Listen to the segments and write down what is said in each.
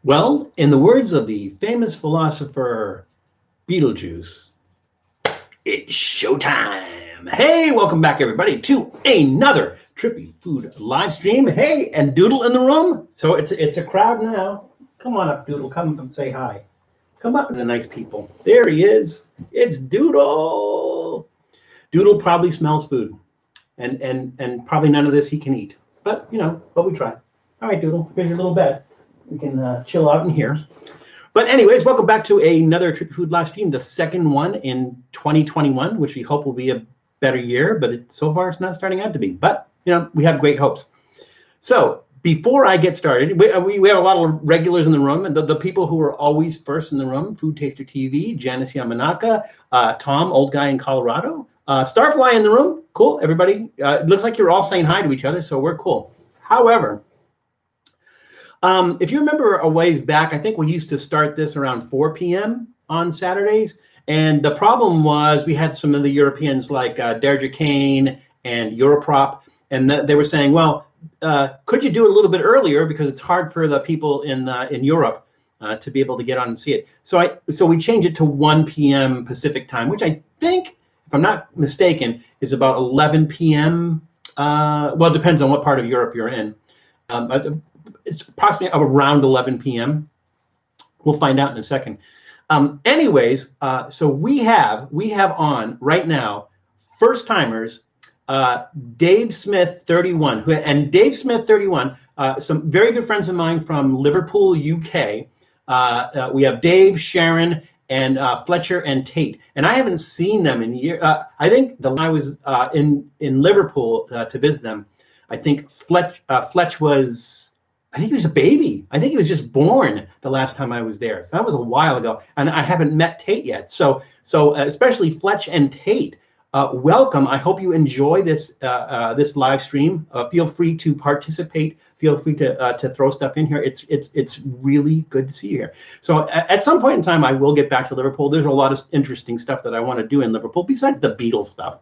Well, in the words of the famous philosopher Beetlejuice, it's showtime. Hey, welcome back, everybody, to another Trippy Food live stream. Hey, and Doodle in the room. So it's a crowd now. Come on up, Doodle. Come up and say hi. Come up to the nice people. There he is. It's Doodle. Doodle probably smells food, and probably none of this he can eat. But but we try. All right, Doodle. Here's your little bed. We can chill out in here. But anyways, welcome back to another Trippy Food live stream, the second one in 2021, which we hope will be a better year, but so far it's not starting out to be. But, we have great hopes. So before I get started, we have a lot of regulars in the room, and the people who are always first in the room: Food Taster TV, Janice Yamanaka, Tom, old guy in Colorado, Starfly in the room. Cool, everybody. It looks like you're all saying hi to each other, so we're cool. However, if you remember a ways back, I think we used to start this around 4 p.m. on Saturdays. And the problem was we had some of the Europeans like Derja Kane and Europrop, and they were saying, well, could you do it a little bit earlier, because it's hard for the people in Europe to be able to get on and see it. So we changed it to 1 p.m. Pacific time, which I think, if I'm not mistaken, is about 11 p.m. Well, it depends on what part of Europe you're in. It's approximately around 11 p.m. We'll find out in a second. Anyways, so we have on right now first timers, Dave Smith 31, and Dave Smith 31, some very good friends of mine from Liverpool, UK. We have Dave, Sharon, and Fletcher and Tate, and I haven't seen them in years. I think I was in Liverpool to visit them, I think Fletch was. I think he was a baby. I think he was just born the last time I was there. So that was a while ago, and I haven't met Tate yet. So especially Fletch and Tate, welcome. I hope you enjoy this this live stream. Feel free to participate. Feel free to throw stuff in here. It's really good to see you here. So at some point in time, I will get back to Liverpool. There's a lot of interesting stuff that I want to do in Liverpool besides the Beatles stuff.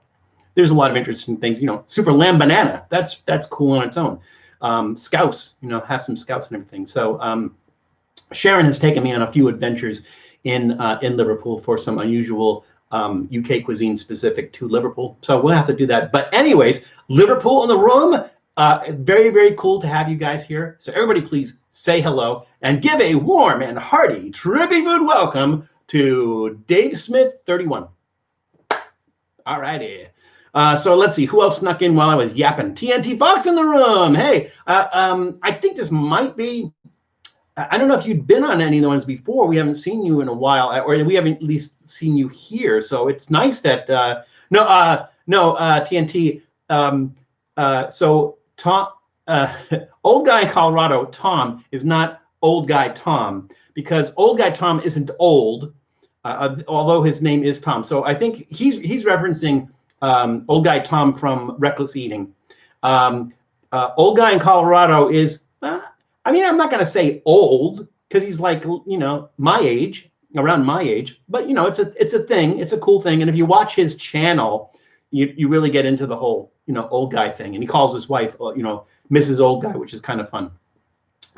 There's a lot of interesting things. Super Lamb Banana. That's cool on its own. Scouts, has some scouts and everything. So Sharon has taken me on a few adventures in Liverpool for some unusual UK cuisine specific to Liverpool. So we'll have to do that. But anyways, Liverpool in the room. Very, very cool to have you guys here. So everybody please say hello and give a warm and hearty Trippy Food welcome to Dave Smith 31. All righty. So let's see who else snuck in while I was yapping. TNT Fox in the room. Hey, I think this might be. I don't know if you've been on any of the ones before. We haven't seen you in a while, or we haven't at least seen you here. So it's nice that no TNT. So Tom, old guy in Colorado, Tom is not old guy Tom, because old guy Tom isn't old, although his name is Tom. So I think he's referencing. Old guy Tom from Reckless Eating. Old guy in Colorado is, I'm not going to say old, because he's like, my age, around my age. But, it's a thing. It's a cool thing. And if you watch his channel, you really get into the whole, old guy thing. And he calls his wife, Mrs. Old Guy, which is kind of fun.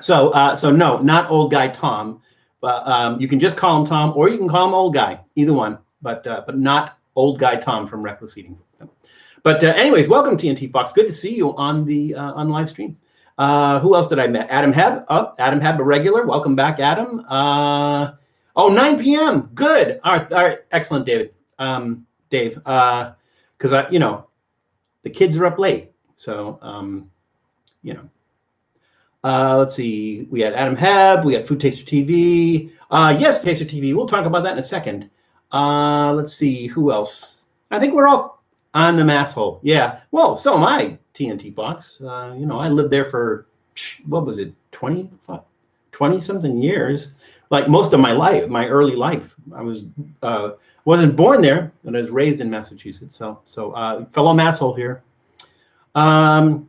So no, not old guy Tom. But you can just call him Tom, or you can call him old guy, either one. But not old guy Tom from Reckless Eating. So, but anyways, welcome TNT Fox. Good to see you on the on live stream. Who else did I met? Adam Heb. Adam Heb, a regular. Welcome back, Adam. 9 p.m. Good. All right. Excellent, David. Dave. Because the kids are up late. So let's see. We had Adam Heb. We got Food Taster TV. Yes, Taster TV. We'll talk about that in a second. Let's see, who else? I think we're all on the masshole. Yeah. Well, so am I, TNT Fox. I lived there for, what was it, 20 something years, like most of my life, my early life. I wasn't born there, but I was raised in Massachusetts. So fellow masshole here. How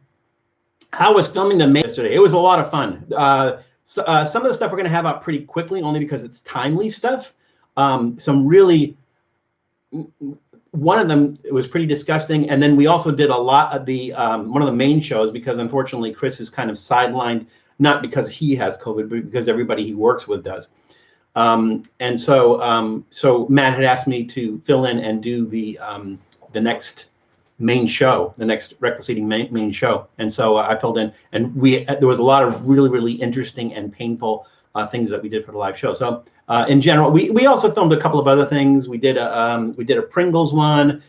was filming the main yesterday? It was a lot of fun. Some of the stuff we're going to have out pretty quickly, only because it's timely stuff. Some really, one of them, it was pretty disgusting. And then we also did a lot of the, one of the main shows, because unfortunately Chris is kind of sidelined not because he has COVID, but because everybody he works with does. And so Matt had asked me to fill in and do the next main show, the next Reckless Eating main show. And so I filled in, and there was a lot of really, really interesting and painful things that we did for the live show. So in general, we also filmed a couple of other things. We did a Pringles one.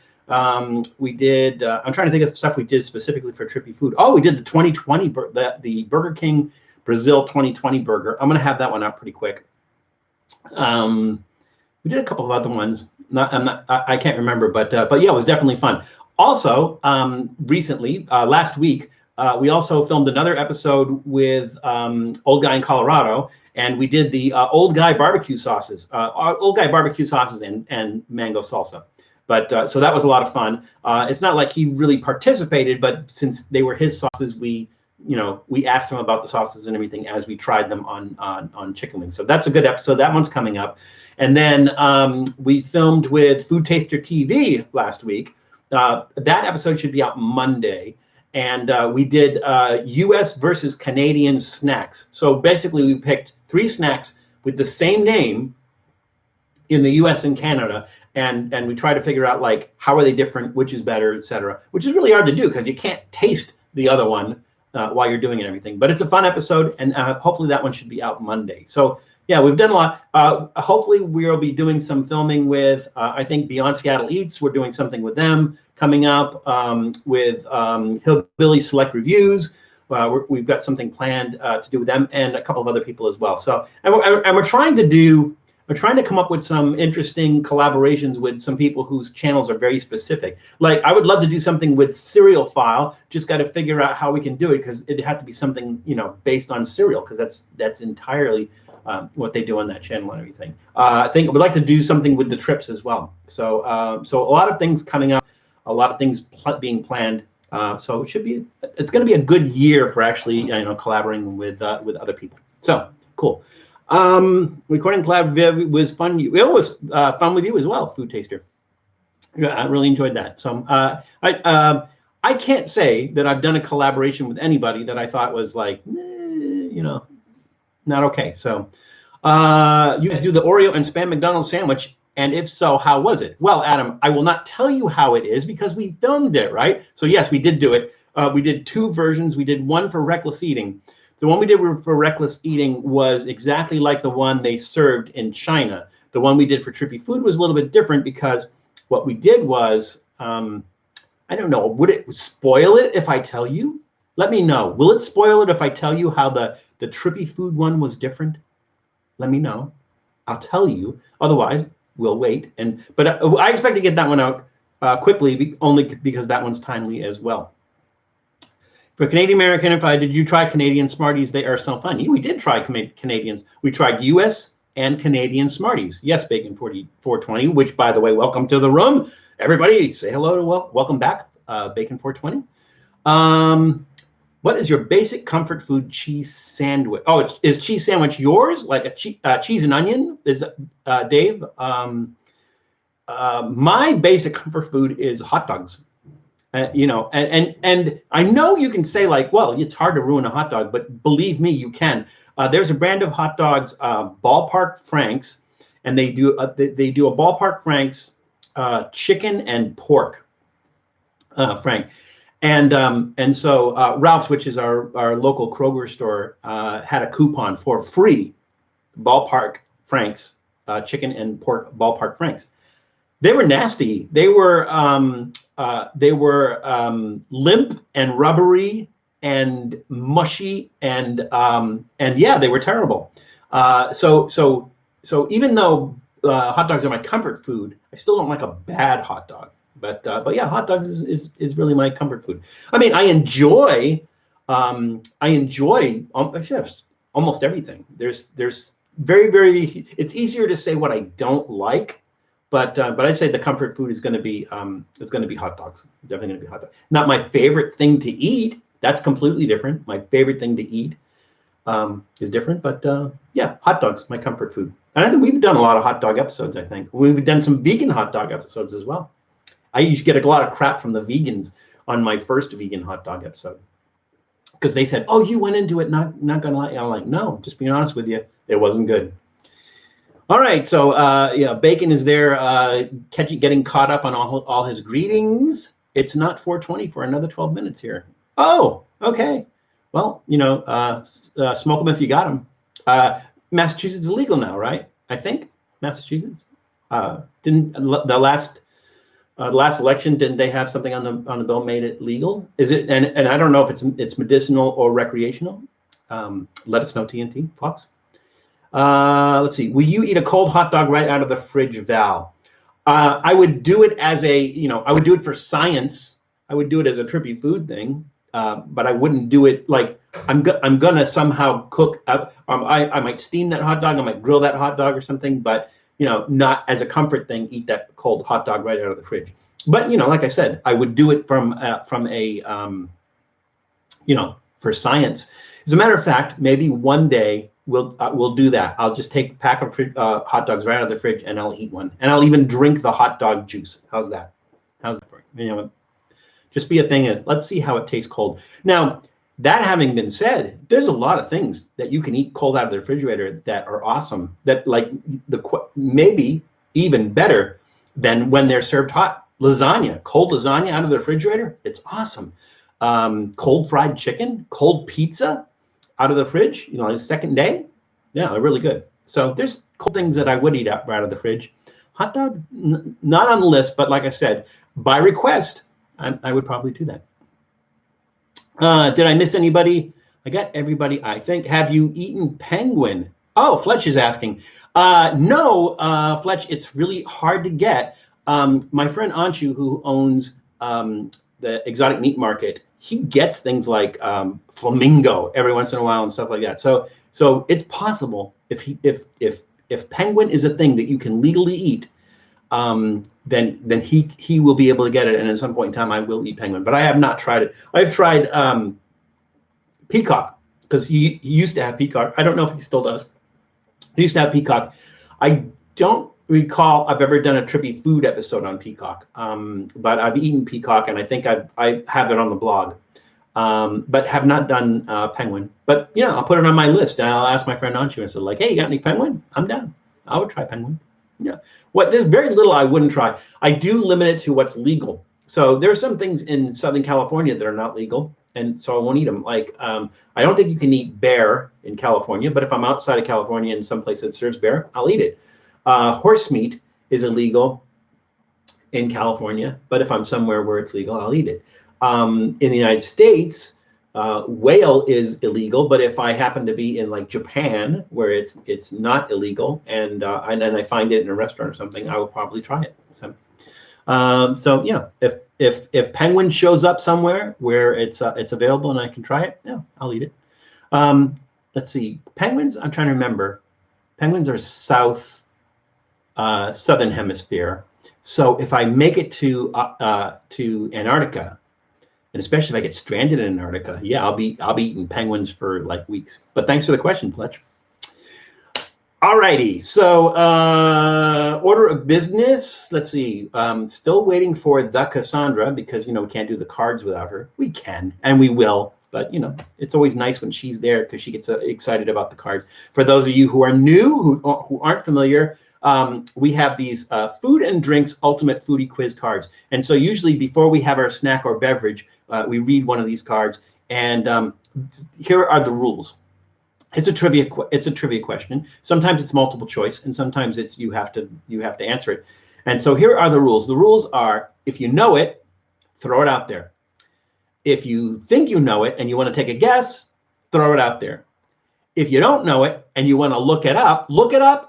We did, I'm trying to think of the stuff we did specifically for Trippy Food. Oh, we did the 2020, the Burger King Brazil 2020 burger. I'm going to have that one out pretty quick. We did a couple of other ones. I can't remember, but yeah, it was definitely fun. Also, recently, last week, we also filmed another episode with Old Guy in Colorado, and we did the Old Guy barbecue sauces, Old Guy barbecue sauces and mango salsa. But so that was a lot of fun. It's not like he really participated, but since they were his sauces, we asked him about the sauces and everything as we tried them on chicken wings. So that's a good episode. That one's coming up. And then we filmed with Food Taster TV last week. That episode should be out Monday. And we did U.S. versus Canadian snacks. So basically, we picked 3 snacks with the same name in the U.S. and Canada. And we try to figure out, like, how are they different, which is better, et cetera, which is really hard to do because you can't taste the other one while you're doing it and everything. But it's a fun episode, and hopefully that one should be out Monday. So, yeah, we've done a lot. Hopefully we'll be doing some filming with, I think, Beyond Seattle Eats. We're doing something with them coming up with Hillbilly Select Reviews. We've got something planned to do with them and a couple of other people as well. So, and we're trying to come up with some interesting collaborations with some people whose channels are very specific. Like, I would love to do something with Cereal File. Just got to figure out how we can do it, because it'd have to be something, based on cereal, because that's entirely what they do on that channel and everything. I think we'd like to do something with the trips as well. So so a lot of things coming up, a lot of things being planned. So it's going to be a good year for actually collaborating with other people. So cool. Recording collab was fun. It was fun with you as well, Food Taster. Yeah, I really enjoyed that. So I can't say that I've done a collaboration with anybody that I thought was like, not okay. So you guys do the Oreo and Spam McDonald's sandwich, and if so, how was it? Well, Adam, I will not tell you how it is because we filmed it, right? So yes, we did do it. We did 2 versions. We did one for Reckless Eating. The one we did for Reckless Eating was exactly like the one they served in China. The one we did for Trippy Food was a little bit different because what we did was, I don't know, would it spoil it if I tell you? Let me know. Will it spoil it if I tell you how the Trippy Food one was different? Let me know. I'll tell you. Otherwise, we'll wait. But I expect to get that one out quickly, only because that one's timely as well. For Canadian American, did you try Canadian Smarties? They are so fun. We did try Canadians. We tried U.S. and Canadian Smarties. Yes, Bacon 420, which, by the way, welcome to the room. Everybody, say hello to welcome back, Bacon 420. What is your basic comfort food cheese sandwich? Oh, is cheese sandwich yours? Like a cheese and onion? Is Dave? My basic comfort food is hot dogs. And I know you can say, like, well, it's hard to ruin a hot dog, but believe me, you can. There's a brand of hot dogs, Ballpark Franks, and they do a Ballpark Franks chicken and pork frank, and so Ralph's, which is our local Kroger store, had a coupon for free Ballpark Franks chicken and pork Ballpark Franks. They were nasty. They were limp and rubbery and mushy, and yeah, they were terrible. So even though hot dogs are my comfort food, I still don't like a bad hot dog. But yeah, hot dogs is really my comfort food. I mean, I enjoy almost everything. There's very, very. It's easier to say what I don't like. But I'd say the comfort food is going to be hot dogs. Definitely going to be hot dogs. Not my favorite thing to eat. That's completely different. My favorite thing to eat is different. But yeah, hot dogs, my comfort food. And I think we've done a lot of hot dog episodes. I think we've done some vegan hot dog episodes as well. I used to get a lot of crap from the vegans on my first vegan hot dog episode. because they said, "Oh, you went into it not gonna lie." I'm like, "No, just being honest with you, it wasn't good." All right, so yeah, Bacon is there, getting caught up on all his greetings. It's not 4:20 for another 12 minutes here. Oh, okay. Well, smoke them if you got them. Massachusetts is legal now, right? I think Massachusetts. Didn't the last election, didn't they have something on the bill made it legal? Is it? And I don't know if it's medicinal or recreational. Let us know, TNT Fox. Let's see. Will you eat a cold hot dog right out of the fridge, Val? I would do it as I would do it for science. I would do it as a trippy food thing, but I wouldn't do it like I'm gonna somehow cook. I might steam that hot dog. I might grill that hot dog or something, but not as a comfort thing. Eat that cold hot dog right out of the fridge. But like I said, I would do it from a for science. As a matter of fact, maybe one day we'll do that. I'll just take a pack of hot dogs right out of the fridge and I'll eat one, and I'll even drink the hot dog juice. How's that? How's that for you? Just be a thing. Let's see how it tastes cold. Now, that having been said, there's a lot of things that you can eat cold out of the refrigerator that are awesome. That like maybe even better than when they're served hot. Lasagna, cold lasagna out of the refrigerator, it's awesome. Cold fried chicken, cold pizza out of the fridge, the second day. Yeah, they're really good. So there's cold things that I would eat right out of the fridge. Hot dog, not on the list, but like I said, by request, I would probably do that. Did I miss anybody? I got everybody, I think. Have you eaten penguin? Oh, Fletch is asking. No, Fletch, it's really hard to get. My friend Anshu, who owns the exotic meat market, he gets things like flamingo every once in a while and stuff like that. So it's possible if penguin is a thing that you can legally eat, then he will be able to get it. And at some point in time, I will eat penguin. But I have not tried it. I've tried peacock, because he used to have peacock. I don't know if he still does. He used to have peacock. I don't recall I've ever done a Trippy Food episode on peacock, but I've eaten peacock, and I think I have it on the blog, but have not done penguin. But I'll put it on my list, and I'll ask my friend Anshu. I said, like, hey, you got any penguin? I'm down. I would try penguin. Yeah. There's very little I wouldn't try. I do limit it to what's legal. So there are some things in Southern California that are not legal, and so I won't eat them. Like I don't think you can eat bear in California, but if I'm outside of California in some place that serves bear, I'll eat it. Horse meat is illegal in California, but if I'm somewhere where it's legal, I'll eat it. In the United States, whale is illegal, but if I happen to be in like Japan, where it's not illegal, and I find it in a restaurant or something, I will probably try it. So if penguin shows up somewhere where it's available and I can try it, yeah, I'll eat it. Let's see, penguins. I'm trying to remember. Penguins are southern hemisphere. So if I make it to Antarctica, and especially if I get stranded in Antarctica, yeah, I'll be eating penguins for like weeks. But thanks for the question, Fletch. All righty, so order of business. Let's see. Still waiting for the Cassandra, because we can't do the cards without her. We can, and we will, but it's always nice when she's there because she gets excited about the cards. For those of you who are new, who aren't familiar, we have these food and drinks ultimate foodie quiz cards, and so usually before we have our snack or beverage, we read one of these cards, and here are the rules. It's a trivia question. Sometimes it's multiple choice, and sometimes it's you have to answer it. And so here are the rules. The rules are: if you know it, throw it out there. If you think you know it and you want to take a guess, throw it out there. If you don't know it and you want to look it up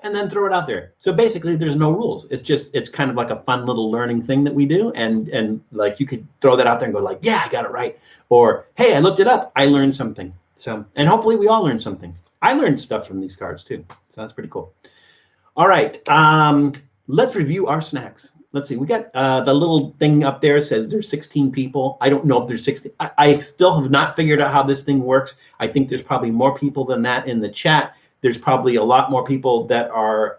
and then throw it out there. So basically there's no rules. It's kind of like a fun little learning thing that we do. And like you could throw that out there and go like, yeah, I got it right. Or, hey, I looked it up. I learned something. So, and hopefully we all learned something. I learned stuff from these cards too. So that's pretty cool. All right. Let's review our snacks. Let's see. We got the little thing up there says there's 16 people. I don't know if there's 16. I still have not figured out how this thing works. I think there's probably more people than that in the chat. There's probably a lot more people that are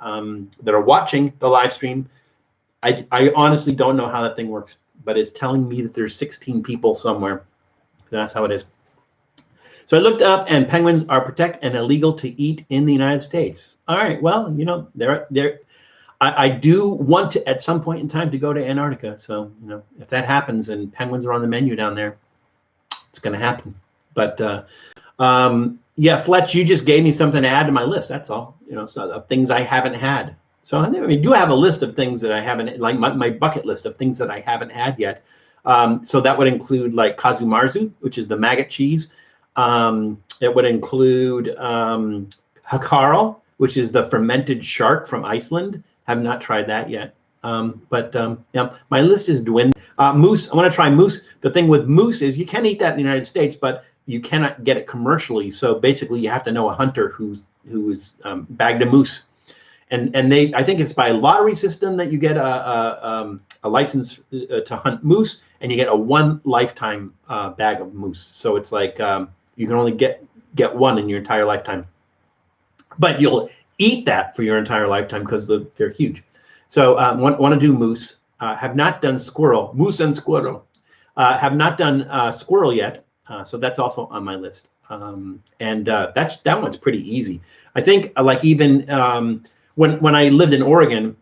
watching the live stream. I honestly don't know how that thing works, but it's telling me that there's 16 people somewhere. That's how it is. So I looked up, and penguins are protected and illegal to eat in the United States. All right, well, you know, I do want to, at some point in time, to go to Antarctica. So, you know, if that happens and penguins are on the menu down there, it's going to happen. But yeah, Fletch, you just gave me something to add to my list. That's all. You know, so of things I haven't had. So I do have a list of things that I haven't, like my bucket list of things that I haven't had yet. So that would include like kazumarzu, which is the maggot cheese. It would include hakarl, which is the fermented shark from Iceland. Have not tried that yet. Yeah, my list is dwindling. Moose, I want to try moose. The thing with moose is you can eat that in the United States, but you cannot get it commercially. So basically, you have to know a hunter who's bagged a moose, and I think it's by a lottery system that you get a license to hunt moose, and you get a one lifetime bag of moose. So it's like you can only get one in your entire lifetime, but you'll eat that for your entire lifetime because they're huge. So want to do moose. Have not done squirrel. Moose and squirrel. Have not done squirrel yet. So that's also on my list. That one's pretty easy. I think like even when I lived in Oregon,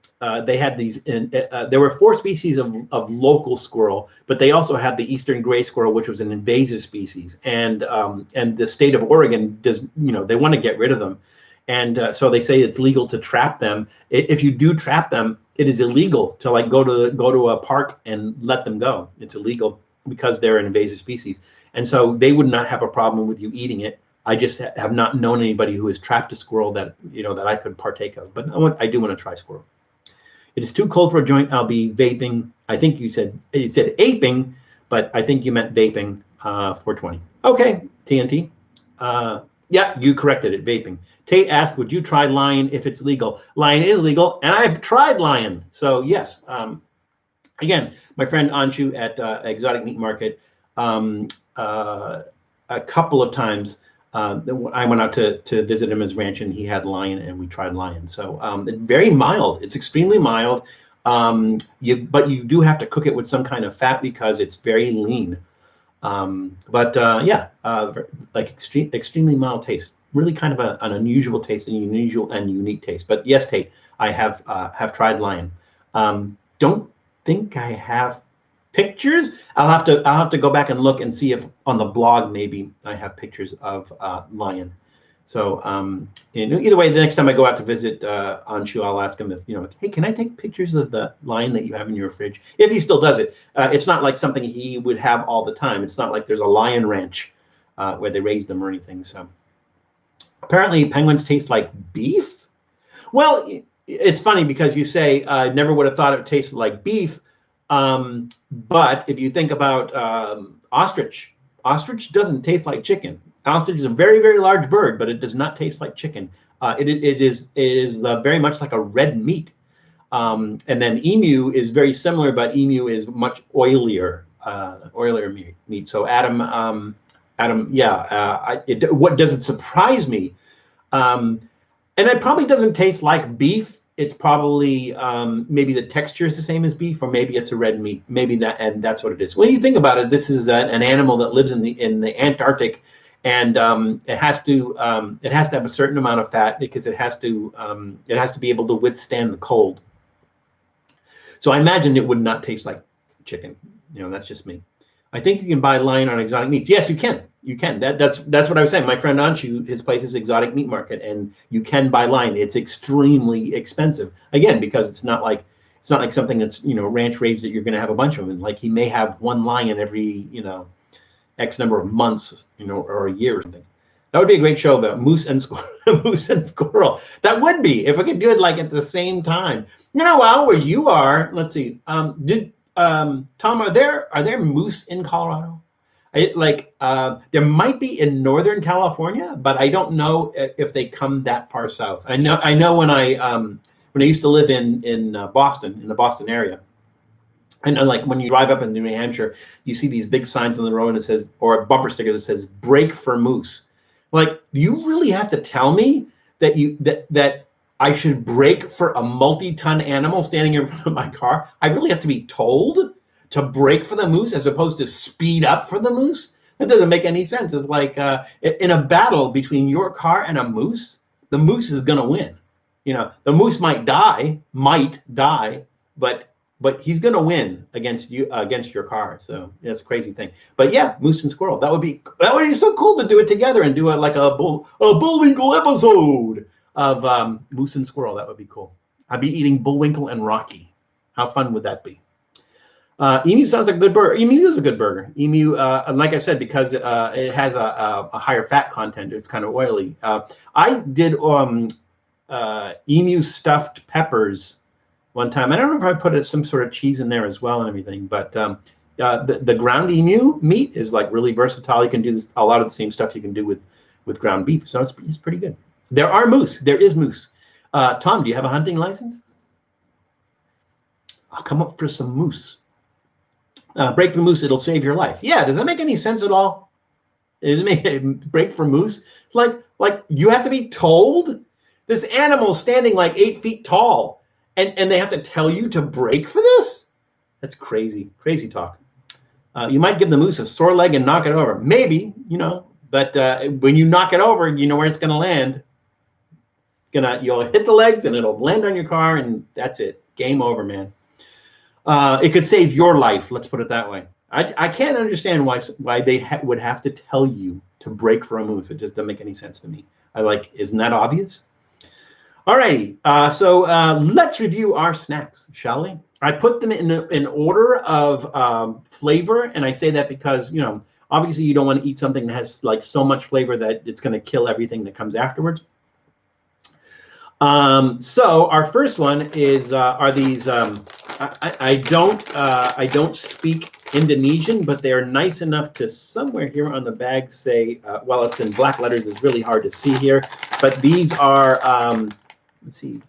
they had these. There were 4 species of local squirrel, but they also had the eastern gray squirrel, which was an invasive species. And the state of Oregon does, you know, they want to get rid of them. And so they say it's legal to trap them. If you do trap them, it is illegal to like go to a park and let them go. It's illegal because they're an invasive species. And so they would not have a problem with you eating it. I just have not known anybody who has trapped a squirrel that, you know, that I could partake of. But I do want to try squirrel. It is too cold for a joint. I'll be vaping. I think you said aping, but I think you meant vaping. 420. Okay, TNT. Yeah, you corrected it. Vaping. Tate asked, would you try lion if it's legal? Lion is legal, and I've tried lion. So yes. Again, my friend Anshu at Exotic Meat Market, a couple of times I went out to visit him his ranch, and he had lion, and we tried lion. So very mild. It's extremely mild. But you do have to cook it with some kind of fat because it's very lean. Yeah, like extremely mild taste. Really kind of an unusual taste, and unusual and unique taste. But yes, Tate, I have tried lion. Don't think I have pictures. I'll have to go back and look and see if on the blog maybe I have pictures of lion. So either way, the next time I go out to visit Anshu, I'll ask him if, you know, hey, can I take pictures of the lion that you have in your fridge? If he still does it. It's not like something he would have all the time. It's not like there's a lion ranch where they raise them or anything. So apparently penguins taste like beef. Well, it's funny because you say I never would have thought it tasted like beef. But if you think about ostrich doesn't taste like chicken. Ostrich is a very, very large bird, but it does not taste like chicken. It is very much like a red meat. And then emu is very similar, but emu is much oilier meat. So Adam, yeah. What does it surprise me? And it probably doesn't taste like beef. It's probably maybe the texture is the same as beef, or maybe it's a red meat. Maybe that's what it is. When you think about it, this is an animal that lives in the Antarctic, and it has to have a certain amount of fat because it has to be able to withstand the cold. So I imagine it would not taste like chicken. You know, that's just me. I think you can buy lion on Exotic Meats. Yes, you can. You can. That's what I was saying. My friend Anshu, his place is Exotic Meat Market, and you can buy lion. It's extremely expensive. Again, because it's not like something that's, you know, ranch raised that you're going to have a bunch of them. Like he may have one lion every, you know, X number of months, you know, or a year or something. That would be a great show, though. Moose and squirrel. That would be, if we could do it like at the same time. You know, well, where you are, let's see. Tom, are there moose in Colorado? There might be in Northern California, but I don't know if they come that far south. I know when I used to live in Boston, in the Boston area, and like when you drive up into New Hampshire, you see these big signs on the road that says, or a bumper sticker that says "Brake for Moose." Like, do you really have to tell me that I should brake for a multi-ton animal standing in front of my car? I really have to be told to brake for the moose as opposed to speed up for the moose? That doesn't make any sense. It's like in a battle between your car and a moose, the moose is going to win. The moose might die, but he's going to win against you, against your car. So that's a crazy thing. But yeah, moose and squirrel. That would be so cool to do it together and do it like a Bullwinkle episode of moose and squirrel. That would be cool. I'd be eating Bullwinkle and Rocky. How fun would that be? Emu sounds like a good burger. Emu is a good burger. Emu, like I said, because it has a higher fat content, it's kind of oily. I did emu stuffed peppers one time. I don't know if I put some sort of cheese in there as well and everything, but the ground emu meat is like really versatile. You can do a lot of the same stuff you can do with ground beef, so it's pretty good. There is moose. Tom, do you have a hunting license? I'll come up for some moose. Break the moose, it'll save your life. Yeah, does that make any sense at all? Does it make break for moose? Like you have to be told this animal's standing like 8 feet tall, and they have to tell you to break for this? That's crazy talk. You might give the moose a sore leg and knock it over. Maybe, but when you knock it over, you know where it's going to land. You'll hit the legs and it'll land on your car, and that's it. Game over, man. It could save your life. Let's put it that way. I can't understand why they would have to tell you to break for a moose. It just doesn't make any sense to me. Isn't that obvious? All righty. So let's review our snacks, shall we? I put them in order of flavor, and I say that because obviously you don't want to eat something that has like so much flavor that it's going to kill everything that comes afterwards. So our first one are these. I don't speak Indonesian, but they are nice enough to somewhere here on the bag say, well, it's in black letters. It's really hard to see here, but these are. Let's see.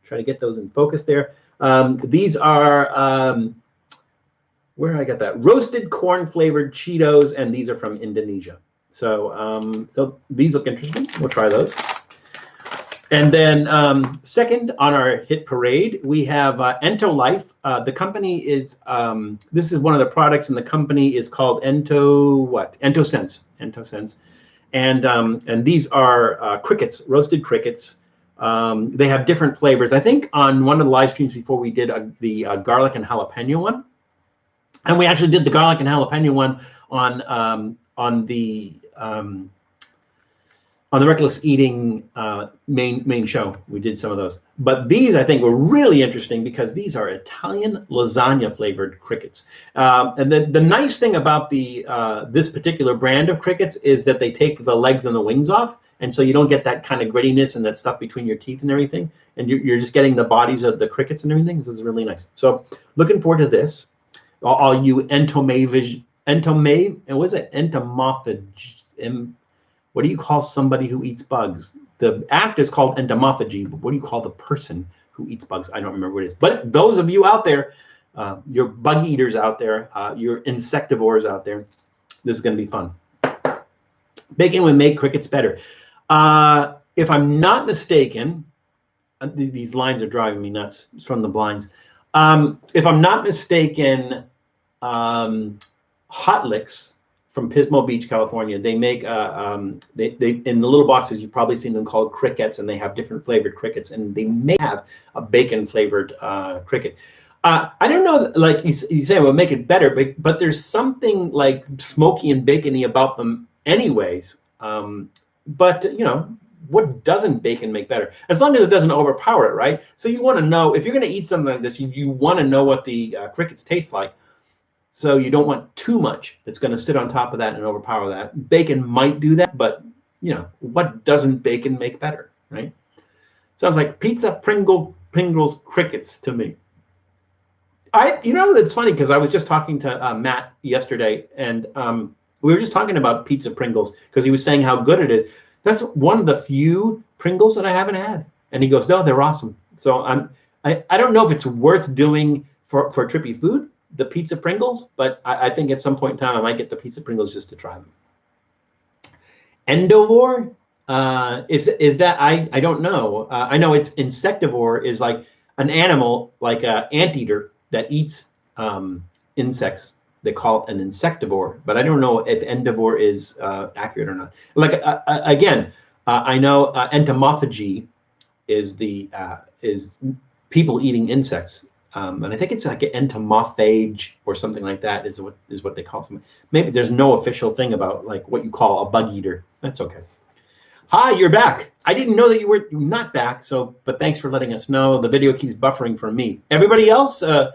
Try to get those in focus there. These are. Where I got that? Roasted corn flavored Cheetos, and these are from Indonesia. So so these look interesting. We'll try those. And then second on our hit parade, we have EntoLife. The company is, this is one of the products, and the company is called EntoSense. And these are crickets, roasted crickets. They have different flavors. I think on one of the live streams before we did the garlic and jalapeno one. And we actually did the garlic and jalapeno one on the Reckless Eating main show. We did some of those. But these, I think, were really interesting because these are Italian lasagna flavored crickets. And the nice thing about this particular brand of crickets is that they take the legs and the wings off. And so you don't get that kind of grittiness and that stuff between your teeth and everything. And you're just getting the bodies of the crickets and everything. So it's really nice. So looking forward to this. All you entomophage, what do you call somebody who eats bugs? The act is called entomophagy, but what do you call the person who eats bugs? I don't remember what it is. But those of you out there, your bug eaters out there, your insectivores out there, this is going to be fun. Bacon would make crickets better. If I'm not mistaken, these lines are driving me nuts. It's from the blinds. If I'm not mistaken, Hot Licks from Pismo Beach, California, they make they in the little boxes, you've probably seen them called crickets, and they have different flavored crickets, and they may have a bacon flavored cricket. I don't know, like you say, well, make it better, but there's something like smoky and bacony about them anyways. But what doesn't bacon make better? As long as it doesn't overpower it, right? So you want to know, if you're going to eat something like this, you want to know what the crickets taste like. So you don't want too much that's going to sit on top of that and overpower that. Bacon might do that, but what doesn't bacon make better, right? Sounds like pizza Pringles crickets to me. It's funny because I was just talking to Matt yesterday, and we were just talking about pizza Pringles because he was saying how good it is. That's one of the few Pringles that I haven't had, and he goes, "No, they're awesome." So I don't know if it's worth doing for Trippy Food, the pizza Pringles, but I think at some point in time I might get the pizza Pringles just to try them. Endovore, is that I don't know. I know it's insectivore is like an animal, like an anteater that eats insects. they call it an insectivore, but I don't know if endivore is accurate or not. Like again, I know entomophagy is is people eating insects, and I think it's like an entomophage or something like that is what they call something. Maybe there's no official thing about like what you call a bug eater. That's okay. Hi, you're back. I didn't know that you were not back, so but thanks for letting us know. The video keeps buffering for me. Everybody else, so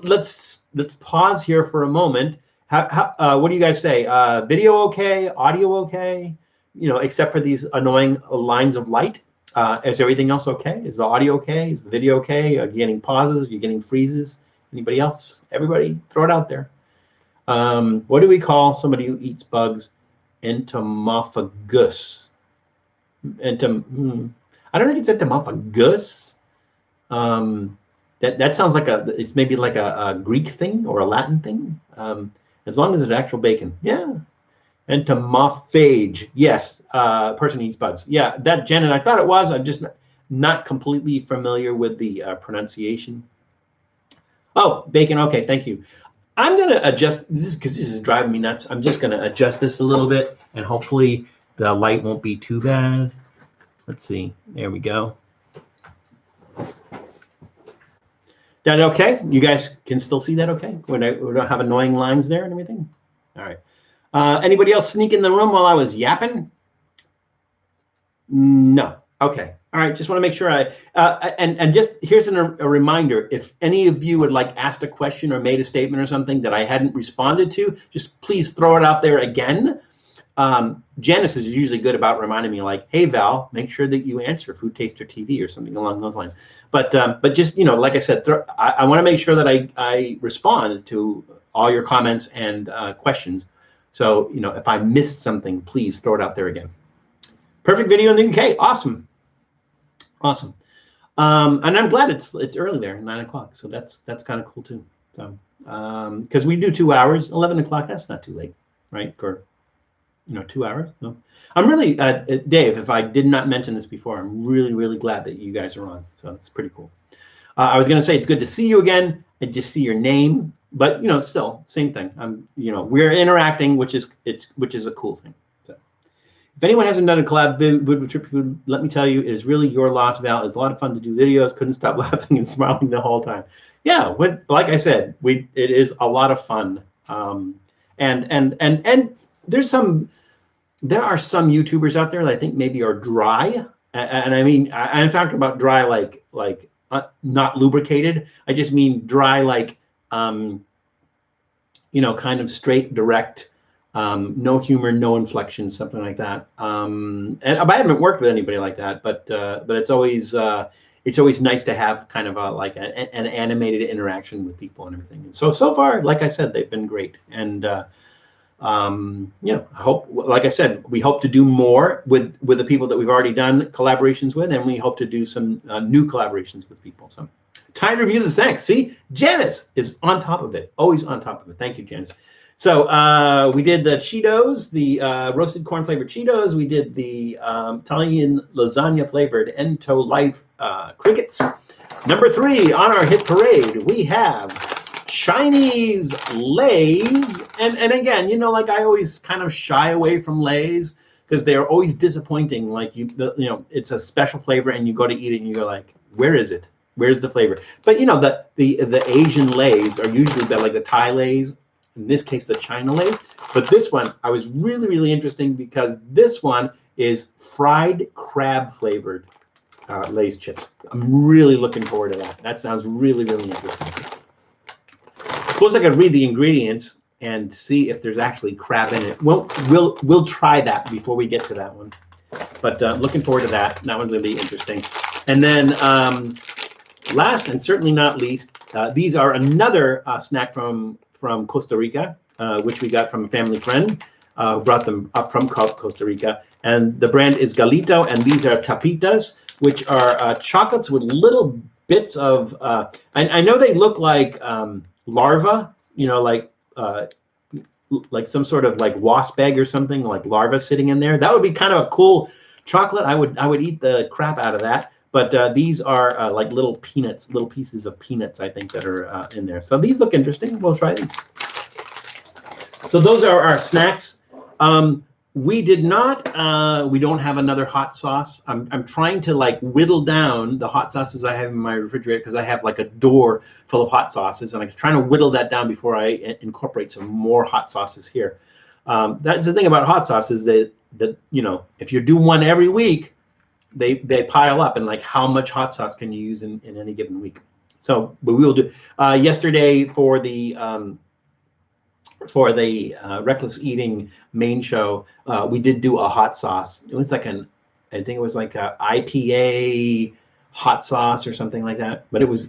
let's pause here for a moment. What do you guys say? Video okay? Audio okay? You know, except for these annoying lines of light. Is everything else okay? Is the audio okay? Is the video okay? Are you getting pauses? Are you getting freezes? Anybody else? Everybody, throw it out there. What do we call somebody who eats bugs? Entomophagus. I don't think it's entomophagus. That sounds like it's maybe like a Greek thing or a Latin thing. As long as it's actual bacon, yeah. Entomophage, yes. Person eats bugs, yeah. That Janet, I thought it was. I'm just not completely familiar with the pronunciation. Oh, bacon. Okay, thank you. I'm gonna adjust this because this is driving me nuts. I'm just gonna adjust this a little bit, and hopefully the light won't be too bad. Let's see. There we go. That okay? You guys can still see that okay? We don't have annoying lines there and everything? All right. Anybody else sneak in the room while I was yapping? No. Okay. All right. Just want to make sure and just here's a reminder. If any of you would like asked a question or made a statement or something that I hadn't responded to, just please throw it out there again. Janice is usually good about reminding me, like, "Hey Val, make sure that you answer Food Taster TV or something along those lines." But just like I said, I want to make sure that I respond to all your comments and questions. So if I missed something, please throw it out there again. Perfect video in the UK. Awesome, awesome. And I'm glad it's early there, 9 o'clock. So that's kind of cool too. So because we do 2 hours, 11 o'clock. That's not too late, right? For 2 hours. No, I'm really Dave. If I did not mention this before, I'm really glad that you guys are on. So it's pretty cool. I was going to say it's good to see you again. I just see your name, but still same thing. We're interacting, which is a cool thing. So if anyone hasn't done a collab with Trippy Food, let me tell you, it is really your loss, Val. It's a lot of fun to do videos. Couldn't stop laughing and smiling the whole time. Yeah, like I said, it is a lot of fun. And there are some YouTubers out there that I think maybe are dry, and I mean, I'm talking about dry like not lubricated. I just mean dry like kind of straight, direct, no humor, no inflection, something like that. And I haven't worked with anybody like that, but it's always nice to have kind of an animated interaction with people and everything. And so far, like I said, they've been great. And I hope, like I said, we hope to do more with the people that we've already done collaborations with, and we hope to do some new collaborations with people. So time to review the snacks. See, Janice is on top of it, always on top of it. Thank you, Janice. So we did the Cheetos, the roasted corn flavored Cheetos. We did the Italian lasagna flavored EntoLife crickets. Number 3 on our hit parade, we have Chinese Lays, and again, like I always kind of shy away from Lays because they are always disappointing. Like it's a special flavor, and you go to eat it, and you go like, "Where is it? Where's the flavor?" But the Asian Lays are usually like the Thai Lays, in this case the China Lays. But this one I was really interesting because this one is fried crab flavored Lay's chips. I'm really looking forward to that. That sounds really interesting. Suppose I could read the ingredients and see if there's actually crab in it. We'll try that before we get to that one. But looking forward to that. That one's going to be interesting. And then last and certainly not least, these are another snack from Costa Rica, which we got from a family friend who brought them up from Costa Rica. And the brand is Gallito, and these are tapitas, which are chocolates with little bits of, I know they look like larva, like some sort of like wasp egg or something, like larva sitting in there. That would be kind of a cool chocolate. I would eat the crap out of that. But these are like little peanuts, little pieces of peanuts, I think, that are in there. So these look interesting. We'll try these. So those are our snacks. We did not. We don't have another hot sauce. I'm trying to like whittle down the hot sauces I have in my refrigerator because I have like a door full of hot sauces, and I'm trying to whittle that down before I incorporate some more hot sauces here. That's the thing about hot sauces that you know, if you do one every week, they pile up, and like how much hot sauce can you use in any given week? So, but we will do. Yesterday for the Reckless Eating main show, we did do a hot sauce. It was like I think it was like a IPA hot sauce or something like that. But it was,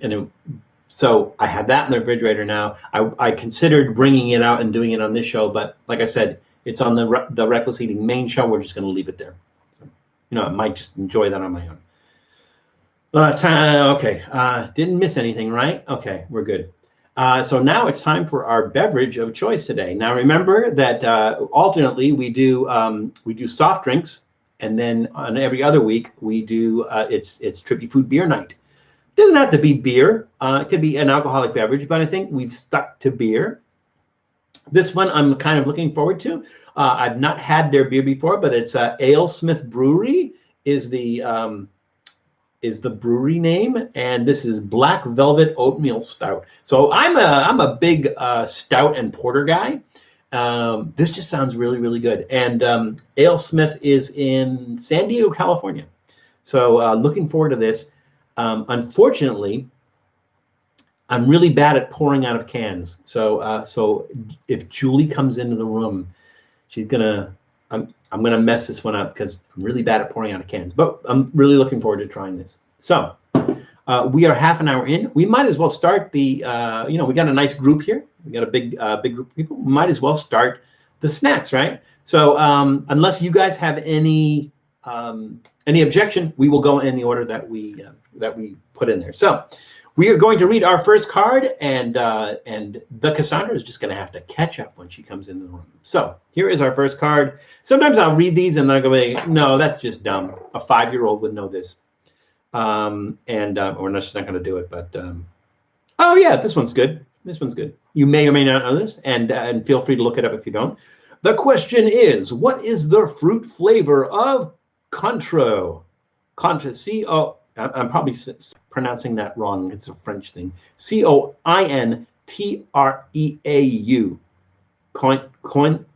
so I have that in the refrigerator now. I considered bringing it out and doing it on this show, but like I said, it's on the Reckless Eating main show. We're just going to leave it there. You know, I might just enjoy that on my own. Okay, didn't miss anything, right? Okay, we're good. So now it's time for our beverage of choice today. Now remember that alternately we do soft drinks, and then on every other week we do it's Trippy Food beer night. It doesn't have to be beer. It could be an alcoholic beverage, but I think we've stuck to beer. This one I'm kind of looking forward to. I've not had their beer before, but it's Alesmith Brewery is the brewery name, and this is Black Velvet Oatmeal Stout. So I'm a big stout and porter guy. This just sounds really, really good. And Alesmith is in San Diego, California. So looking forward to this. Unfortunately, I'm really bad at pouring out of cans. So if Julie comes into the room, she's gonna. I'm going to mess this one up because I'm really bad at pouring out of cans, but I'm really looking forward to trying this. So we are half an hour in. We might as well start the, we got a nice group here. We got a big group of people. We might as well start the snacks, right? So unless you guys have any objection, we will go in the order that we put in there. So we are going to read our first card, and the Cassandra is just going to have to catch up when she comes into the room. So here is our first card. Sometimes I'll read these and they'll go, no, that's just dumb. A 5-year-old would know this. We're just not going to do it. But oh yeah, this one's good. This one's good. You may or may not know this, and feel free to look it up if you don't. The question is, what is the fruit flavor of Cointreau? Cointreau, C-O. I'm probably pronouncing that wrong. It's a French thing. Cointreau.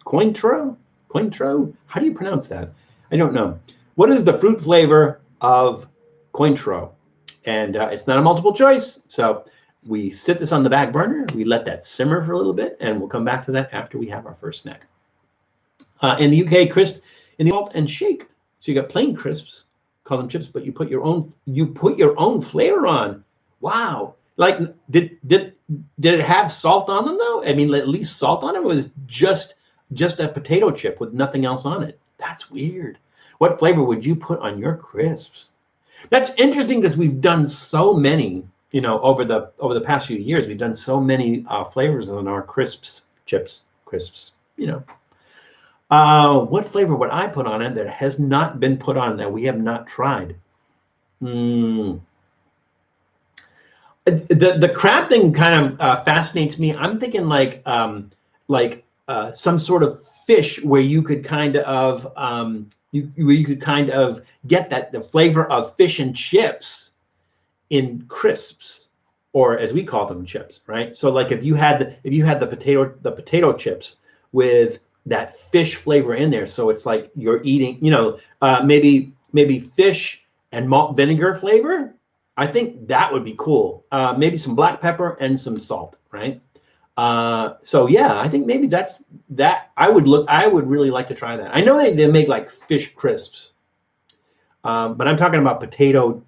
Cointreau? Cointreau? How do you pronounce that? I don't know. What is the fruit flavor of Cointreau? And it's not a multiple choice. So we sit this on the back burner. We let that simmer for a little bit, and we'll come back to that after we have our first snack. In the UK, crisp in the salt and shake. So you got plain crisps. Call them chips, but you put your own flavor on. Wow! Like, did it have salt on them though? I mean, at least salt on it. It was just a potato chip with nothing else on it. That's weird. What flavor would you put on your crisps? That's interesting because we've done so many. You know, over the past few years, we've done so many flavors on our crisps. You know. What flavor would I put on it that has not been put on, that we have not tried? The crab thing kind of fascinates me. I'm thinking like some sort of fish where you could kind of get the flavor of fish and chips in crisps, or as we call them, chips, right? So like if you had the potato chips with that fish flavor in there, so it's like you're eating, maybe fish and malt vinegar flavor. I think that would be cool. Maybe some black pepper and some salt, right? So yeah, I think maybe that's that. I would really like to try that. I know they make like fish crisps, but I'm talking about potato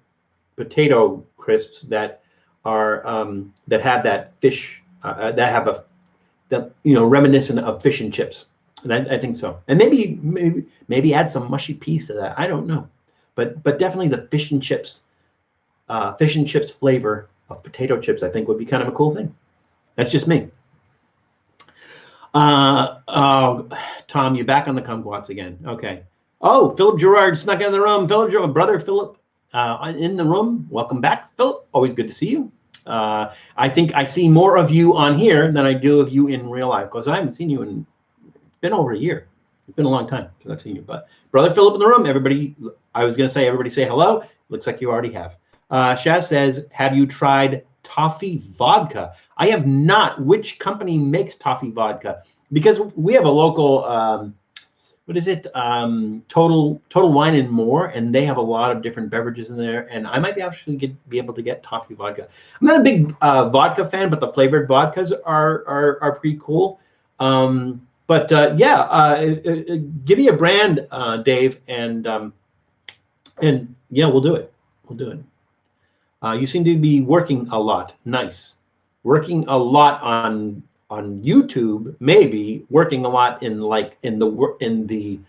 crisps that are that have that fish that have reminiscent of fish and chips. And I think so. And maybe add some mushy peas to that. I don't know, but definitely the fish and chips flavor of potato chips, I think, would be kind of a cool thing. That's just me. Tom, you're back on the kumquats again. Okay. Oh, Philip Gerard snuck in the room. Brother Philip, in the room. Welcome back, Philip. Always good to see you. I think I see more of you on here than I do of you in real life, because I haven't seen you in been over a year. It's been a long time since I've seen you. But Brother Philip in the room, everybody, I was going to say, everybody say hello. Looks like you already have. Shaz says, have you tried toffee vodka? I have not. Which company makes toffee vodka? Because we have a local, what is it? Total Wine and More, and they have a lot of different beverages in there. And I might be actually be able to get toffee vodka. I'm not a big vodka fan, but the flavored vodkas are pretty cool. But give me a brand, Dave, and yeah, we'll do it. We'll do it. You seem to be working a lot. Nice. Working a lot on YouTube, maybe working a lot in the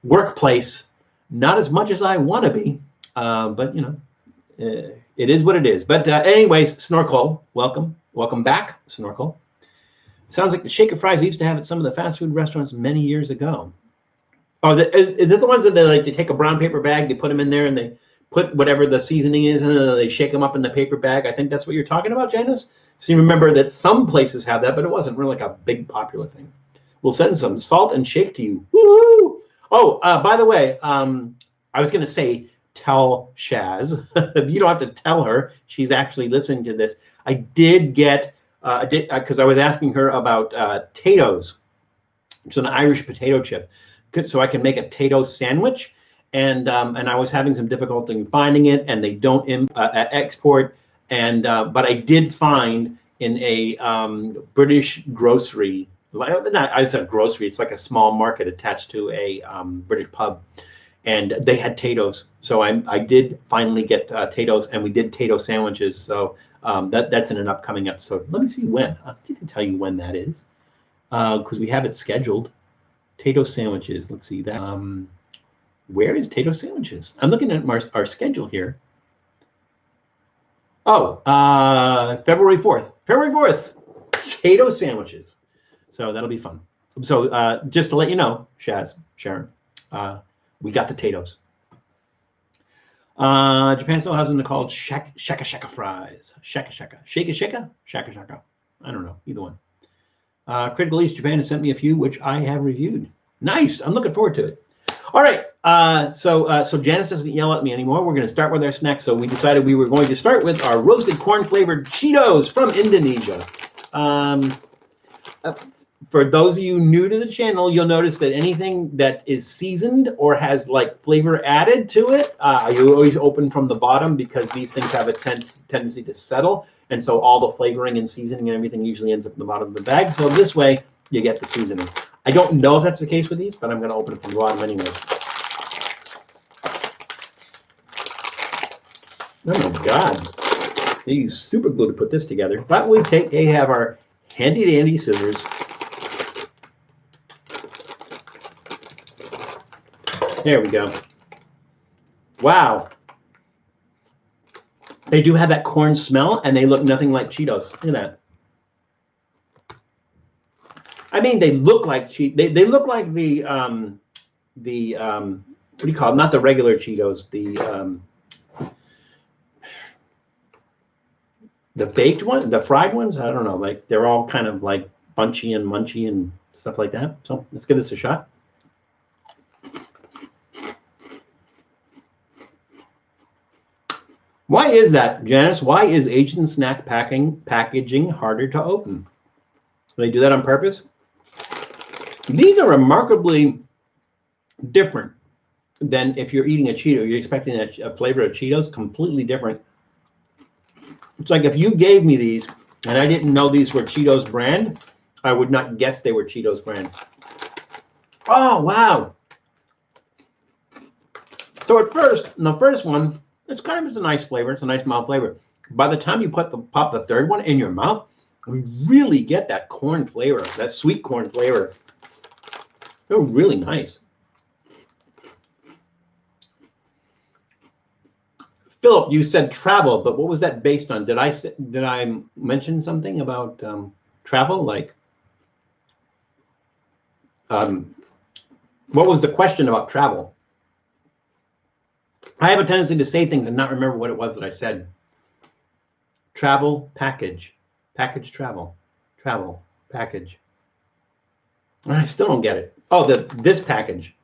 workplace. Not as much as I want to be, but you know, it is what it is. But anyways, Snorkel, welcome back, Snorkel. Sounds like the shaker fries I used to have at some of the fast food restaurants many years ago. Oh, is it the ones that they take a brown paper bag, they put them in there, and they put whatever the seasoning is, and they shake them up in the paper bag? I think that's what you're talking about, Janice. So you remember that some places have that, but it wasn't really like a big popular thing. We'll send some salt and shake to you. Woo-hoo! Oh, by the way, I was going to say, tell Shaz. You don't have to tell her. She's actually listening to this. I did get, because I was asking her about potatoes. It's an Irish potato chip, so I can make a potato sandwich. And I was having some difficulty in finding it, and they don't export. And but I did find in a British grocery. I said grocery. It's like a small market attached to a British pub, and they had potatoes. So I did finally get potatoes, and we did potato sandwiches. So that's in an upcoming episode. Let me see when. I'll get to tell you when that is, because we have it scheduled. Potato sandwiches. Let's see that. Where is potato sandwiches? I'm looking at our schedule here. Oh, February 4th. February 4th, potato sandwiches. So that'll be fun. So just to let you know, Shaz, Sharon, we got the potatoes. Japan still has them called shaka fries. Shaka. I don't know, either one. Critical East Japan has sent me a few, which I have reviewed. Nice. I'm looking forward to it. All right. So Janice doesn't yell at me anymore. We're going to start with our snacks. So we decided we were going to start with our roasted corn flavored Cheetos from Indonesia. For those of you new to the channel, you'll notice that anything that is seasoned or has like flavor added to it, you always open from the bottom, because these things have a tendency to settle. And so all the flavoring and seasoning and everything usually ends up in the bottom of the bag. So this way you get the seasoning. I don't know if that's the case with these, but I'm going to open it from the bottom anyways. Oh my God. They use super glue to put this together. But we have our handy dandy scissors. There we go. Wow. They do have that corn smell, and they look nothing like Cheetos. Look at that. I mean, they look like Cheetos. They look like the what do you call it? Not the regular Cheetos. The baked one, the fried ones. I don't know. Like they're all kind of like bunchy and munchy and stuff like that. So let's give this a shot. Why is that, Janice? Why is Asian snack packaging harder to open? Do they do that on purpose? These are remarkably different than if you're eating a Cheeto. You're expecting a flavor of Cheetos, completely different. It's like if you gave me these and I didn't know these were Cheetos brand, I would not guess they were Cheetos brand. Oh, wow. So at first, in the first one, it's a nice flavor. It's a nice mild flavor. By the time you pop the third one in your mouth, you really get that corn flavor, that sweet corn flavor. They're really nice. Philip, you said travel, but what was that based on? Did I mention something about travel? Like, what was the question about travel? I have a tendency to say things and not remember what it was that I said. Travel, package, travel, package. I still don't get it. Oh, this package.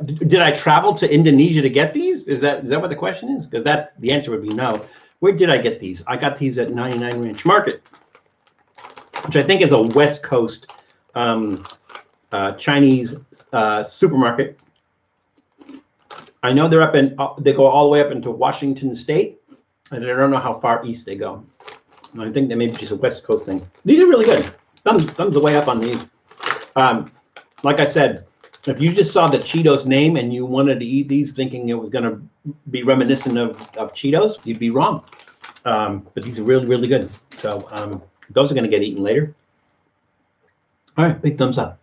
Did I travel to Indonesia to get these? Is that what the question is? Because the answer would be no. Where did I get these? I got these at 99 Ranch Market, which I think is a West Coast Chinese supermarket. I know they're they go all the way up into Washington State, and I don't know how far east they go. I think they may be just a West Coast thing. These are really good. Thumbs way up on these. Like I said, if you just saw the Cheetos name and you wanted to eat these thinking it was going to be reminiscent of Cheetos, you'd be wrong. But these are really, really good. So those are going to get eaten later. All right, big thumbs up.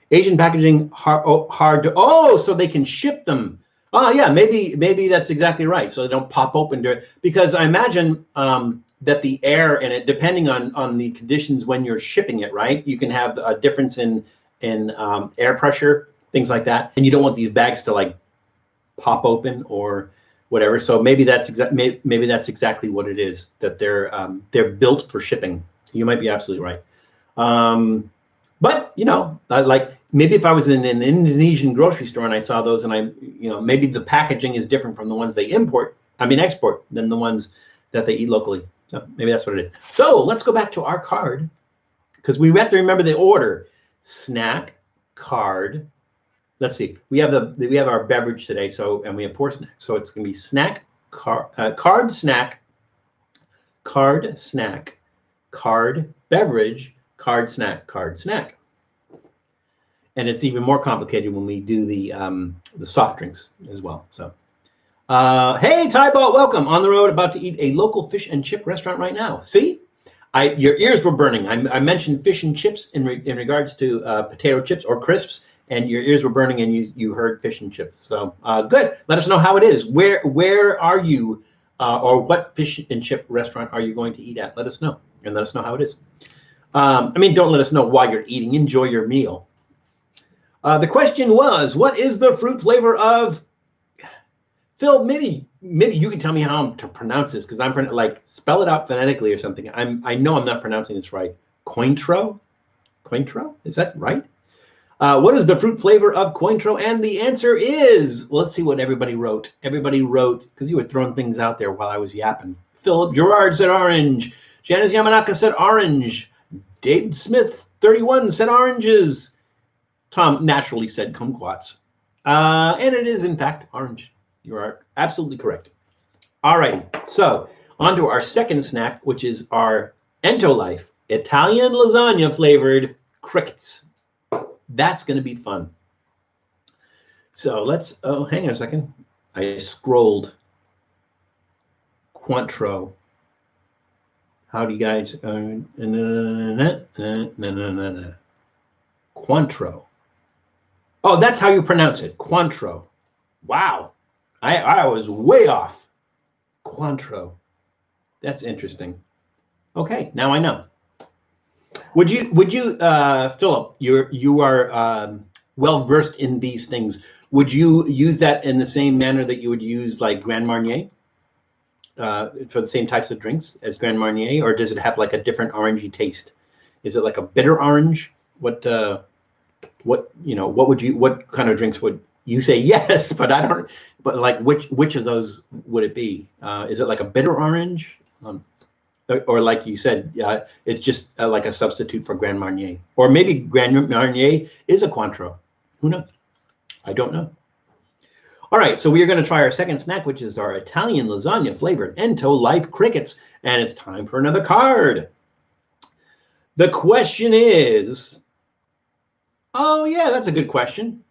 Asian packaging hard to, so they can ship them. Oh yeah, maybe that's exactly right. So they don't pop open to it, because I imagine that the air in it, depending on the conditions when you're shipping it, right? You can have a difference in air pressure, things like that, and you don't want these bags to like pop open or whatever. So maybe that's exactly what it is, that they're built for shipping. You might be absolutely right. But you know, like maybe if I was in an Indonesian grocery store and I saw those, and maybe the packaging is different from the ones they export than the ones that they eat locally. So maybe that's what it is. So let's go back to our card, because we have to remember the order: snack, card. Let's see. We have our beverage today, and we have 4 snacks. So it's going to be snack, card, snack, card, snack, card, beverage, card, snack, card, snack. And it's even more complicated when we do the soft drinks as well. So, hey, Tybo, welcome. On the road, about to eat a local fish and chip restaurant right now. See, your ears were burning. I mentioned fish and chips in regards to potato chips or crisps, and your ears were burning, and you heard fish and chips. So good. Let us know how it is. Where are you, or what fish and chip restaurant are you going to eat at? Let us know, and let us know how it is. I mean, don't let us know while you're eating. Enjoy your meal. The question was, what is the fruit flavor of... Phil, maybe you can tell me how to pronounce this, because I'm like, spell it out phonetically or something. I know I'm not pronouncing this right. Cointreau? Cointreau? Is that right? What is the fruit flavor of Cointreau? And the answer is, let's see what everybody wrote. Everybody wrote, because you were throwing things out there while I was yapping. Philip Gerard said orange. Janice Yamanaka said orange. David Smith, 31, said oranges. Tom naturally said kumquats. And it is, in fact, orange. You are absolutely correct. All right, so on to our second snack, which is our EntoLife Italian lasagna flavored crickets. That's going to be fun. So let's, hang on a second. I scrolled. Cointreau. How do you guys, Cointreau. Oh, that's how you pronounce it, Cointreau. Wow, I was way off. Cointreau. That's interesting. Okay, now I know. Would you, Philip? You are well versed in these things. Would you use that in the same manner that you would use like Grand Marnier for the same types of drinks as Grand Marnier, or does it have like a different orangey taste? Is it like a bitter orange? What kind of drinks would you say? Yes, but I don't. But like, which of those would it be? Is it like a bitter orange, or like you said, it's just like a substitute for Grand Marnier, or maybe Grand Marnier is a Cointreau? Who knows? I don't know. All right, so we are going to try our second snack, which is our Italian lasagna flavored EntoLife crickets, and it's time for another card. The question is. Oh, yeah, that's a good question.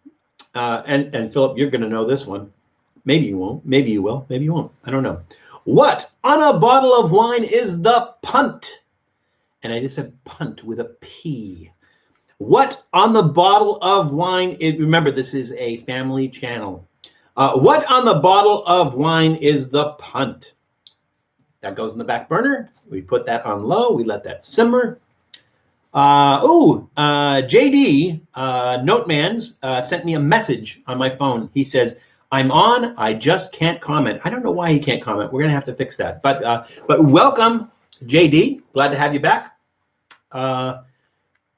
And Philip, you're going to know this one. Maybe you won't. Maybe you will. Maybe you won't. I don't know. What on a bottle of wine is the punt? And I just said punt with a P. What on the bottle of wine is... Remember, this is a family channel. What on the bottle of wine is the punt? That goes in the back burner. We put that on low. We let that simmer. JD Notemans sent me a message on my phone. He says, I'm on, I just can't comment. I don't know why he can't comment. We're gonna have to fix that. But welcome, JD. Glad to have you back.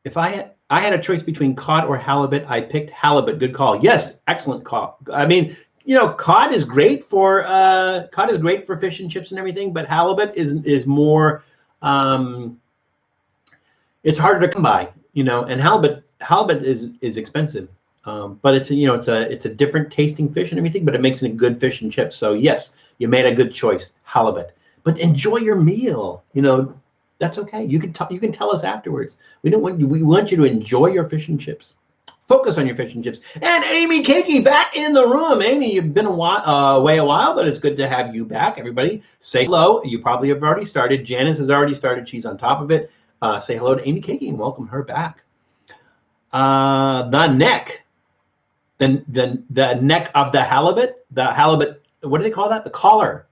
If I I had a choice between cod or halibut. I picked halibut. Good call. Yes, excellent call. I mean, you know, cod is great for fish and chips and everything, but halibut is more. It's harder to come by, you know, and halibut is expensive, but it's it's a different tasting fish and everything, but it makes it a good fish and chips. So yes, you made a good choice, halibut. But enjoy your meal. You know, that's okay. You can tell us afterwards. We want you to enjoy your fish and chips. Focus on your fish and chips. And Amy Cakey back in the room. Amy, you've been away a while, but it's good to have you back. Everybody, say hello. You probably have already started. Janice has already started. She's on top of it. Say hello to Amy Cakey and welcome her back. The neck, the neck of the halibut. What do they call that? The collar.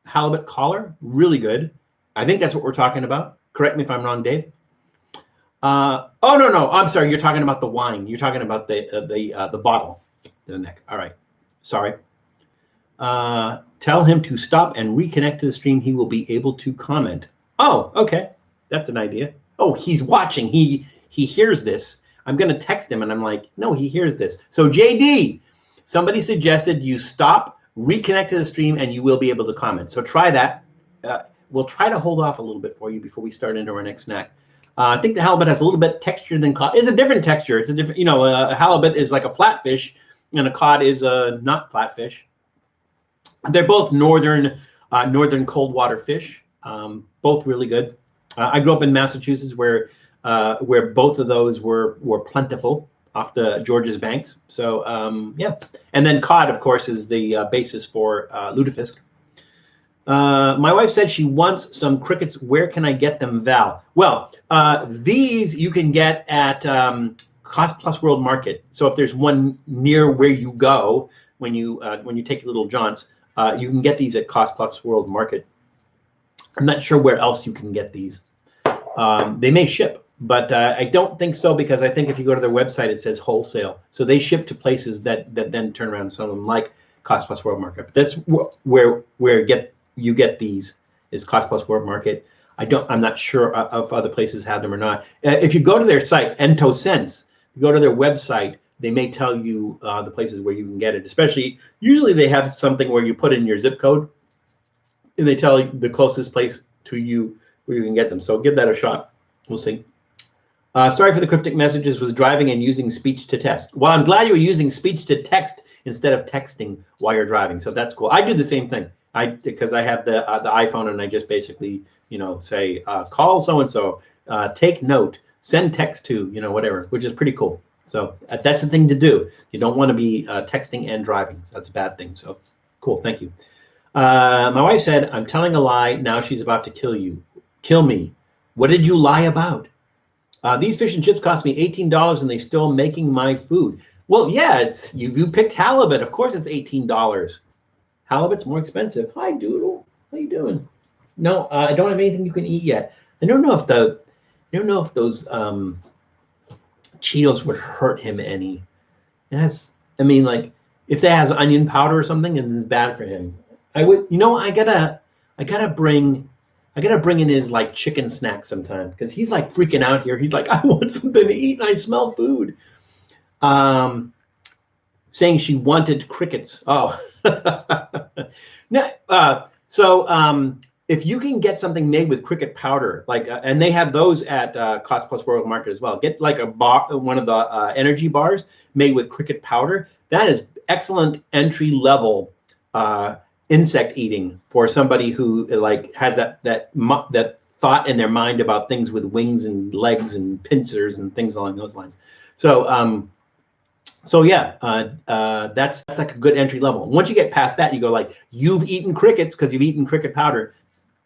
Halibut collar, really good. I think that's what we're talking about. Correct me if I'm wrong, Dave. Oh no, I'm sorry. You're talking about the wine. You're talking about the bottle, the neck. All right, sorry. Tell him to stop and reconnect to the stream. He will be able to comment. Oh, okay, that's an idea. Oh, he's watching. He hears this. I'm gonna text him and I'm like, no, he hears this. So JD, somebody suggested you stop, reconnect to the stream, and you will be able to comment. So try that. We'll try to hold off a little bit for you before we start into our next snack. I think the halibut has a little bit texture than cod. It's a different texture. It's a different, a halibut is like a flatfish, and a cod is a not flatfish. They're both northern cold water fish. Both really good. I grew up in Massachusetts, where both of those were plentiful off the Georges banks. So yeah, and then cod, of course, is the basis for lutefisk. My wife said she wants some crickets. Where can I get them, Val? Well, these you can get at Cost Plus World Market. So if there's one near where you go when you take your little jaunts, you can get these at Cost Plus World Market. I'm not sure where else you can get these. They may ship, but I don't think so, because I think if you go to their website, it says wholesale. So they ship to places that then turn around and sell them, like Cost Plus World Market. But that's where you get these, is Cost Plus World Market. I'm not sure if other places have them or not. If you go to their site, EntoSense, you go to their website, they may tell you the places where you can get it. Usually they have something where you put in your zip code, and they tell you the closest place to you where you can get them. So give that a shot. We'll see. Sorry for the cryptic messages. Was driving and using speech to text. Well, I'm glad you were using speech to text instead of texting while you're driving. So that's cool. I do the same thing. Because I have the iPhone, and I just basically say call so and so, take note, send text to whatever, which is pretty cool. So that's the thing to do. You don't want to be texting and driving. So that's a bad thing. So cool. Thank you. My wife said, I'm telling a lie. Now she's about to kill me. What did you lie about? These fish and chips cost me $18, and they still making my food. Well, yeah, it's you picked halibut. Of course, it's $18. Halibut's more expensive. Hi, Doodle. How you doing? No, I don't have anything you can eat yet. I don't know if those Cheetos would hurt him any. If that has onion powder or something, and it's bad for him. I gotta bring in his like chicken snack sometime, because he's like freaking out here. He's like, I want something to eat, and I smell food. Saying she wanted crickets. Oh. If you can get something made with cricket powder, and they have those at Cost Plus World Market as well. Get like one of the energy bars made with cricket powder. That is excellent entry level insect eating for somebody who has that thought in their mind about things with wings and legs and pincers and things along those lines. So yeah, that's like a good entry level. Once you get past that, you go like, you've eaten crickets because you've eaten cricket powder.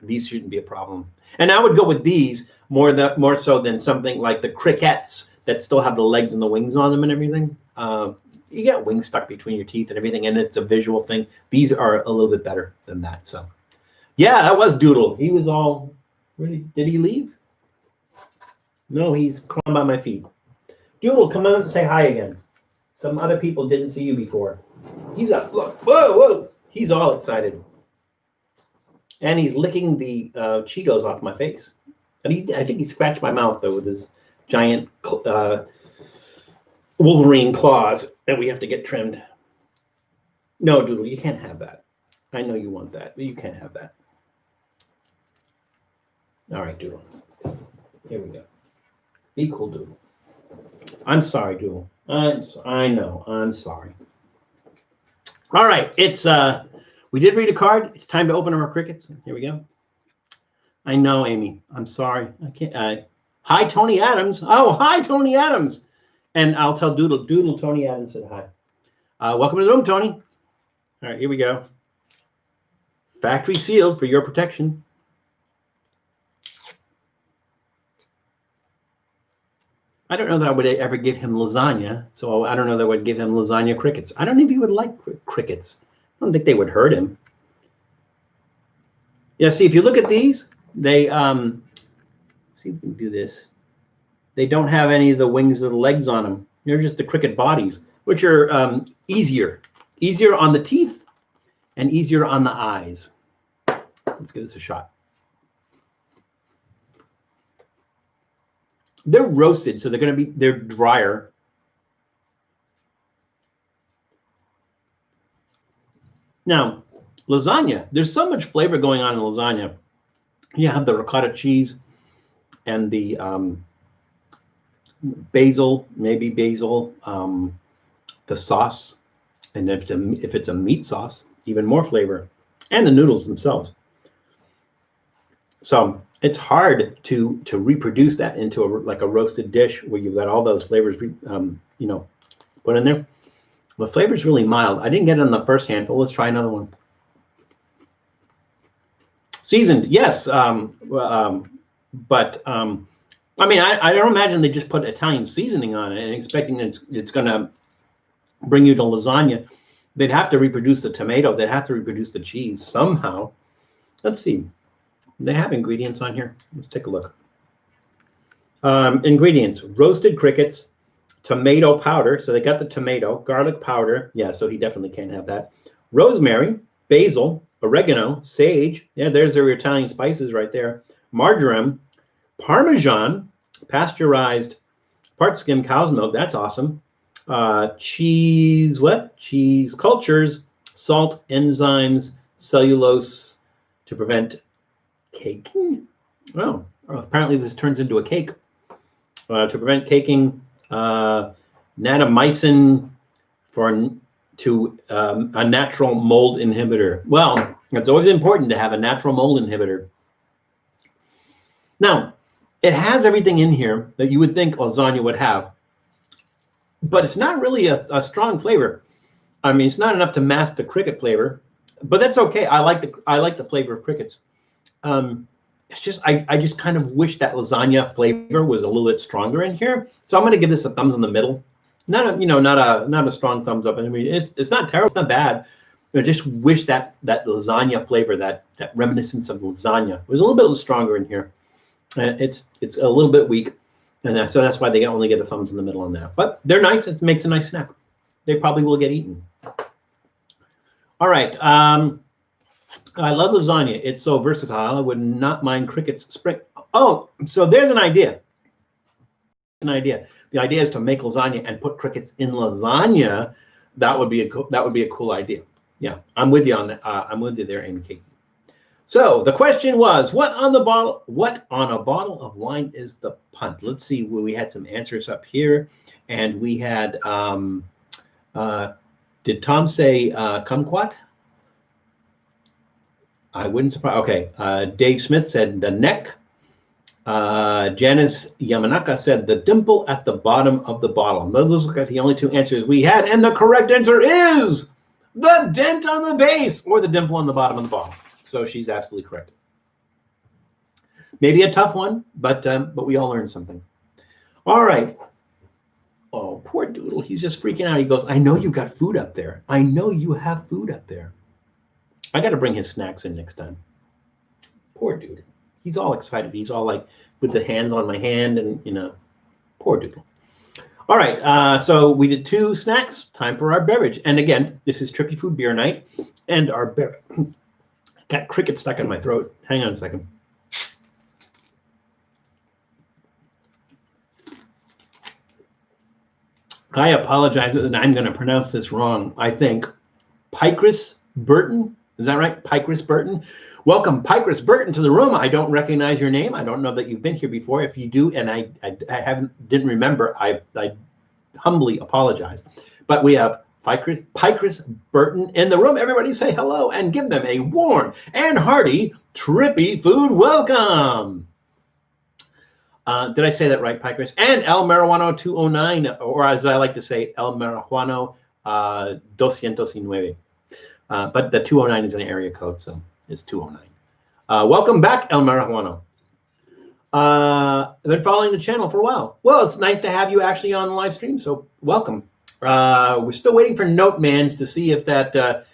These shouldn't be a problem. And I would go with these more so than something like the crickets that still have the legs and the wings on them and everything. You get wings stuck between your teeth and everything, and it's a visual thing. These are a little bit better than that. So yeah, that was Doodle. He was all ready. Did he leave? No, he's crawling by my feet. Doodle, come out and say hi again. Some other people didn't see you before. He's up. Look, whoa! He's all excited, and he's licking the Cheetos off my face. And I think he scratched my mouth though with his giant Wolverine claws that we have to get trimmed. No, Doodle, you can't have that. I know you want that, but you can't have that. All right, Doodle. Here we go. Be cool, Doodle. I'm sorry, Doodle. I know. I'm sorry. All right. It's we did read a card. It's time to open our crickets. Here we go. I know, Amy. I'm sorry. I can't. Hi, Tony Adams. Oh, hi, Tony Adams. And I'll tell Doodle. Doodle, Tony Adams said hi. Welcome to the room, Tony. All right, here we go. Factory sealed for your protection. I don't know that I would ever give him lasagna, so I don't know that I would give him lasagna crickets. I don't know if he would like crickets. I don't think they would hurt him. Yeah, see, if you look at these, they, see if we can do this. They don't have any of the wings or the legs on them. They're just the cricket bodies, which are easier on the teeth and easier on the eyes. Let's give this a shot. They're roasted, so they're drier. Now, lasagna, there's so much flavor going on in lasagna. You have the ricotta cheese and the basil, the sauce, and if it's a meat sauce, even more flavor, and the noodles themselves. So it's hard to reproduce that into like a roasted dish where you've got all those flavors, put in there. The flavor's really mild. I didn't get it on the first handful. Let's try another one. Seasoned, yes, but I mean, I don't imagine they just put Italian seasoning on it and expecting it's going to bring you to lasagna. They'd have to reproduce the tomato. They'd have to reproduce the cheese somehow. Let's see. They have ingredients on here. Let's take a look. Ingredients: roasted crickets, tomato powder. So they got the tomato, garlic powder. Yeah, so he definitely can't have that. Rosemary, basil, oregano, sage. Yeah, there's their Italian spices right there. Marjoram, Parmesan, pasteurized, part skim cow's milk. That's awesome. Cheese, cheese cultures, salt, enzymes, cellulose to prevent caking. Oh, apparently this turns into a cake. To prevent caking, natamycin to a natural mold inhibitor. Well, it's always important to have a natural mold inhibitor. Now, it has everything in here that you would think lasagna would have, but it's not really a strong flavor. I mean, it's not enough to mask the cricket flavor, but that's okay. I like the flavor of crickets. It's just I just kind of wish that lasagna flavor was a little bit stronger in here. So I'm going to give this a thumbs in the middle. Not a strong thumbs up. I mean, it's not terrible. It's not bad. I just wish that lasagna flavor, that reminiscence of lasagna, was a little bit stronger in here. It's a little bit weak, and so that's why they only get a thumbs in the middle on that. But they're nice. It makes a nice snack. They probably will get eaten. All right. I love lasagna. It's so versatile. I would not mind crickets spring. Oh, so there's an idea. The idea is to make lasagna and put crickets in lasagna. That would be a cool idea. Yeah, I'm with you on that. I'm with you there, Amy Kate. So the question was, what on a bottle of wine is the punt? Let's see. We had some answers up here, and we had. Did Tom say kumquat? I wouldn't surprise. Okay, Dave Smith said the neck. Janice Yamanaka said the dimple at the bottom of the bottle. Those look like the only two answers we had, and the correct answer is the dent on the base, or the dimple on the bottom of the bottle. So she's absolutely correct. Maybe a tough one, but we all learned something. All right. Oh, poor Doodle. He's just freaking out. He goes, I know you got food up there. I know you have food up there. I got to bring his snacks in next time. Poor Doodle. He's all excited. He's all like with the hands on my hand and, poor Doodle. All right. So we did 2 snacks. Time for our beverage. And again, this is Trippy Food Beer Night. And our beverage. Got cricket stuck in my throat. Hang on a second. I apologize that I'm going to pronounce this wrong. I think Picris Burton. Is that right? Picris Burton. Welcome, Picris Burton, to the room. I don't recognize your name. I don't know that you've been here before. If you do, and I didn't remember, I humbly apologize. But we have Picris Burton in the room. Everybody say hello and give them a warm and hearty Trippy Food welcome. Did I say that right, Picris? And El Marijuano 209, or as I like to say, El Marijuano 209. But the 209 is an area code, so it's 209. Welcome back, El Marijuano. I've been following the channel for a while. Well, it's nice to have you actually on the live stream, so welcome. We're still waiting for Notemans to see if that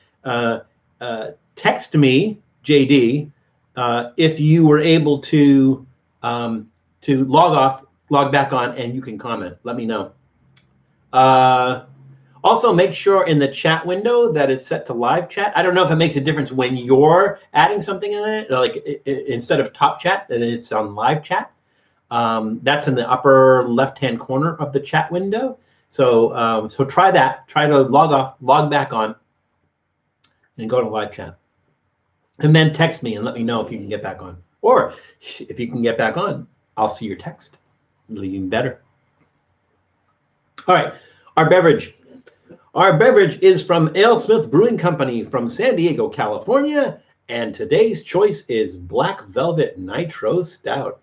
text me, JD, if you were able to log back on, and you can comment. Let me know. Also, make sure in the chat window that it's set to live chat. I don't know if it makes a difference when you're adding something in it, like instead of top chat, that it's on live chat. That's in the upper left-hand corner of the chat window. So, so try that. Try to log back on, and go to live chat. And then text me and let me know if you can get back on. Or if you can get back on, I'll see your text. Even better. All right, our beverage. Our beverage is from Alesmith Brewing Company from San Diego, California, and today's choice is Black Velvet Nitro Stout.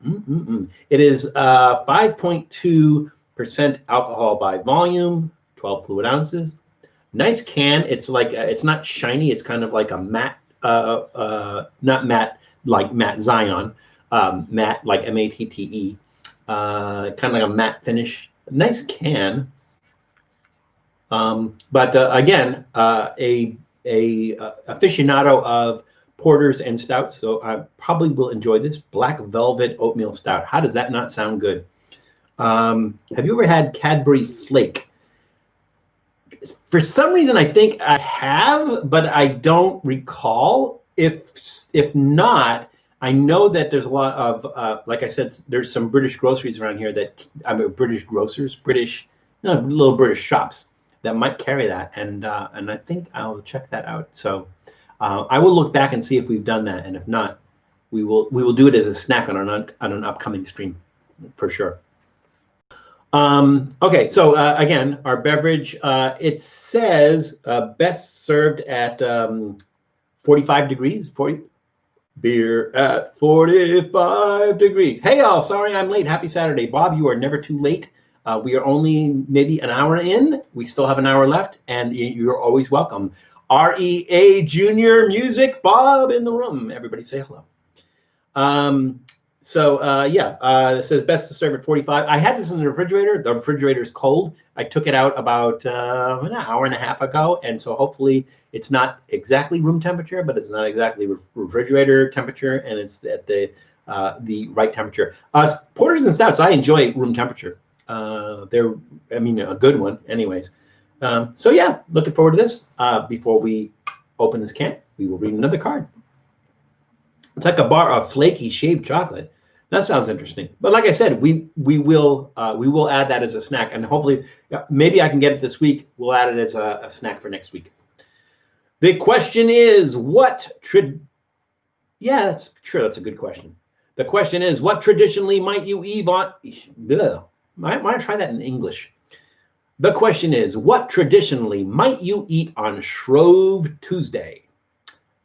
It is 5.2% alcohol by volume, 12 fluid ounces. Nice can. It's like it's not shiny. It's kind of like a matte, not matte like Matt Zion, matte like MATTE, kind of like a matte finish. Nice can. But again, a aficionado of porters and stouts, so I probably will enjoy this Black Velvet Oatmeal Stout. How does that not sound good? Have you ever had Cadbury Flake? For some reason, I think I have, but I don't recall. If not, I know that there's a lot of, like I said, there's some British groceries around here that, I mean, British grocers, little British shops that might carry that, and I think I'll check that out. So I will look back and see if we've done that, and if not, we will do it as a snack on an upcoming stream, for sure. Okay, so again, our beverage, it says best served at 45 degrees. Beer at 45 degrees. Hey, y'all, sorry I'm late. Happy Saturday. Bob, you are never too late. We are only maybe an hour in. We still have an hour left, and you're always welcome. REA Junior Music, Bob in the room. Everybody say hello. It says best to serve at 45. I had this in the refrigerator. The refrigerator's cold. I took it out about an hour and a half ago, and so hopefully it's not exactly room temperature, but it's not exactly refrigerator temperature, and it's at the right temperature. Porters and stouts, I enjoy room temperature. They're, I mean, a good one anyways. So yeah, looking forward to this. Before we open this can, we will read another card. It's like a bar of flaky shaved chocolate. That sounds interesting. But like I said, we will add that as a snack, and hopefully, maybe I can get it this week. We'll add it as a snack for next week. The question is, yeah, that's true. That's a good question. The question is, what traditionally might you eat on? Might try that in English. The question is, what traditionally might you eat on Shrove Tuesday?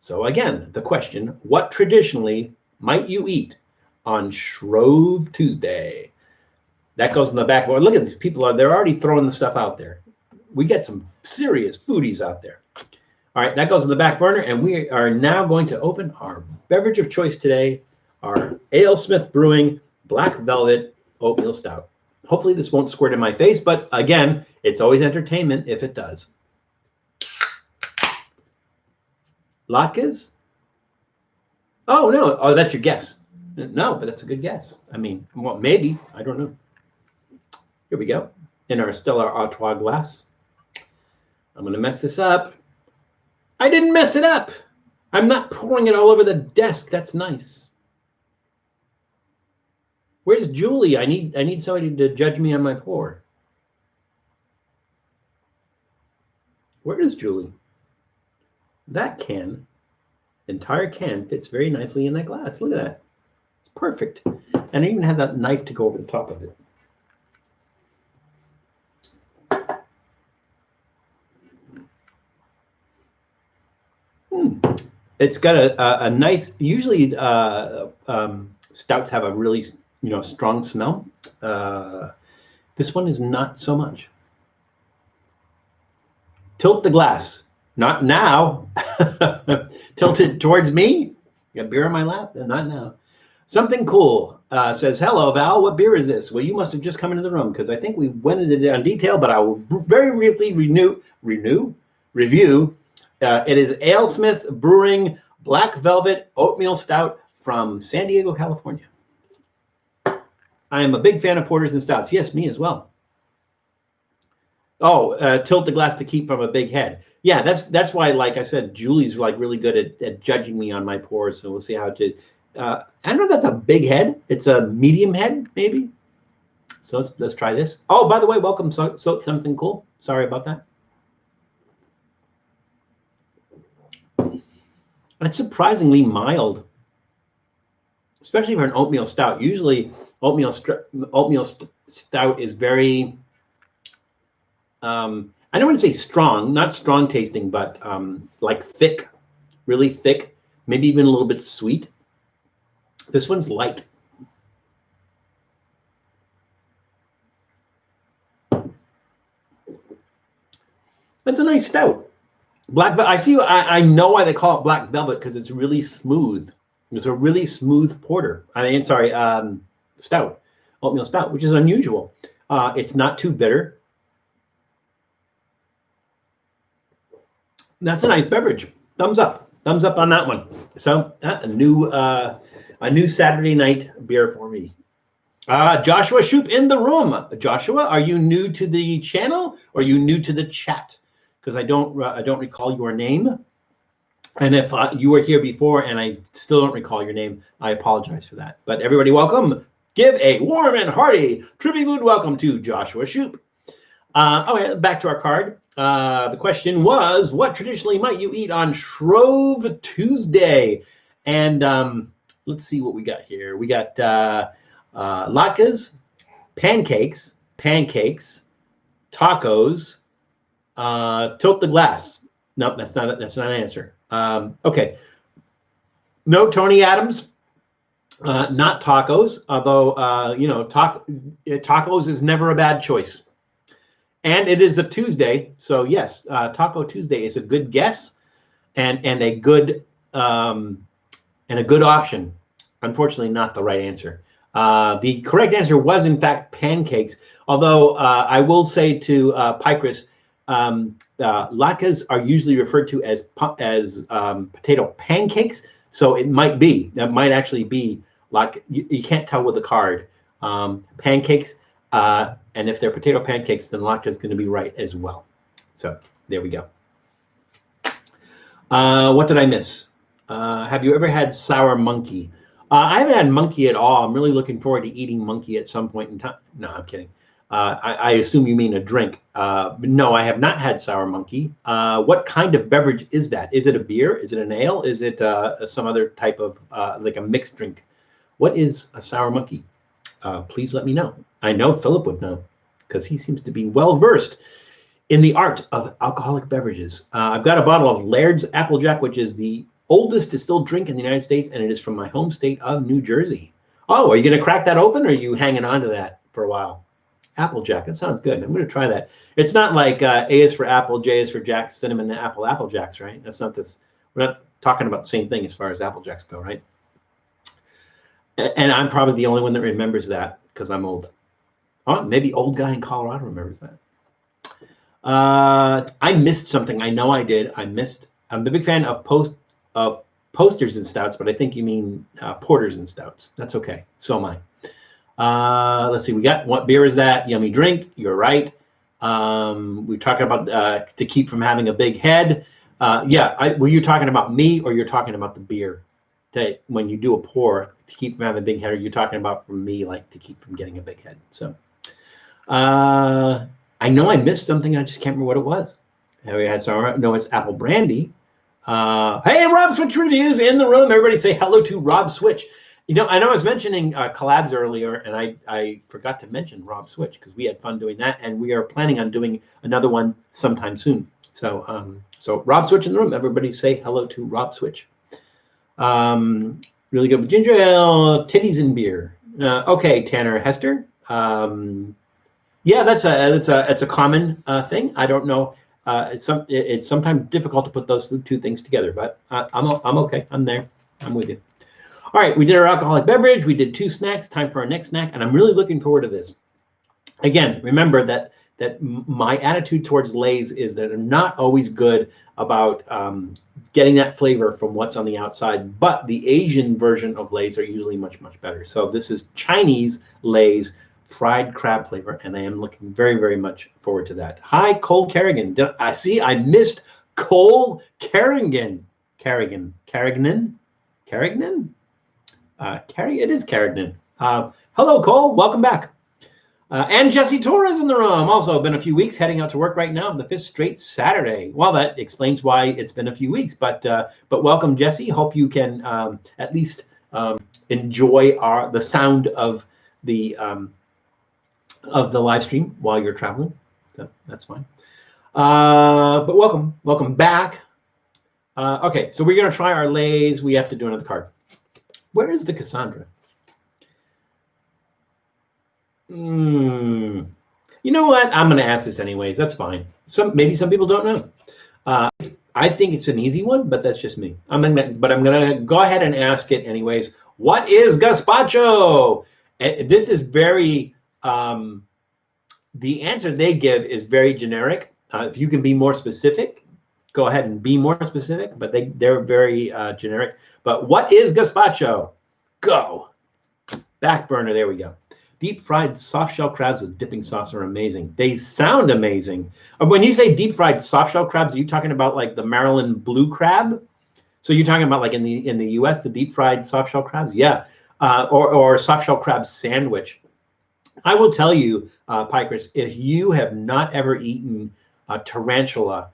So again, the question, what traditionally might you eat on Shrove Tuesday? That goes in the back. Well, look at these people. They're already throwing the stuff out there. We get some serious foodies out there. All right, that goes in the back burner, and we are now going to open our beverage of choice today, our Alesmith Brewing Black Velvet Oatmeal Stout. Hopefully this won't squirt in my face, but again, it's always entertainment if it does. Latkes? Oh, no. Oh, that's your guess. No, but that's a good guess. I mean, well, maybe. I don't know. Here we go. In our Stella Artois glass. I'm going to mess this up. I didn't mess it up. I'm not pouring it all over the desk. That's nice. Where's Julie? I need somebody to judge me on my pour. Where is Julie? That entire can fits very nicely in that glass. Look at that. It's perfect. And I even have that knife to go over the top of it. It's got a nice, usually stouts have a really, strong smell. This one is not so much. Tilt the glass. Not now. Tilt it towards me. You got beer in my lap? Not now. Something Cool says, hello, Val. What beer is this? Well, you must have just come into the room because I think we went into it in detail, but I will very briefly review. It is Alesmith Brewing Black Velvet Oatmeal Stout from San Diego, California. I am a big fan of porters and stouts. Yes, me as well. Oh, tilt the glass to keep from a big head. Yeah, that's why, like I said, Julie's like really good at judging me on my pours, so we'll see how to. I don't know if that's a big head. It's a medium head, maybe. So let's try this. Oh, by the way, welcome, Something Cool. Sorry about that. It's surprisingly mild, especially for an oatmeal stout. Usually, oatmeal stout is very. I don't want to say strong, not strong tasting, but like thick, really thick, maybe even a little bit sweet. This one's light. That's a nice stout. Black velvet. I see. I know why they call it black velvet because it's really smooth. It's a really smooth porter. Stout, oatmeal stout, which is unusual. It's not too bitter. That's a nice beverage. Thumbs up on that one. So a new Saturday night beer for me. Joshua Shoop in the room. Joshua, are you new to the channel or are you new to the chat? Because I don't recall your name. And if you were here before and I still don't recall your name, I apologize for that. But everybody, welcome. Give a warm and hearty Trippy Food welcome to Joshua Shoop. Back to our card. The question was, what traditionally might you eat on Shrove Tuesday? And let's see what we got here. We got latkes, pancakes, tacos, tilt the glass. Nope, that's not an answer. Okay. No Tony Adams, not tacos, although tacos is never a bad choice. And it is a Tuesday, so yes, Taco Tuesday is a good guess and a good option. Unfortunately, not the right answer. The correct answer was in fact pancakes. Although I will say to Picris, latkes are usually referred to as potato pancakes. So it might actually be like you can't tell with the card. Pancakes. And if they're potato pancakes, then latke is going to be right as well. So there we go. What did I miss? Have you ever had sour monkey? I haven't had monkey at all. I'm really looking forward to eating monkey at some point in time. No, I'm kidding. I assume you mean a drink. No, I have not had sour monkey. What kind of beverage is that? Is it a beer? Is it an ale? Is it some other type of like a mixed drink? What is a sour monkey? Please let me know. I know Philip would know because he seems to be well versed in the art of alcoholic beverages. I've got a bottle of Laird's Applejack, which is the oldest distilled drink in the United States, and it is from my home state of New Jersey. Oh, are you going to crack that open, or are you hanging on to that for a while? Applejack, that sounds good. I'm going to try that. It's not like A is for apple, J is for Jack, cinnamon, Apple Jacks, right? That's not this. We're not talking about the same thing as far as Apple Jacks go, right? And I'm probably the only one that remembers that because I'm old. Oh, maybe old guy in Colorado remembers that. I missed something. I know I did. I'm a big fan of posters and stouts, but I think you mean porters and stouts. That's okay. So am I. Let's see. We got what beer is that? Yummy drink. You're right. We're talking about to keep from having a big head. Were you talking about me or you're talking about the beer? That when you do a pour to keep from having a big head, or you're talking about from me like to keep from getting a big head. So I know I missed something. I just can't remember what it was. And we had some Noah's apple brandy. Hey, Rob Switch reviews in the room. Everybody say hello to Rob Switch. You know, I know I was mentioning collabs earlier, and I forgot to mention Rob Switch because we had fun doing that, and we are planning on doing another one sometime soon. So, so Rob Switch in the room. Everybody say hello to Rob Switch. Really good with ginger ale, titties and beer. Okay, Tanner Hester. Yeah, that's a common thing. I don't know. It's sometimes difficult to put those two things together, but I'm okay. I'm there. I'm with you. All right, we did our alcoholic beverage. We did 2 snacks. Time for our next snack, and I'm really looking forward to this. Again, remember that my attitude towards Lay's is that I'm not always good about getting that flavor from what's on the outside, but the Asian version of Lay's are usually much, much better. So this is Chinese Lay's fried crab flavor, and I am looking very, very much forward to that. Hi, Cole Carrigan. I see I missed Cole Carrigan. Carrigan. It is Carrigan. Hello, Cole. Welcome back. And Jesse Torres in the room. Also been a few weeks, heading out to work right now, the 5th straight Saturday. Well, that explains why it's been a few weeks. But welcome, Jesse. Hope you can at least enjoy the sound of the live stream while you're traveling. So that's fine. But welcome back. Okay, so we're gonna try our Lay's. We have to do another card. Where is the Cassandra? You know what? I'm going to ask this anyways. That's fine. Maybe some people don't know. I think it's an easy one, but that's just me. I'm gonna go ahead and ask it anyways. What is gazpacho? This is very. The answer they give is very generic. If you can be more specific, go ahead and be more specific. But they're very generic. But what is gazpacho? Go. Back burner. There we go. Deep fried soft shell crabs with dipping sauce are amazing. They sound amazing. When you say deep fried soft shell crabs, are you talking about like the Maryland blue crab? So you're talking about like in the U.S. the deep fried soft shell crabs? Yeah, or soft shell crab sandwich. I will tell you, Pikers, if you have not ever eaten tarantula,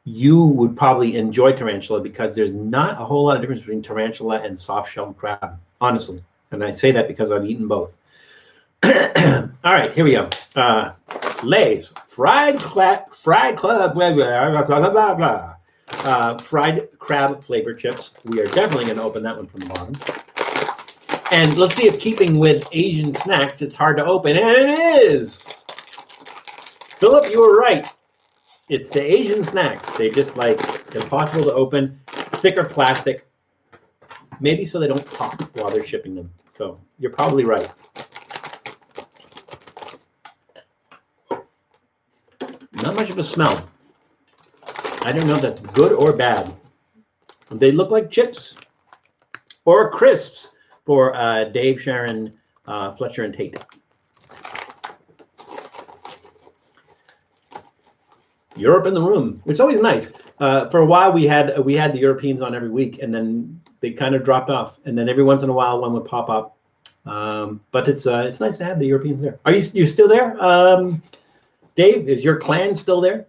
you would probably enjoy tarantula because there's not a whole lot of difference between tarantula and soft shell crab, honestly. And I say that because I've eaten both. All right, here we go. Lay's fried crab flavored chips. We are definitely going to open that one from the bottom. And let's see if, keeping with Asian snacks, it's hard to open, and it is. Philip, you were right. It's the Asian snacks. They just like impossible to open, thicker plastic, maybe so they don't pop while they're shipping them. So you're probably right. Not much of a smell. I don't know if that's good or bad. They look like chips or crisps for Dave, Sharon, Fletcher, and Tate. Europe in the room. It's always nice. For a while, we had the Europeans on every week, and then they kind of dropped off. And then every once in a while, one would pop up. But it's nice to have the Europeans there. Are you still there? Dave, is your clan still there?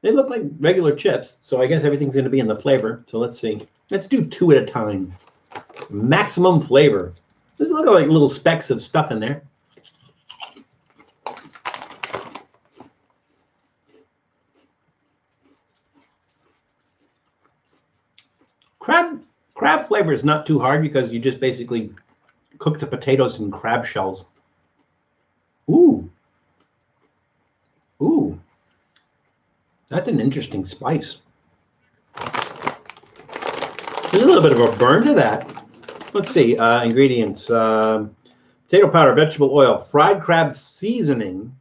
They look like regular chips, so I guess everything's going to be in the flavor. So let's see. Let's do 2 at a time. Maximum flavor. There's look like little specks of stuff in there. Crab flavor is not too hard because you just basically cook the potatoes in crab shells. Ooh. Ooh, that's an interesting spice. There's a little bit of a burn to that. Let's see, ingredients. Potato powder, vegetable oil, fried crab seasoning.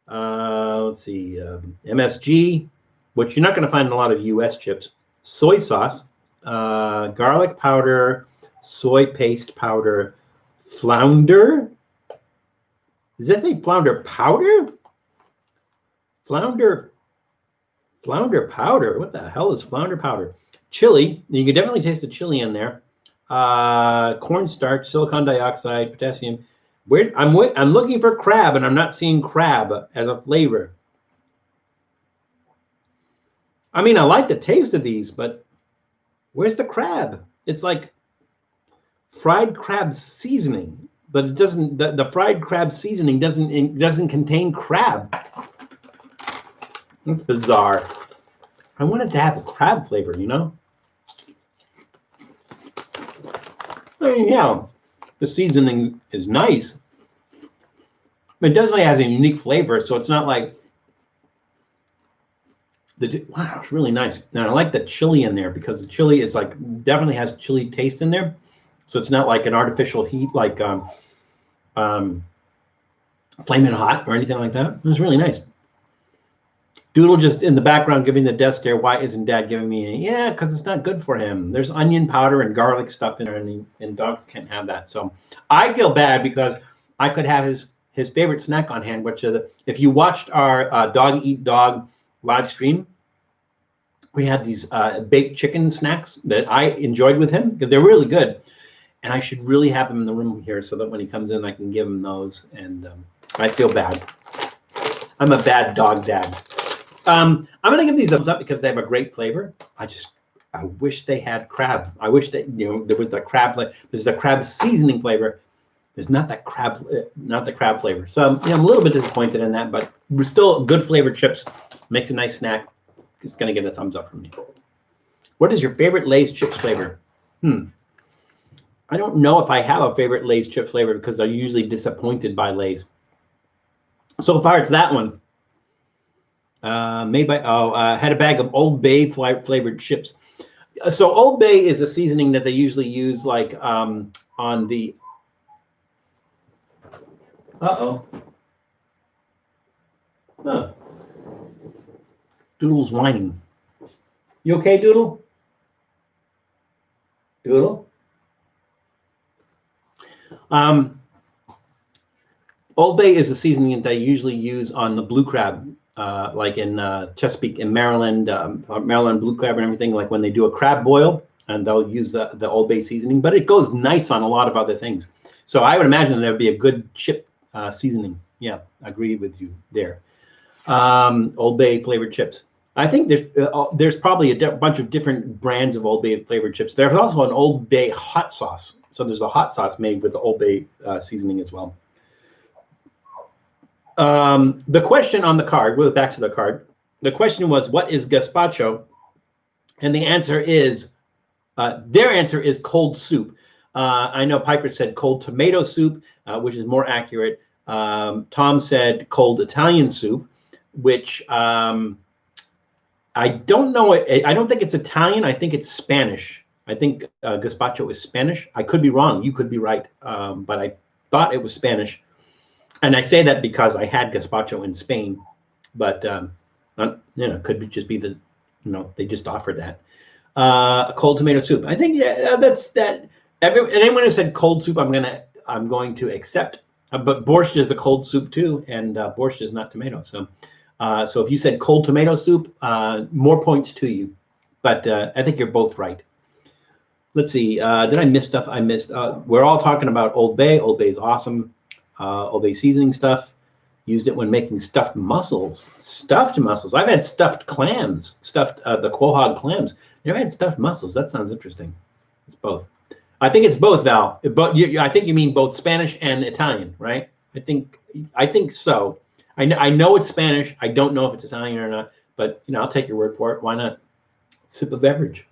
Let's see, MSG, which you're not going to find in a lot of U.S. chips. Soy sauce, garlic powder, soy paste powder, flounder. Does that say flounder powder? Flounder powder. What the hell is flounder powder? Chili. You can definitely taste the chili in there. Cornstarch, silicon dioxide, potassium. I'm looking for crab, and I'm not seeing crab as a flavor. I mean, I like the taste of these, but where's the crab? It's like fried crab seasoning, but it doesn't. The fried crab seasoning doesn't contain crab. That's bizarre. I wanted to have a crab flavor, you know. I mean, yeah, the seasoning is nice. It definitely has a unique flavor, so it's not like wow, it's really nice. And I like the chili in there because the chili is like definitely has chili taste in there, so it's not like an artificial heat like flaming hot or anything like that. It was really nice. Doodle just in the background giving the death stare. Why isn't Dad giving me any? Yeah, because it's not good for him. There's onion powder and garlic stuff in there, and dogs can't have that. So I feel bad because I could have his favorite snack on hand, which is if you watched our Dog Eat Dog live stream, we had these baked chicken snacks that I enjoyed with him because they're really good. And I should really have them in the room here so that when he comes in, I can give him those. And I feel bad. I'm a bad dog dad. I'm going to give these thumbs up because they have a great flavor. I wish they had crab. I wish that there was the crab. There's the crab seasoning flavor. There's not the crab flavor. So I'm a little bit disappointed in that, but we're still good flavored chips. Makes a nice snack. It's going to get a thumbs up from me. What is your favorite Lay's chips flavor? I don't know if I have a favorite Lay's chip flavor because I'm usually disappointed by Lay's. So far, it's that one. Made by had a bag of Old Bay flavored chips. So Old Bay is a seasoning that they usually use like on the. Huh. Doodle's whining. You okay, Doodle? Doodle? Old Bay is a seasoning that they usually use on the blue crab, like in Chesapeake in Maryland, Maryland blue crab and everything. Like when they do a crab boil, and they'll use the Old Bay seasoning, but it goes nice on a lot of other things. So I would imagine there would be a good chip seasoning. Yeah, I agree with you there. Old Bay flavored chips. I think there's probably a bunch of different brands of Old Bay flavored chips. There's also an Old Bay hot sauce. So there's a hot sauce made with the Old Bay seasoning as well. The question on the card, we'll go back to the card. The question was, what is gazpacho? And the answer is, their answer is cold soup. I know Piper said cold tomato soup, which is more accurate. Tom said cold Italian soup, which I don't know. I don't think it's Italian. I think it's Spanish. I think gazpacho is Spanish. I could be wrong. You could be right. But I thought it was Spanish. And I say that because I had gazpacho in Spain, but could just be they just offered that. Cold tomato soup. I think that's that. Anyone who said cold soup, I'm going to accept. But borscht is a cold soup too, and borscht is not tomato. So if you said cold tomato soup, more points to you. But I think you're both right. Let's see. Did I miss stuff? I missed. We're all talking about Old Bay. Old Bay is awesome. Old Bay seasoning stuff. Used it when making stuffed mussels. Stuffed mussels. I've had stuffed clams. The quahog clams. Never had stuffed mussels. That sounds interesting. It's both. I think it's both, Val. I think you mean both Spanish and Italian, right? I think so. I know it's Spanish. I don't know if it's Italian or not, but I'll take your word for it. Why not? Sip a beverage.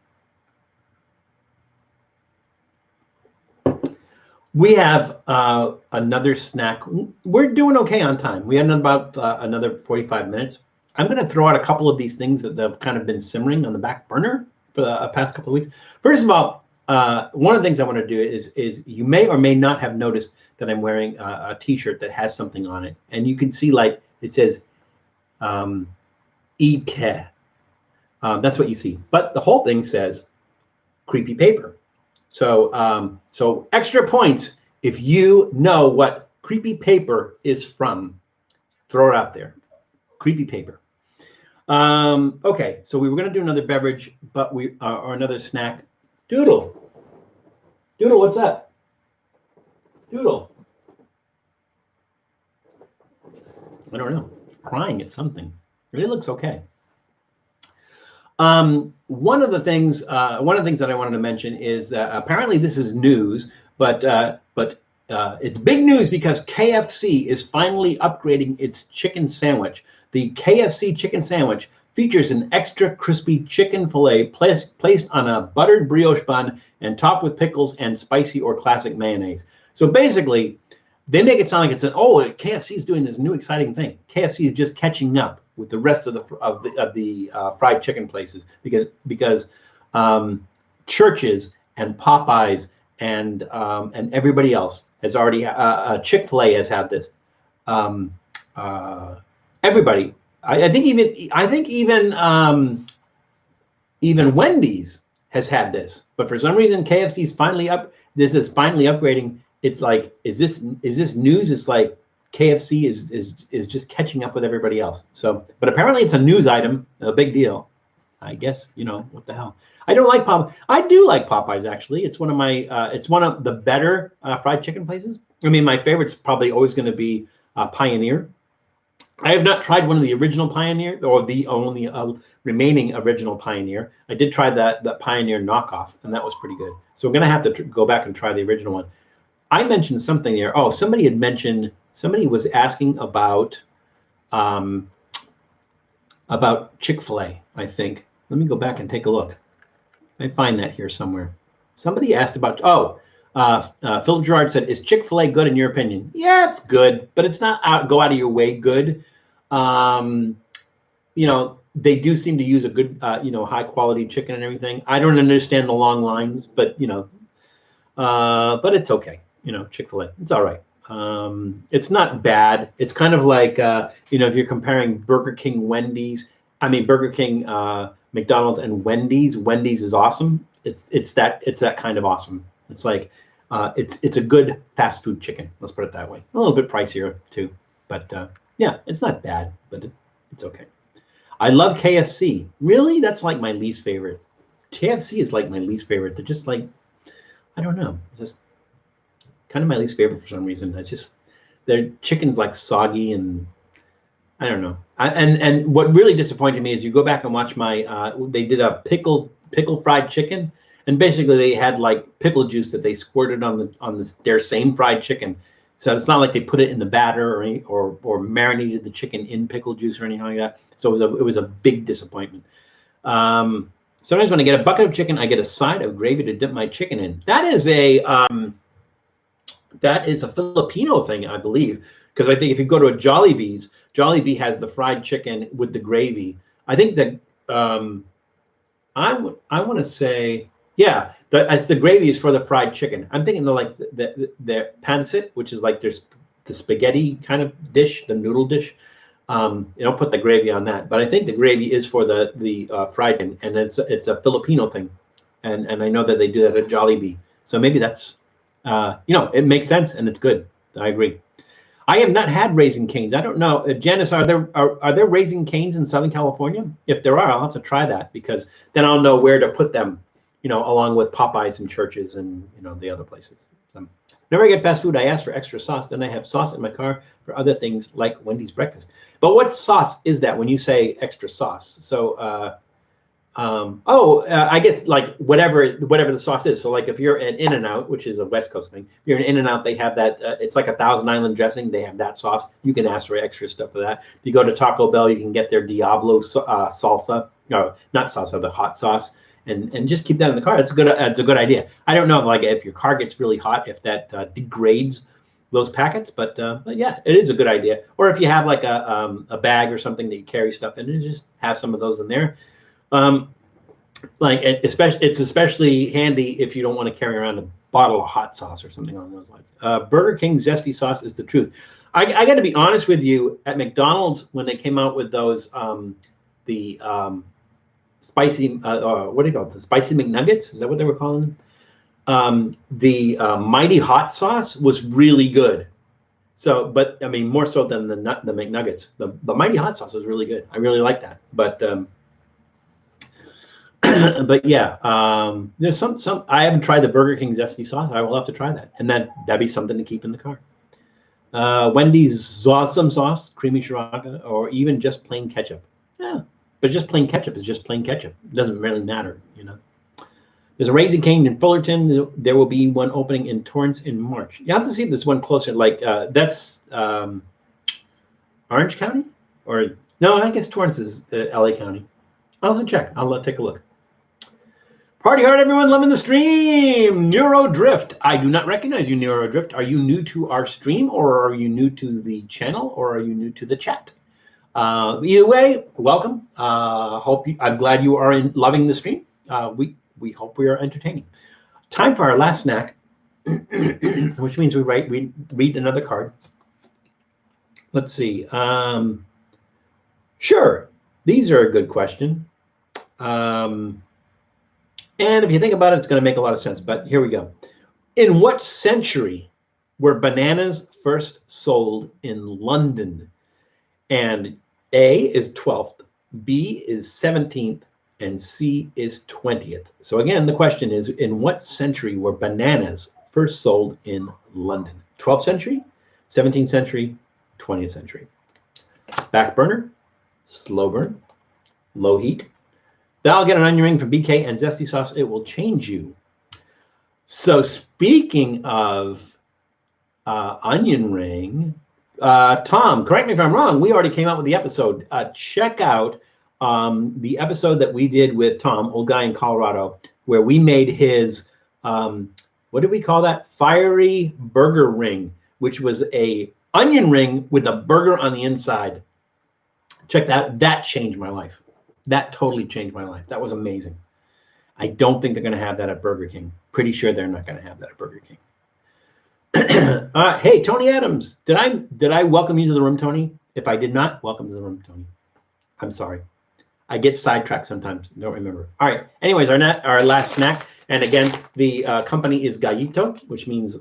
We have another snack. We're doing okay on time. We had about another 45 minutes. I'm going to throw out a couple of these things that have kind of been simmering on the back burner for the past couple of weeks. First of all, one of the things I want to do is you may or may not have noticed that I'm wearing a T-shirt that has something on it, and you can see like it says "Ike." That's what you see, but the whole thing says "Creepy Paper." So extra points if you know what Creepy Paper is from. Throw it out there. Creepy Paper. Okay, so we were going to do another beverage, but or another snack. Doodle, what's up? Doodle. I don't know. Crying at something. It really looks okay. One of the things that I wanted to mention is that apparently this is news, but it's big news because KFC is finally upgrading its chicken sandwich. The KFC chicken sandwich features an extra crispy chicken fillet placed on a buttered brioche bun and topped with pickles and spicy or classic mayonnaise. So basically, they make it sound like KFC is doing this new exciting thing. KFC is just catching up with the rest of the fried chicken places because Church's and Popeyes and everybody else has already Chick-fil-A has had this. Everybody, I think even Wendy's has had this, but for some reason KFC is finally up. This is finally upgrading. It's like, is this news? It's like KFC is just catching up with everybody else. So, but apparently it's a news item, a big deal. I guess, what the hell. I don't like Popeyes. I do like Popeyes, actually. It's one of my it's one of the better fried chicken places. I mean, my favorite's probably always going to be Pioneer. I have not tried one of the original Pioneer or the only remaining original Pioneer. I did try that Pioneer knockoff, and that was pretty good. So we're going to have to go back and try the original one. I mentioned something there. Oh, somebody was asking about Chick-fil-A, I think. Let me go back and take a look. I find that here somewhere. Somebody asked about, Philip Gerard said, is Chick-fil-A good in your opinion? Yeah, it's good, but it's not go out of your way good. They do seem to use a good, high quality chicken and everything. I don't understand the long lines, but it's okay. Chick-fil-A, it's all right. It's not bad. It's kind of like, if you're comparing Burger King, McDonald's and Wendy's is awesome. It's that kind of awesome. It's like, it's a good fast food chicken. Let's put it that way. A little bit pricier too, but yeah, it's not bad, but it's okay. I love KFC. Really? That's like my least favorite. KFC is like my least favorite. They're just like, I don't know, just kind of my least favorite for some reason. Their chicken's like soggy and I don't know. And what really disappointed me is you go back and watch they did a pickle fried chicken, and basically they had like pickle juice that they squirted on their same fried chicken. So it's not like they put it in the batter or marinated the chicken in pickle juice or anything like that. So it was a big disappointment. Sometimes when I get a bucket of chicken, I get a side of gravy to dip my chicken in. That is a Filipino thing, I believe, because I think if you go to a Jollibee's, Jollibee has the fried chicken with the gravy. I think that I want to say, yeah, the gravy is for the fried chicken. I'm thinking the pancit, which is like there's the spaghetti kind of dish, the noodle dish. You don't put the gravy on that, but I think the gravy is for the fried chicken, and it's a Filipino thing, and I know that they do that at Jollibee. So maybe that's it makes sense and it's good. I agree. I have not had Raising Cane's. I don't know, Janice. Are there Raising Cane's in Southern California? If there are, I'll have to try that because then I'll know where to put them. Along with Popeyes and Church's and the other places. So, whenever I get fast food, I ask for extra sauce. Then I have sauce in my car for other things like Wendy's breakfast. But what sauce is that when you say extra sauce? So, I guess like whatever the sauce is. So like if you're at In-N-Out, which is a West Coast thing, if you're in In-N-Out, they have that. It's like a Thousand Island dressing. They have that sauce. You can ask for extra stuff for that. If you go to Taco Bell, you can get their Diablo salsa. No, not salsa, the hot sauce. And just keep that in the car. It's a good idea. I don't know, like if your car gets really hot, if that degrades those packets, but yeah, it is a good idea. Or if you have like a bag or something that you carry stuff in, and just have some of those in there. It's especially handy if you don't want to carry around a bottle of hot sauce or something along those lines. Burger King zesty sauce is the truth. I got to be honest with you. At McDonald's, when they came out with those spicy, what do you call it? The spicy McNuggets? Is that what they were calling them? The Mighty Hot Sauce was really good. So, but I mean, more so than the McNuggets. The Mighty Hot Sauce was really good. I really like that. But but yeah, there's some. I haven't tried the Burger King zesty sauce. I will have to try that, and that'd be something to keep in the car. Wendy's awesome sauce, creamy sriracha, or even just plain ketchup. Yeah. But just plain ketchup is just plain ketchup. It doesn't really matter, you know. There's a Raising Cane in Fullerton. There will be one opening in Torrance in March. You have to see if there's one closer. Like that's Orange County, or no? I guess Torrance is LA County. I'll have to check. I'll take a look. Party hard, everyone. Loving the stream. Neurodrift. I do not recognize you, Neurodrift. Are you new to our stream, or are you new to the channel, or are you new to the chat? Either way, welcome. I'm glad you are loving the stream. We hope we are entertaining. Time for our last snack, which means we read another card. Let's see. Sure, these are a good question. And if you think about it, it's going to make a lot of sense. But here we go. In what century were bananas first sold in London? And A is 12th, B is 17th, and C is 20th. So again, the question is, in what century were bananas first sold in London? 12th century, 17th century, 20th century. Back burner, slow burn, low heat. I'll get an onion ring from BK and zesty sauce. It will change you. So speaking of onion ring, Tom, correct me if I'm wrong. We already came out with the episode. Check out the episode that we did with Tom, old guy in Colorado, where we made his, what did we call that? Fiery burger ring, which was a onion ring with a burger on the inside. Check that. That changed my life. That totally changed my life. That was amazing. I don't think they're going to have that at Burger King. Pretty sure they're not going to have that at Burger King. Hey, Tony Adams, did I welcome you to the room, Tony? If I did not, welcome to the room, Tony. I'm sorry. I get sidetracked sometimes. Don't remember. All right. Anyways, our last snack, and again, the company is Gallito, which means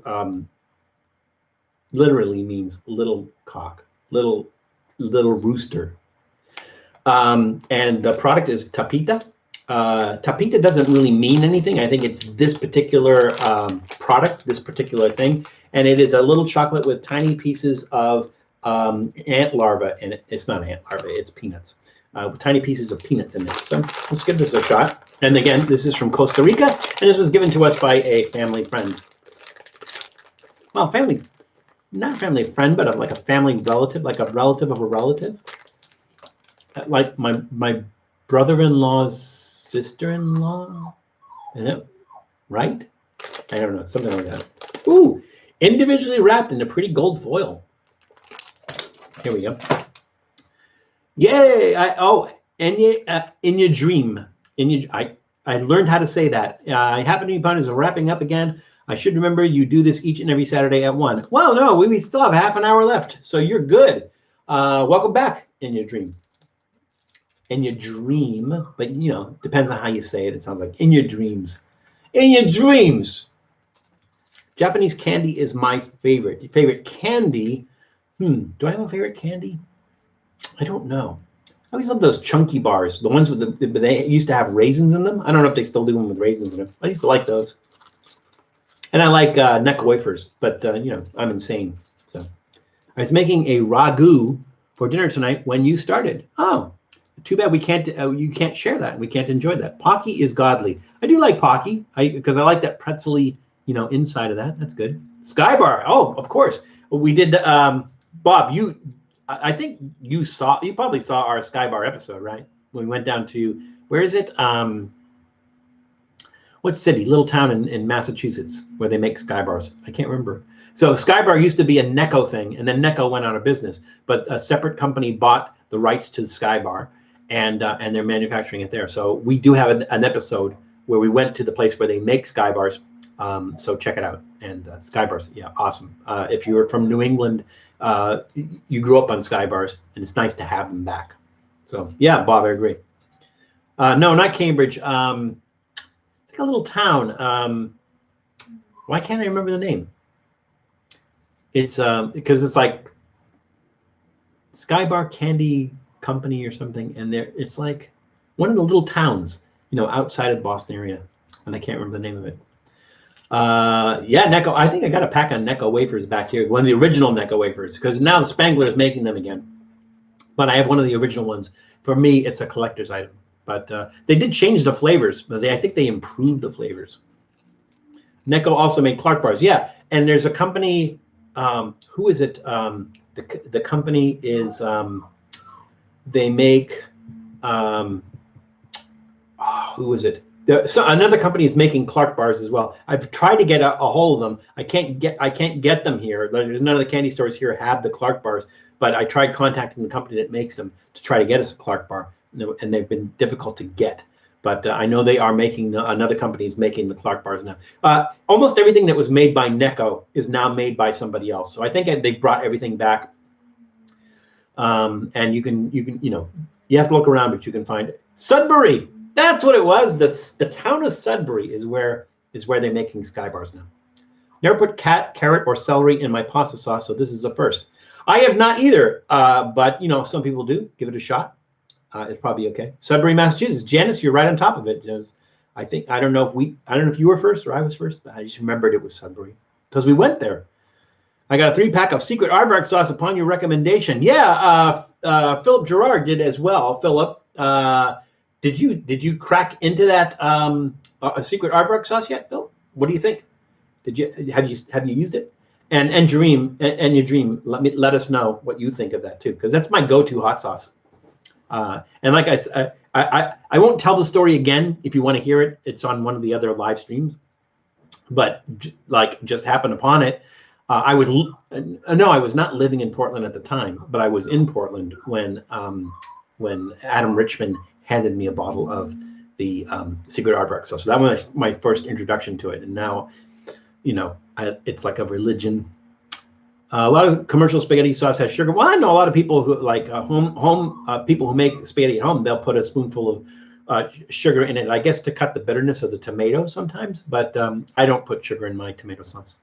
literally means little cock, little rooster. And the product is tapita. Tapita doesn't really mean anything. I think it's this particular product, this particular thing. And it is a little chocolate with tiny pieces of ant larva in it. It's not ant larva, it's peanuts. With tiny pieces of peanuts in it. So let's give this a shot. And again, this is from Costa Rica. And this was given to us by a family friend. Well, not a family friend, but like a family relative, like a relative of a relative. Like my brother-in-law's sister-in-law, right? I don't know, something like that. Ooh, individually wrapped in a pretty gold foil. Here we go. Yay! In your dream. I learned how to say that. I happen to be fun as wrapping up again. I should remember you do this each and every Saturday at 1. Well, no, we still have half an hour left, so you're good. Welcome back, In Your Dream. In your dream, but you know, depends on how you say it. It sounds like in your dreams. In your dreams. Japanese candy is my favorite. Your favorite candy? Do I have a favorite candy? I don't know. I always love those chunky bars, the ones with they used to have raisins in them. I don't know if they still do them with raisins in them. I used to like those. And I like Necco wafers, but you know, I'm insane. So I was making a ragu for dinner tonight when you started. Oh. Too bad we can't. You can't share that. We can't enjoy that. Pocky is godly. I do like Pocky because I like that pretzely, you know, inside of that. That's good. Skybar. Oh, of course. We did. Bob, I think you probably saw our Skybar episode, right? When we went down to where is it? What city? Little town in Massachusetts where they make Skybars. I can't remember. So Skybar used to be a Necco thing, and then Necco went out of business. But a separate company bought the rights to the Skybar. And they're manufacturing it there. So we do have an episode where we went to the place where they make Skybars. So check it out. And Skybars, yeah, awesome. If you're from New England, you grew up on Skybars, and it's nice to have them back. So yeah, Bob, I agree. No, not Cambridge. It's like a little town. Why can't I remember the name? It's because it's like Skybar Candy Company or something, and it's like one of the little towns, you know, outside of the Boston area, and I can't remember the name of it. Yeah, Necco. I think I got a pack of Necco wafers back here, one of the original Necco wafers, because now the Spangler is making them again. but I have one of the original ones. For me, it's a collector's item. But they did change the flavors, but I think they improved the flavors. Necco also made Clark bars. Yeah, and there's a company, who is it? The company is, they make, who is it? So another company is making Clark bars as well. I've tried to get a hold of them. I can't get them here. There's none of the candy stores here have the Clark bars, but I tried contacting the company that makes them to try to get us a Clark bar, and they've been difficult to get. But I know they are making, another company is making the Clark bars now. Almost everything that was made by Necco is now made by somebody else. So I think they brought everything back. And you can, you have to look around, but you can find it. Sudbury, that's what it was. The town of Sudbury is where they're making Sky bars now. Never put carrot or celery in my pasta sauce, so this is the first. I have not either, but some people do. Give it a shot. It's probably okay. Sudbury, Massachusetts. Janice, you're right on top of it. I don't know if you were first or I was first, but I just remembered it was Sudbury because we went there. I got a 3-pack of secret aardvark sauce upon your recommendation. Yeah, Philip Gerard did as well. Philip, did you crack into that a secret aardvark sauce yet, Phil? What do you think? Have you used it? And your dream, let us know what you think of that too, because that's my go-to hot sauce. And like I said, I won't tell the story again. If you want to hear it, it's on one of the other live streams. But just happened upon it. I was not living in Portland at the time, but I was in Portland when Adam Richman handed me a bottle of the secret aardvark sauce. So that was my first introduction to it, and now, it's like a religion. A lot of commercial spaghetti sauce has sugar. Well, I know a lot of people who like home people who make spaghetti at home. They'll put a spoonful of sugar in it, I guess, to cut the bitterness of the tomato sometimes. But I don't put sugar in my tomato sauce.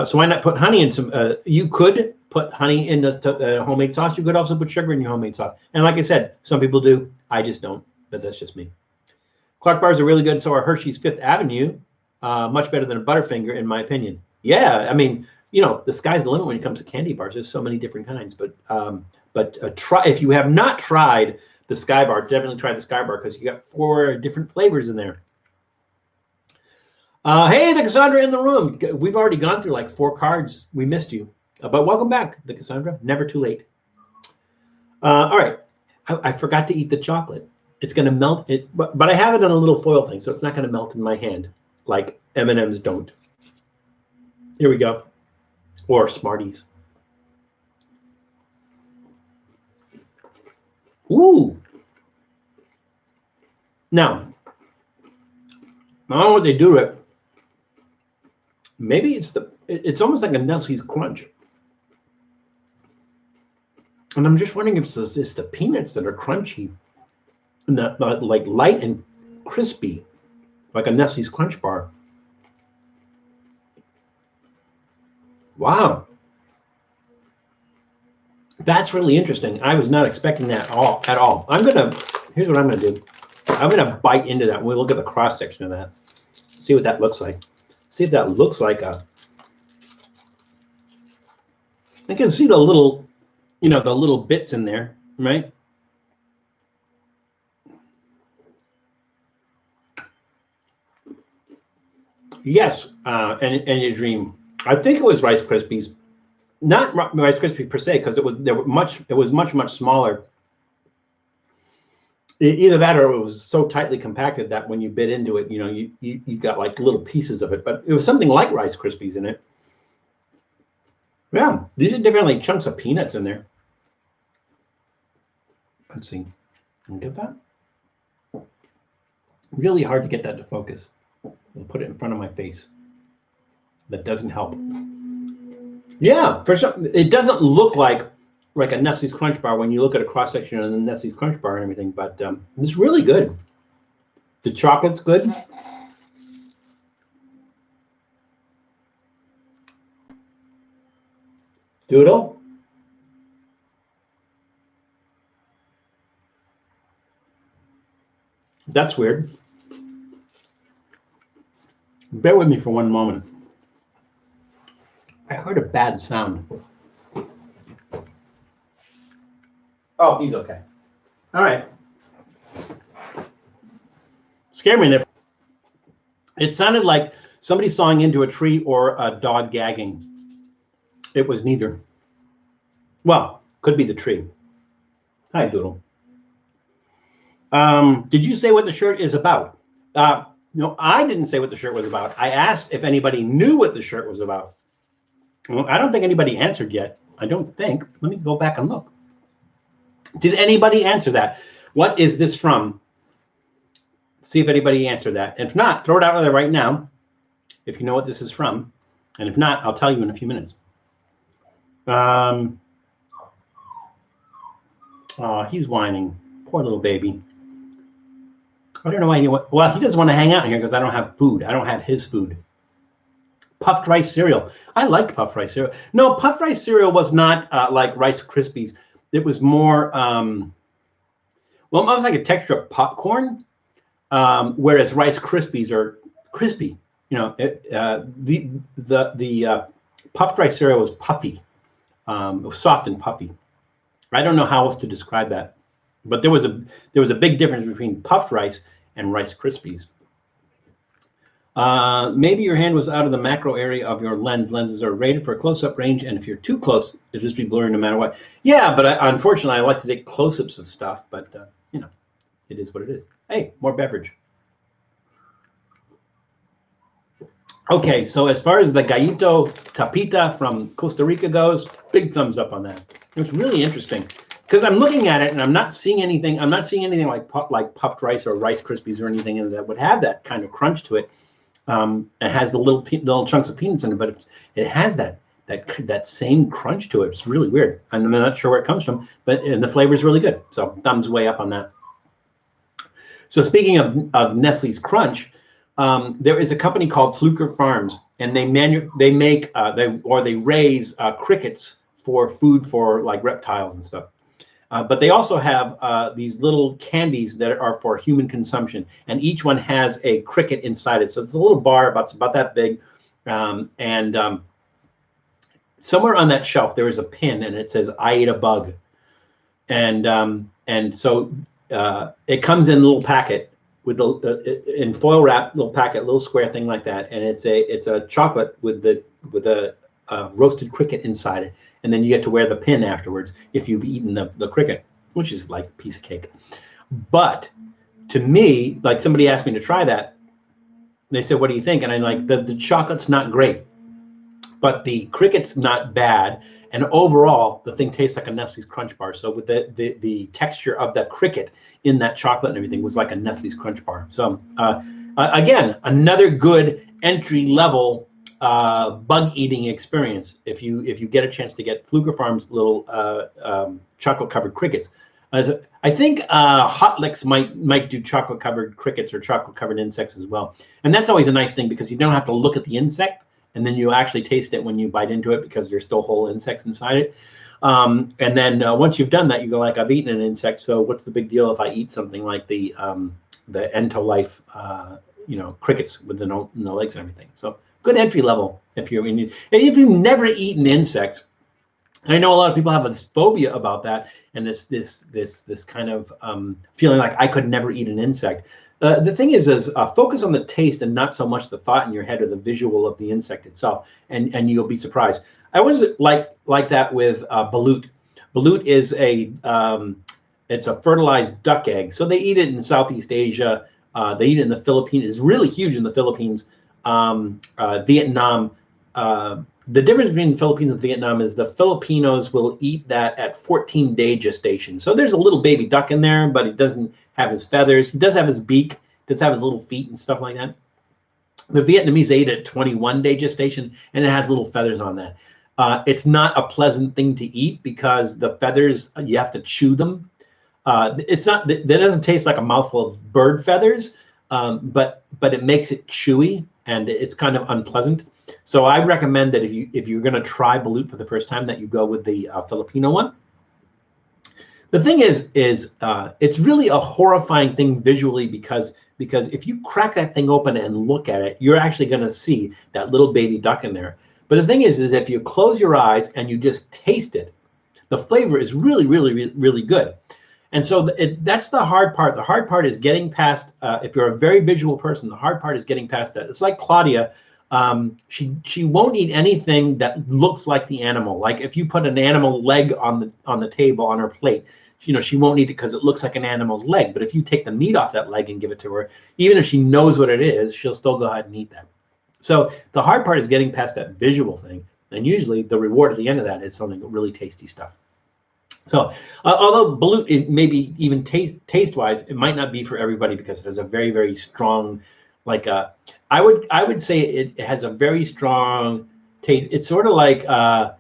So why not put honey in some? You could put honey in the homemade sauce. You could also put sugar in your homemade sauce. And like I said, some people do. I just don't. But that's just me. Clark bars are really good. So are Hershey's Fifth Avenue. Much better than a Butterfinger, in my opinion. Yeah, I mean, the sky's the limit when it comes to candy bars. There's so many different kinds. But try, if you have not tried the Sky Bar, definitely try the Sky Bar because you got 4 different flavors in there. Hey, the Cassandra in the room. We've already gone through like 4 cards. We missed you. But welcome back, the Cassandra. Never too late. All right. I forgot to eat the chocolate. It's going to melt it, but I have it on a little foil thing, so it's not going to melt in my hand like M&Ms don't. Here we go. Or Smarties. Ooh. Now, I don't know what they do to it. Maybe it's almost like a Nestle's Crunch. And I'm just wondering if it's the peanuts that are crunchy and like light and crispy, like a Nestle's Crunch bar. Wow. That's really interesting. I was not expecting that at all. Here's what I'm gonna do. I'm gonna bite into that. We'll look at the cross section of that. See what that looks like. See if that looks like I can see the little, the little bits in there, right? Yes, and your dream. I think it was Rice Krispies, not Rice Krispies per se, because it was much smaller. Either that or it was so tightly compacted that when you bit into it, you got like little pieces of it. But it was something like Rice Krispies in it. Yeah, these are definitely chunks of peanuts in there. Let's see. Can you get that? Really hard to get that to focus. I'll put it in front of my face. That doesn't help. Yeah, for sure. It doesn't look like a Nestle's Crunch bar when you look at a cross section of the Nestle's Crunch bar and everything, but it's really good. The chocolate's good. Doodle. That's weird. Bear with me for one moment. I heard a bad sound. Oh, he's okay. All right. Scared me there. It sounded like somebody sawing into a tree or a dog gagging. It was neither. Well, could be the tree. Hi, Doodle. Did you say what the shirt is about? No, I didn't say what the shirt was about. I asked if anybody knew what the shirt was about. Well, I don't think anybody answered yet. I don't think. Let me go back and look. Did anybody answer that? What is this from? See if anybody answered that. If not, throw it out there right now if you know what this is from. And if not, I'll tell you in a few minutes. Oh, he's whining. Poor little baby. I don't know why he doesn't want to hang out here because I don't have food. I don't have his food. Puffed rice cereal. I liked puffed rice cereal. No, puffed rice cereal was not like Rice Krispies. It was more, well, it was like a texture of popcorn, whereas Rice Krispies are crispy. You know, the puffed rice cereal was puffy. It was soft and puffy. I don't know how else to describe that, but there was a big difference between puffed rice and Rice Krispies. Maybe your hand was out of the macro area of your lens. Lenses are rated for close-up range, and if you're too close, it'll just be blurry no matter what. Yeah, but unfortunately, I like to take close-ups of stuff, but you know, it is what it is. Hey, more beverage. Okay, so as far as the Gallito tapita from Costa Rica goes, big thumbs up on that. It's really interesting because I'm looking at it and I'm not seeing anything. I'm not seeing anything like puffed rice or Rice Krispies or anything in it that would have that kind of crunch to it. It has the little chunks of peanuts in it, but it has that same crunch to it. It's really weird. I'm not sure where it comes from, but the flavor is really good. So thumbs way up on that. So speaking of Nestle's Crunch, there is a company called Fluker Farms, and they raise crickets for food for like reptiles and stuff. But they also have these little candies that are for human consumption, and each one has a cricket inside it. So it's a little bar about that big, and somewhere on that shelf there is a pin, and it says "I ate a bug," and so it comes in a little packet with in foil wrap, little packet, little square thing like that, and it's a chocolate with a roasted cricket inside it. And then you get to wear the pin afterwards if you've eaten the cricket, which is like a piece of cake. But to me, like somebody asked me to try that. They said, what do you think? And I'm like, the chocolate's not great, but the cricket's not bad. And overall, the thing tastes like a Nestle's Crunch Bar. So with the texture of the cricket in that chocolate and everything was like a Nestle's Crunch Bar. So again, another good entry level bug eating experience if you get a chance to get Fluker Farms little chocolate covered crickets. I think Hot Licks might do chocolate covered crickets or chocolate covered insects as well, and that's always a nice thing because you don't have to look at the insect and then you actually taste it when you bite into it because there's still whole insects inside it. And then once you've done that, you go like, I've eaten an insect, so what's the big deal if I eat something like the EntoLife crickets with no legs and everything. So good entry level if you've never eaten insects. I know a lot of people have this phobia about that and this kind of feeling like I could never eat an insect. The thing is focus on the taste and not so much the thought in your head or the visual of the insect itself, and you'll be surprised. I was like that with balut. Balut is it's a fertilized duck egg, so they eat it in Southeast Asia. They eat it in the Philippines. It's really huge in the Philippines. Vietnam. The difference between the Philippines and Vietnam is the Filipinos will eat that at 14-day gestation. So there's a little baby duck in there, but it doesn't have his feathers. He does have his beak, does have his little feet and stuff like that. The Vietnamese ate it at 21-day gestation, and it has little feathers on that. It's not a pleasant thing to eat because the feathers, you have to chew them. It's not, that doesn't taste like a mouthful of bird feathers, but it makes it chewy and it's kind of unpleasant. So I recommend that if you're going to try balut for the first time, that you go with the Filipino one. The thing is it's really a horrifying thing visually because if you crack that thing open and look at it, you're actually going to see that little baby duck in there. But the thing is if you close your eyes and you just taste it, the flavor is really, really, really good. And so that's the hard part. The hard part is getting past, if you're a very visual person, the hard part is getting past that. It's like Claudia. She won't eat anything that looks like the animal. Like if you put an animal leg on the table on her plate, she won't eat it because it looks like an animal's leg. But if you take the meat off that leg and give it to her, even if she knows what it is, she'll still go ahead and eat that. So the hard part is getting past that visual thing. And usually the reward at the end of that is something really tasty stuff. So although balut, maybe even taste-wise, it might not be for everybody because it has a very, very strong, I would say it has a very strong taste. It's sort of like a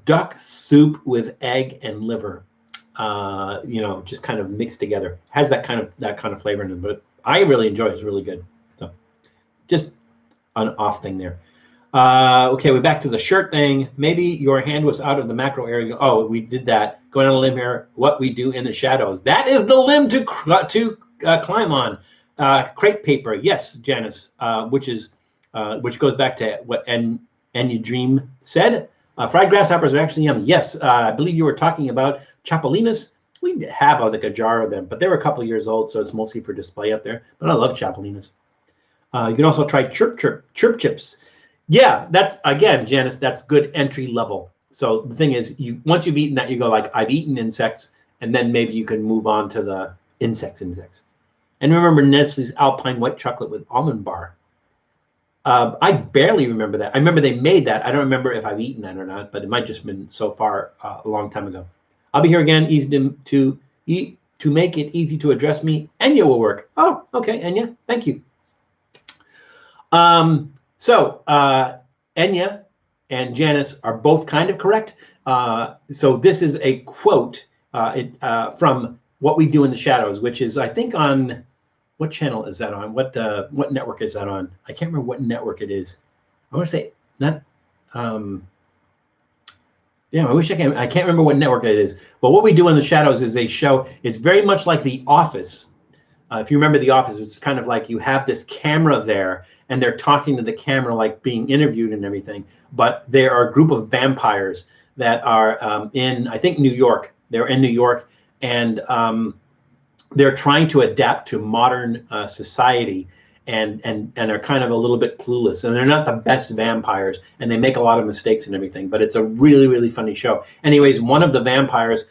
duck soup with egg and liver, just kind of mixed together. Has that kind of flavor in it, but I really enjoy it. It's really good. So just an off thing there. Okay, we're back to the shirt thing. Maybe your hand was out of the macro area. Oh, we did that. Going on a limb here. What we do in the shadows. That is the limb to climb on. Crepe paper. Yes, Janice. Which goes back to what Enya Dream said. Fried grasshoppers are actually yummy. Yes, I believe you were talking about chapelinas. We have like a jar of them, but they were a couple of years old, so it's mostly for display up there. But I love chapelinas. You can also try chirp chips. Yeah, that's, again, Janice, that's good entry level. So the thing is, once you've eaten that, you go like, I've eaten insects, and then maybe you can move on to the insects. And remember Nestle's Alpine White Chocolate with Almond Bar. I barely remember that. I remember they made that. I don't remember if I've eaten that or not, but it might just been so far a long time ago. I'll be here again, easy to eat, to make it easy to address me. Enya will work. Oh, okay, Enya, thank you. So Enya and Janice are both kind of correct. So this is a quote from What We Do in the Shadows, which is, I think, on what channel is that on? What network is that on? I can't remember what network it is. I want to say not. Yeah, I wish I can. I can't remember what network it is. But What We Do in the Shadows is a show. It's very much like The Office. If you remember The Office, it's kind of like you have this camera there, and they're talking to the camera like being interviewed and everything. But there are a group of vampires that are in, I think, New York. They're in New York, and they're trying to adapt to modern society, and are kind of a little bit clueless. And they're not the best vampires, and they make a lot of mistakes and everything. But it's a really, really funny show. Anyways, one of the vampires,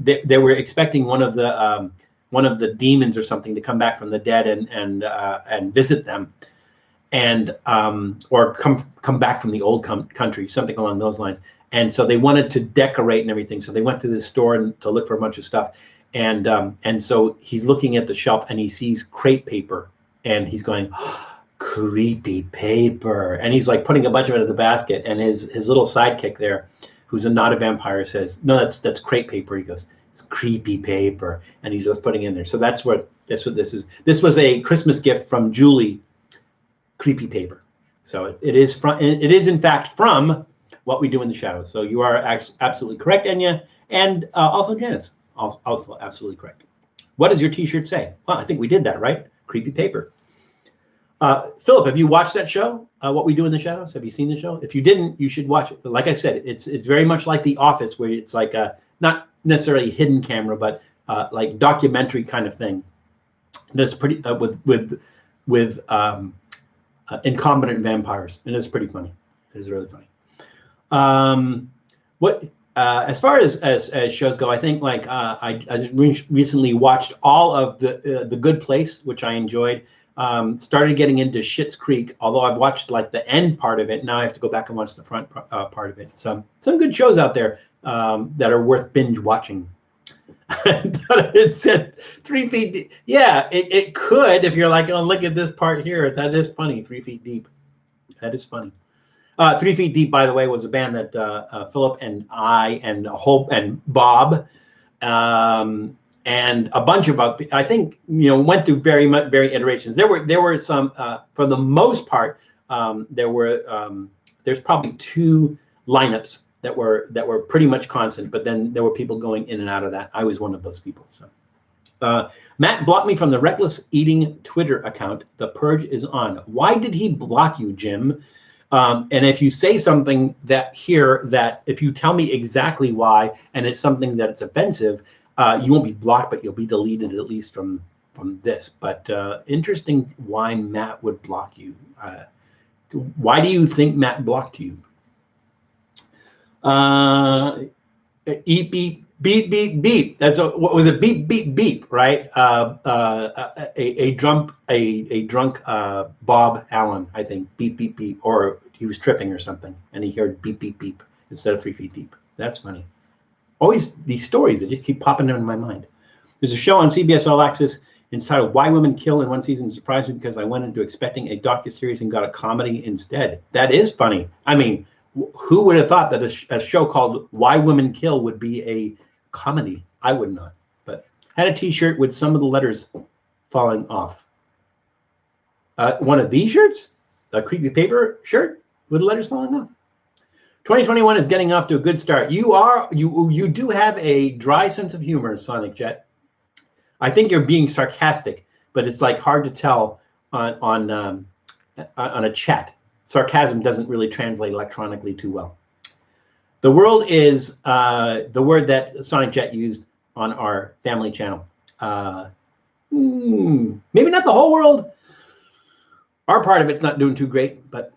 they were expecting one of the demons or something to come back from the dead and visit them, and or come back from the old country, something along those lines. And so they wanted to decorate and everything. So they went to this store to look for a bunch of stuff. And so he's looking at the shelf and he sees crepe paper, and he's going, oh, creepy paper. And he's like putting a bunch of it in the basket. And his little sidekick there, who's not a vampire, says, no, that's crepe paper. He goes, it's creepy paper. And he's just putting it in there. So that's what this is. This was a Christmas gift from Julie, creepy paper. So it is in fact from What We Do in the Shadows. So you are absolutely correct, Enya, and also Janice, also absolutely correct. What does your T-shirt say? Well, I think we did that, right? Creepy paper. Philip, have you watched that show, What We Do in the Shadows? Have you seen the show? If you didn't, you should watch it. But like I said, it's very much like The Office, where it's like a not necessarily hidden camera, but like documentary kind of thing. That's pretty with incompetent vampires, and it's pretty funny. It is really funny. As far as shows go, I think like I recently watched all of the Good Place, which I enjoyed. Started getting into Schitt's Creek, although I've watched like the end part of it. Now I have to go back and watch the front part of it. So some good shows out there that are worth binge watching. But it said 3 feet deep. Yeah, it could, if you're like, oh, look at this part here. That is funny. 3 feet deep. That is funny. 3 Feet Deep, by the way, was a band that Philip and I and Hope and Bob and a bunch of us, I think, went through very iterations. There were some, for the most part, there's probably 2 lineups that were pretty much constant, but then there were people going in and out of that. I was one of those people. So Matt blocked me from the Reckless Eating Twitter account. The purge is on. Why did he block you, Jim? And if you say something that if you tell me exactly why, and it's something that's offensive, you won't be blocked, but you'll be deleted, at least from this. But interesting why Matt would block you. Why do you think Matt blocked you? Eat, beep, beep, beep, beep. That's what was it? Beep, beep, beep. Right? A drunk Bob Allen, I think. Beep, beep, beep. Or he was tripping or something, and he heard beep, beep, beep instead of 3 feet deep. That's funny. Always these stories that just keep popping in my mind. There's a show on CBS All Access entitled "Why Women Kill in One Season." It surprised me because I went into expecting a docuseries and got a comedy instead. That is funny. I mean, who would have thought that a show called "Why Women Kill" would be a comedy? I would not. But had a T-shirt with some of the letters falling off. One of these shirts, a creepy paper shirt with the letters falling off. 2021 is getting off to a good start. You do have a dry sense of humor, Sonic Jet. I think you're being sarcastic, but it's like hard to tell on a chat. Sarcasm doesn't really translate electronically too well. The world is the word that Sonic Jet used on our family channel. Maybe not the whole world. Our part of it's not doing too great, but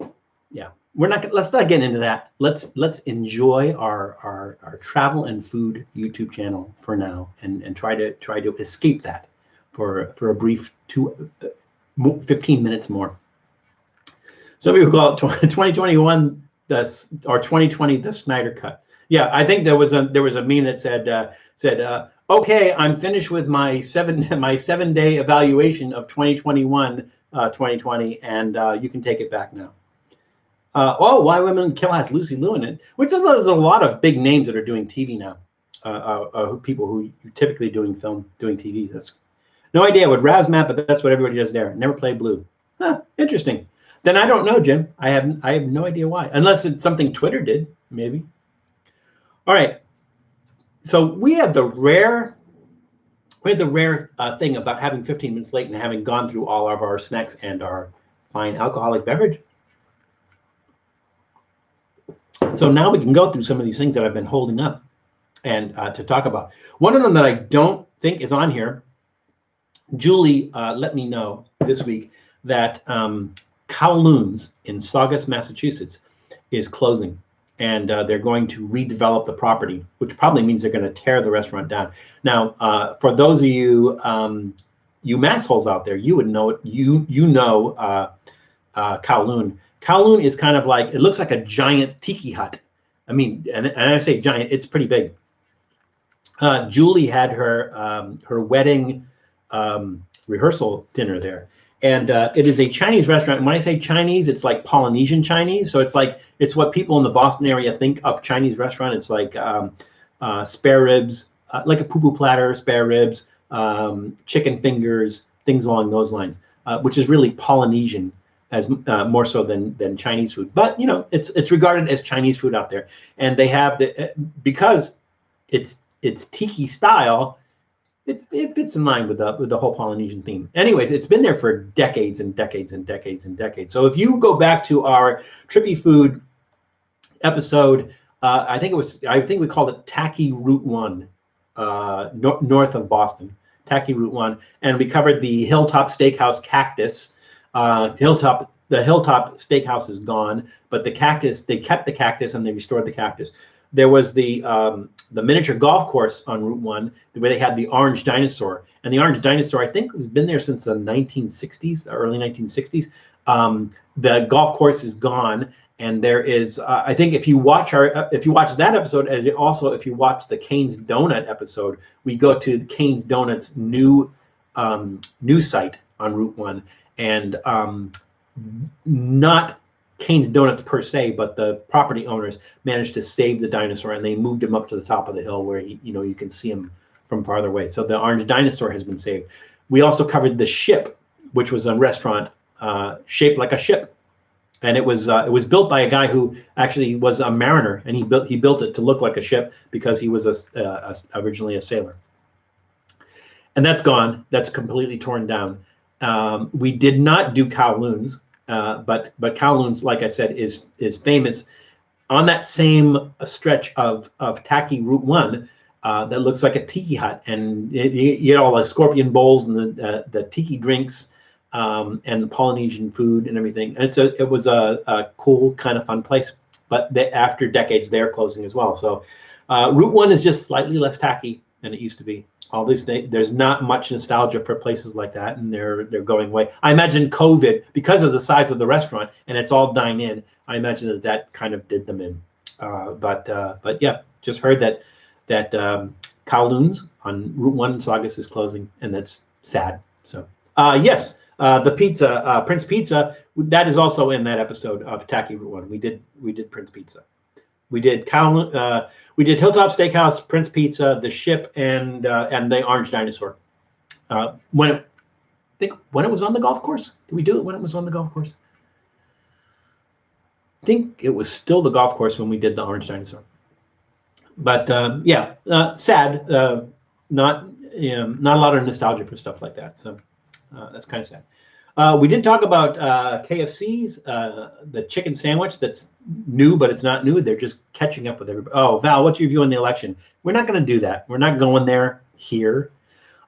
yeah, let's not get into that. Let's enjoy our travel and food YouTube channel for now, and try to escape that for a brief 15 minutes more. Some people call it 2021 or 2020 the Snyder Cut. Yeah, I think there was a meme that said okay, I'm finished with my 7-day evaluation of 2021 2020, and you can take it back now. Why Women Kill has Lucy Liu in it, which there's a lot of big names that are doing TV now. People who are typically doing TV. That's no idea what Raz Matt, but that's what everybody does there. Never play blue. Huh, interesting. Then I don't know, Jim. I have no idea why, unless it's something Twitter did, maybe. All right. So we have the rare thing about having 15 minutes late and having gone through all of our snacks and our fine alcoholic beverage. So now we can go through some of these things that I've been holding up and to talk about. One of them that I don't think is on here, Julie let me know this week that Kowloon's in Saugus, Massachusetts is closing, and they're going to redevelop the property, which probably means they're going to tear the restaurant down. Now, for those of you you massholes out there, you would know it. You know Kowloon. Kowloon is kind of like, it looks like a giant tiki hut. I mean, and I say giant, it's pretty big. Julie had her wedding rehearsal dinner there. And it is a Chinese restaurant. And when I say Chinese, it's like Polynesian Chinese. So it's what people in the Boston area think of Chinese restaurant. It's like spare ribs, like a poo-poo platter, spare ribs, chicken fingers, things along those lines, which is really Polynesian, as more so than Chinese food. But you know, it's regarded as Chinese food out there. And they have because it's tiki style. It fits in line with the whole Polynesian theme. Anyways, it's been there for decades and decades and decades and decades. So if you go back to our Trippy Food episode, I think we called it Tacky Route 1, north of Boston, Tacky Route 1, and we covered the Hilltop Steakhouse cactus. The Hilltop Steakhouse is gone, but the cactus, they kept the cactus and they restored the cactus. There was the miniature golf course on Route 1 where they had the orange dinosaur. And the orange dinosaur, I think, has been there since the 1960s, the early 1960s. The golf course is gone. And there is, I think if you watch that episode, and also if you watch the Cane's Donut episode, we go to the Cane's Donut's new site on Route 1. And not Cane's Donuts per se, but the property owners managed to save the dinosaur, and they moved him up to the top of the hill where you can see him from farther away. So the orange dinosaur has been saved. We also covered the Ship, which was a restaurant shaped like a ship, and it was built by a guy who actually was a mariner, and he built it to look like a ship because he was originally a sailor. And that's gone. That's completely torn down. We did not do Kowloon's. but Kowloon's, like I said, is famous on that same stretch of tacky Route 1 that looks like a tiki hut, and you get all the scorpion bowls and the tiki drinks and the Polynesian food and everything. And it was a cool kind of fun place. But after decades, they're closing as well. So Route 1 is just slightly less tacky than it used to be. All these things, there's not much nostalgia for places like that, and they're going away. I imagine COVID, because of the size of the restaurant and it's all dine in, I imagine that kind of did them in. But yeah, just heard that Kowloon's on Route 1 in Saugus is closing, and that's sad. So yes, the pizza, Prince Pizza, that is also in that episode of Tacky Route 1. We did Prince Pizza. We did Kowloon, we did Hilltop Steakhouse, Prince Pizza, The Ship, and the Orange Dinosaur. When it was on the golf course. Did we do it when it was on the golf course? I think it was still the golf course when we did the Orange Dinosaur. But yeah, sad. Not a lot of nostalgia for stuff like that. So that's kind of sad. We did talk about KFC's, the chicken sandwich that's new, but it's not new. They're just catching up with everybody. Oh, Val, what's your view on the election? We're not going to do that. We're not going there here.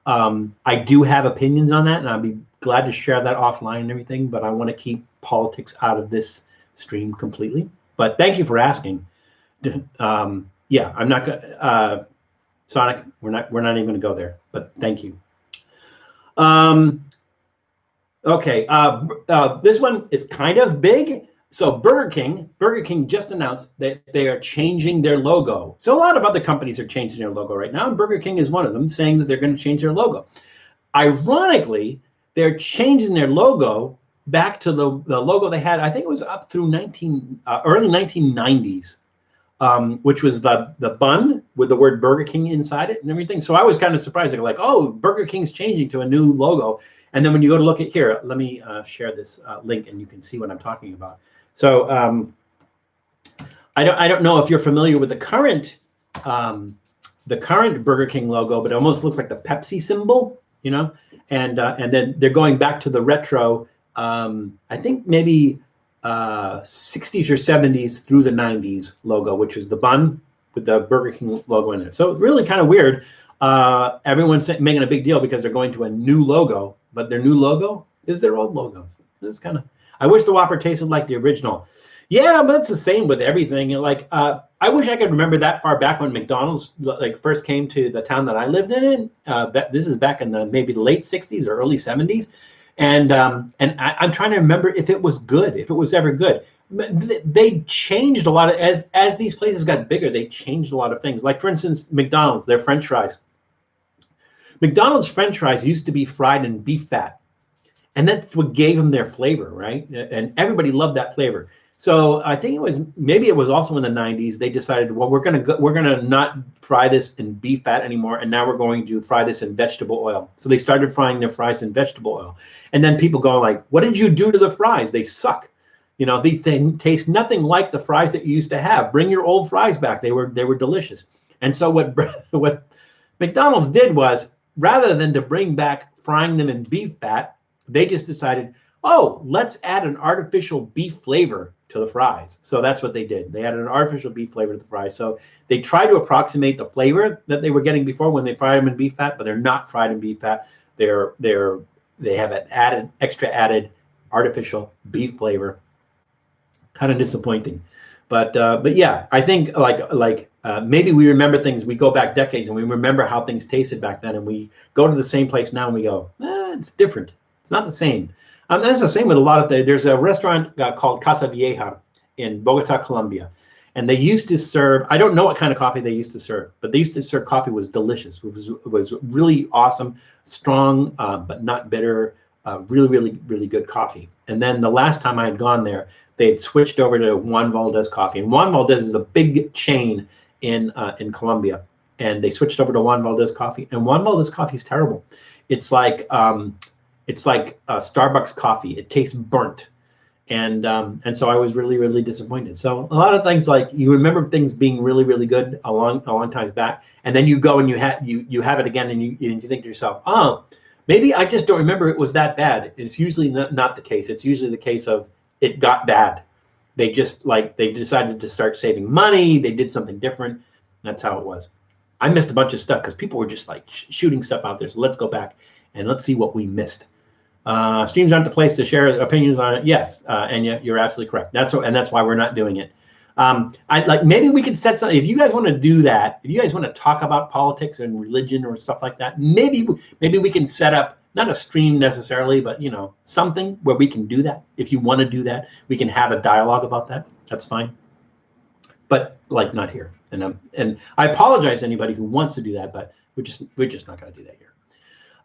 I do have opinions on that, and I'd be glad to share that offline and everything, but I want to keep politics out of this stream completely. But thank you for asking. Yeah, I'm not going to, Sonic, we're not even going to go there, but thank you. Okay, this one is kind of big. So Burger King just announced that they are changing their logo. So a lot of other companies are changing their logo right now, and Burger King is one of them, saying that they're going to change their logo. Ironically, they're changing their logo back to the logo they had, I think it was up through early 1990s, which was the bun with the word Burger King inside it and everything. So I was kind of surprised. Like, oh, Burger King's changing to a new logo. And then when you go to look at here, let me share this link, and you can see what I'm talking about. So I don't know if you're familiar with the current Burger King logo, but it almost looks like the Pepsi symbol, you know. And then they're going back to the retro. I think maybe 60s or 70s through the 90s logo, which was the bun with the Burger King logo in it. So really kind of weird. Everyone's making a big deal because they're going to a new logo, but their new logo is their old logo. It's kind of, I wish the Whopper tasted like the original. Yeah, but it's the same with everything. Like, I wish I could remember that far back when McDonald's like first came to the town that I lived in. This is back in maybe the late 60s or early 70s. And I'm trying to remember if it was good, if it was ever good. They changed a lot of, as these places got bigger, they changed a lot of things. Like, for instance, McDonald's, their French fries. McDonald's French fries used to be fried in beef fat, and that's what gave them their flavor, right? And everybody loved that flavor. So I think maybe it was also in the 90s. They decided, well, we're gonna not fry this in beef fat anymore, and now we're going to fry this in vegetable oil. So they started frying their fries in vegetable oil, and then people go like, "What did you do to the fries? They suck. You know, these things taste nothing like the fries that you used to have. Bring your old fries back. They were delicious." And so what McDonald's did was, rather than to bring back frying them in beef fat, they just decided, oh, let's add an artificial beef flavor to the fries. So that's what they did. They added an artificial beef flavor to the fries. So they try to approximate the flavor that they were getting before when they fried them in beef fat, but they're not fried in beef fat. They have an added artificial beef flavor. Kind of disappointing. But yeah, I think maybe we remember things. We go back decades and we remember how things tasted back then, and we go to the same place now and we go, it's different. It's not the same. That's the same with a lot of there's a restaurant called Casa Vieja in Bogota, Colombia, and they used to serve, I don't know what kind of coffee they used to serve, but they used to serve coffee was delicious. It was really awesome, strong, but not bitter, really, really, really good coffee. And then the last time I had gone there, they had switched over to Juan Valdez coffee, and Juan Valdez is a big chain in Colombia, and they switched over to Juan Valdez coffee, and Juan Valdez coffee is terrible. It's like Starbucks coffee. It tastes burnt, and so I was really, really disappointed. So a lot of things, like, you remember things being really, really good a long times back, and then you go and you have it again, and you think to yourself, oh, Maybe I just don't remember it was that bad. It's usually not the case. It's usually the case of it got bad. They just they decided to start saving money. They did something different. That's how it was. I missed a bunch of stuff because people were just like shooting stuff out there. So let's go back and let's see what we missed. Streams aren't the place to share opinions on it. Yes, and you're absolutely correct. That's why we're not doing it. Maybe we could set something. If you guys want to do that, if you guys want to talk about politics and religion or stuff like that, maybe we can set up not a stream necessarily, but something where we can do that. If you want to do that, we can have a dialogue about that. That's fine. But not here. And I apologize to anybody who wants to do that, but we're just not going to do that here.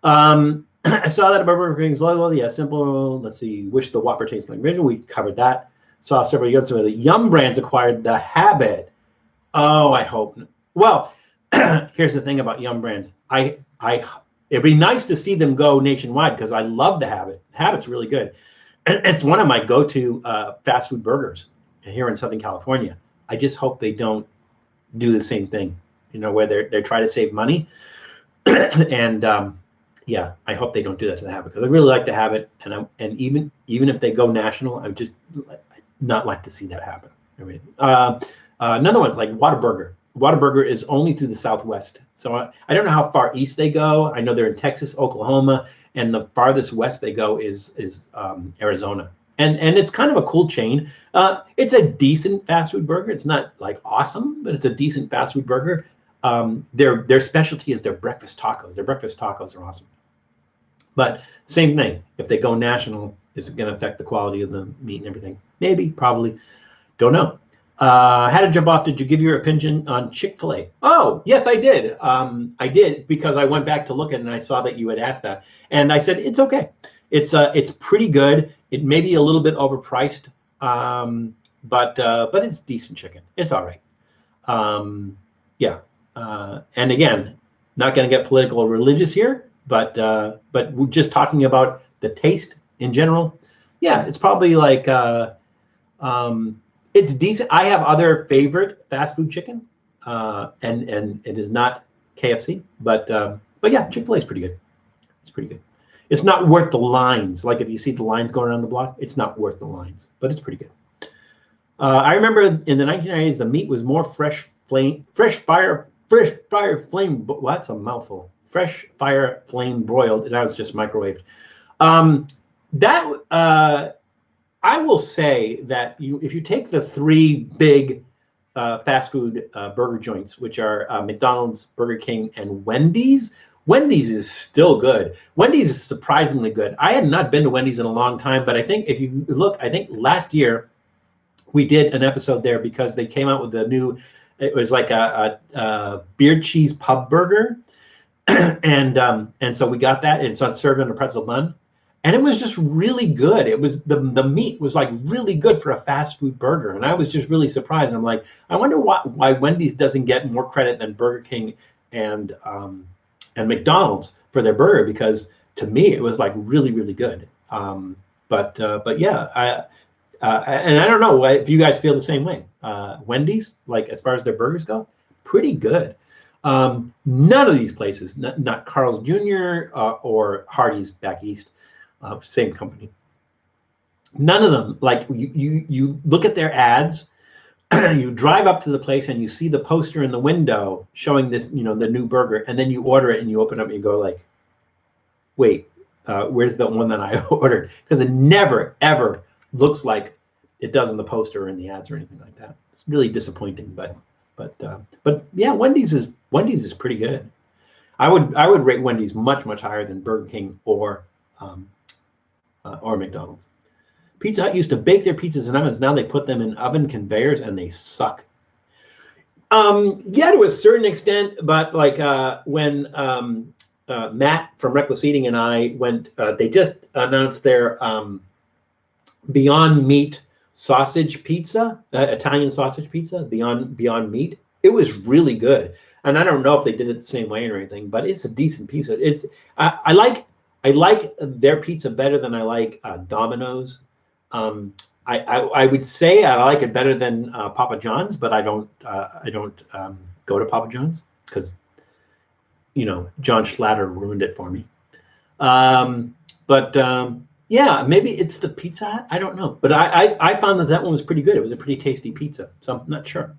I saw that Burger King's logo. Yeah, simple. Let's see. Wish the Whopper tastes like original. We covered that. Saw several of the Yum brands acquired the habit. Oh, I hope. Well, here's the thing about Yum brands. It'd be nice to see them go nationwide because I love the Habit. Habit's really good. And it's one of my go-to fast food burgers here in Southern California. I just hope they don't do the same thing, where they're trying to save money. And yeah, I hope they don't do that to the Habit because I really like the Habit. And even if they go national, I would just not like to see that happen. I mean, another one's like Whataburger. Whataburger is only through the Southwest. So I don't know how far east they go. I know they're in Texas, Oklahoma, and the farthest west they go is Arizona. And it's kind of a cool chain. It's a decent fast food burger. It's not awesome, but it's a decent fast food burger. Their specialty is their breakfast tacos. Their breakfast tacos are awesome. But same thing. If they go national, is it going to affect the quality of the meat and everything? Maybe, probably. Don't know. How to jump off? Did you give your opinion on Chick-fil-A? Oh, yes, I did. I did because I went back to look at it and I saw that you had asked that, and I said it's okay. It's pretty good. It may be a little bit overpriced, but it's decent chicken. It's all right. Yeah. And again, not going to get political or religious here, but we're just talking about the taste in general. Yeah, it's probably it's decent. I have other favorite fast food chicken, and it is not KFC, but yeah, Chick-fil-A is pretty good. It's pretty good. It's not worth the lines. Like if you see the lines going around the block, it's not worth the lines, but it's pretty good. I remember in the 1990s, the meat was more fresh fire flame. Well, that's a mouthful. Fresh fire flame broiled, and that was just microwaved. I will say that if you take the three big fast food burger joints, which are McDonald's, Burger King, and Wendy's, Wendy's is still good. Wendy's is surprisingly good. I had not been to Wendy's in a long time, but I think if you look, I think last year we did an episode there because they came out with a new, it was like a beer cheese pub burger. and so we got that, and so it's served on a pretzel bun. And it was just really good. It was the meat was really good for a fast food burger, and I was just really surprised. I'm like, I wonder why Wendy's doesn't get more credit than Burger King and McDonald's for their burger, because to me it was really, really good. But yeah, and I don't know if you guys feel the same way. Wendy's, as far as their burgers go, pretty good. None of these places, not Carl's Jr. Or Hardee's back east. Same company. None of them, you look at their ads, you drive up to the place and you see the poster in the window showing this, the new burger, and then you order it and you open up and you go wait, where's the one that I ordered? Because it never, ever looks like it does in the poster or in the ads or anything like that. It's really disappointing, but yeah, Wendy's is pretty good. I would rate Wendy's much, much higher than Burger King or McDonald's. Pizza Hut used to bake their pizzas in ovens. Now they put them in oven conveyors and they suck. Yeah, to a certain extent, but when Matt from Reckless Eating and I went, they just announced their Beyond Meat sausage pizza, Italian sausage pizza, Beyond Meat. It was really good. And I don't know if they did it the same way or anything, but it's a decent pizza. I like their pizza better than I like Domino's. I would say I like it better than Papa John's, but I don't go to Papa John's because John Schlatter ruined it for me. Yeah, maybe it's the Pizza Hut. I don't know, but I found that one was pretty good. It was a pretty tasty pizza, so I'm not sure.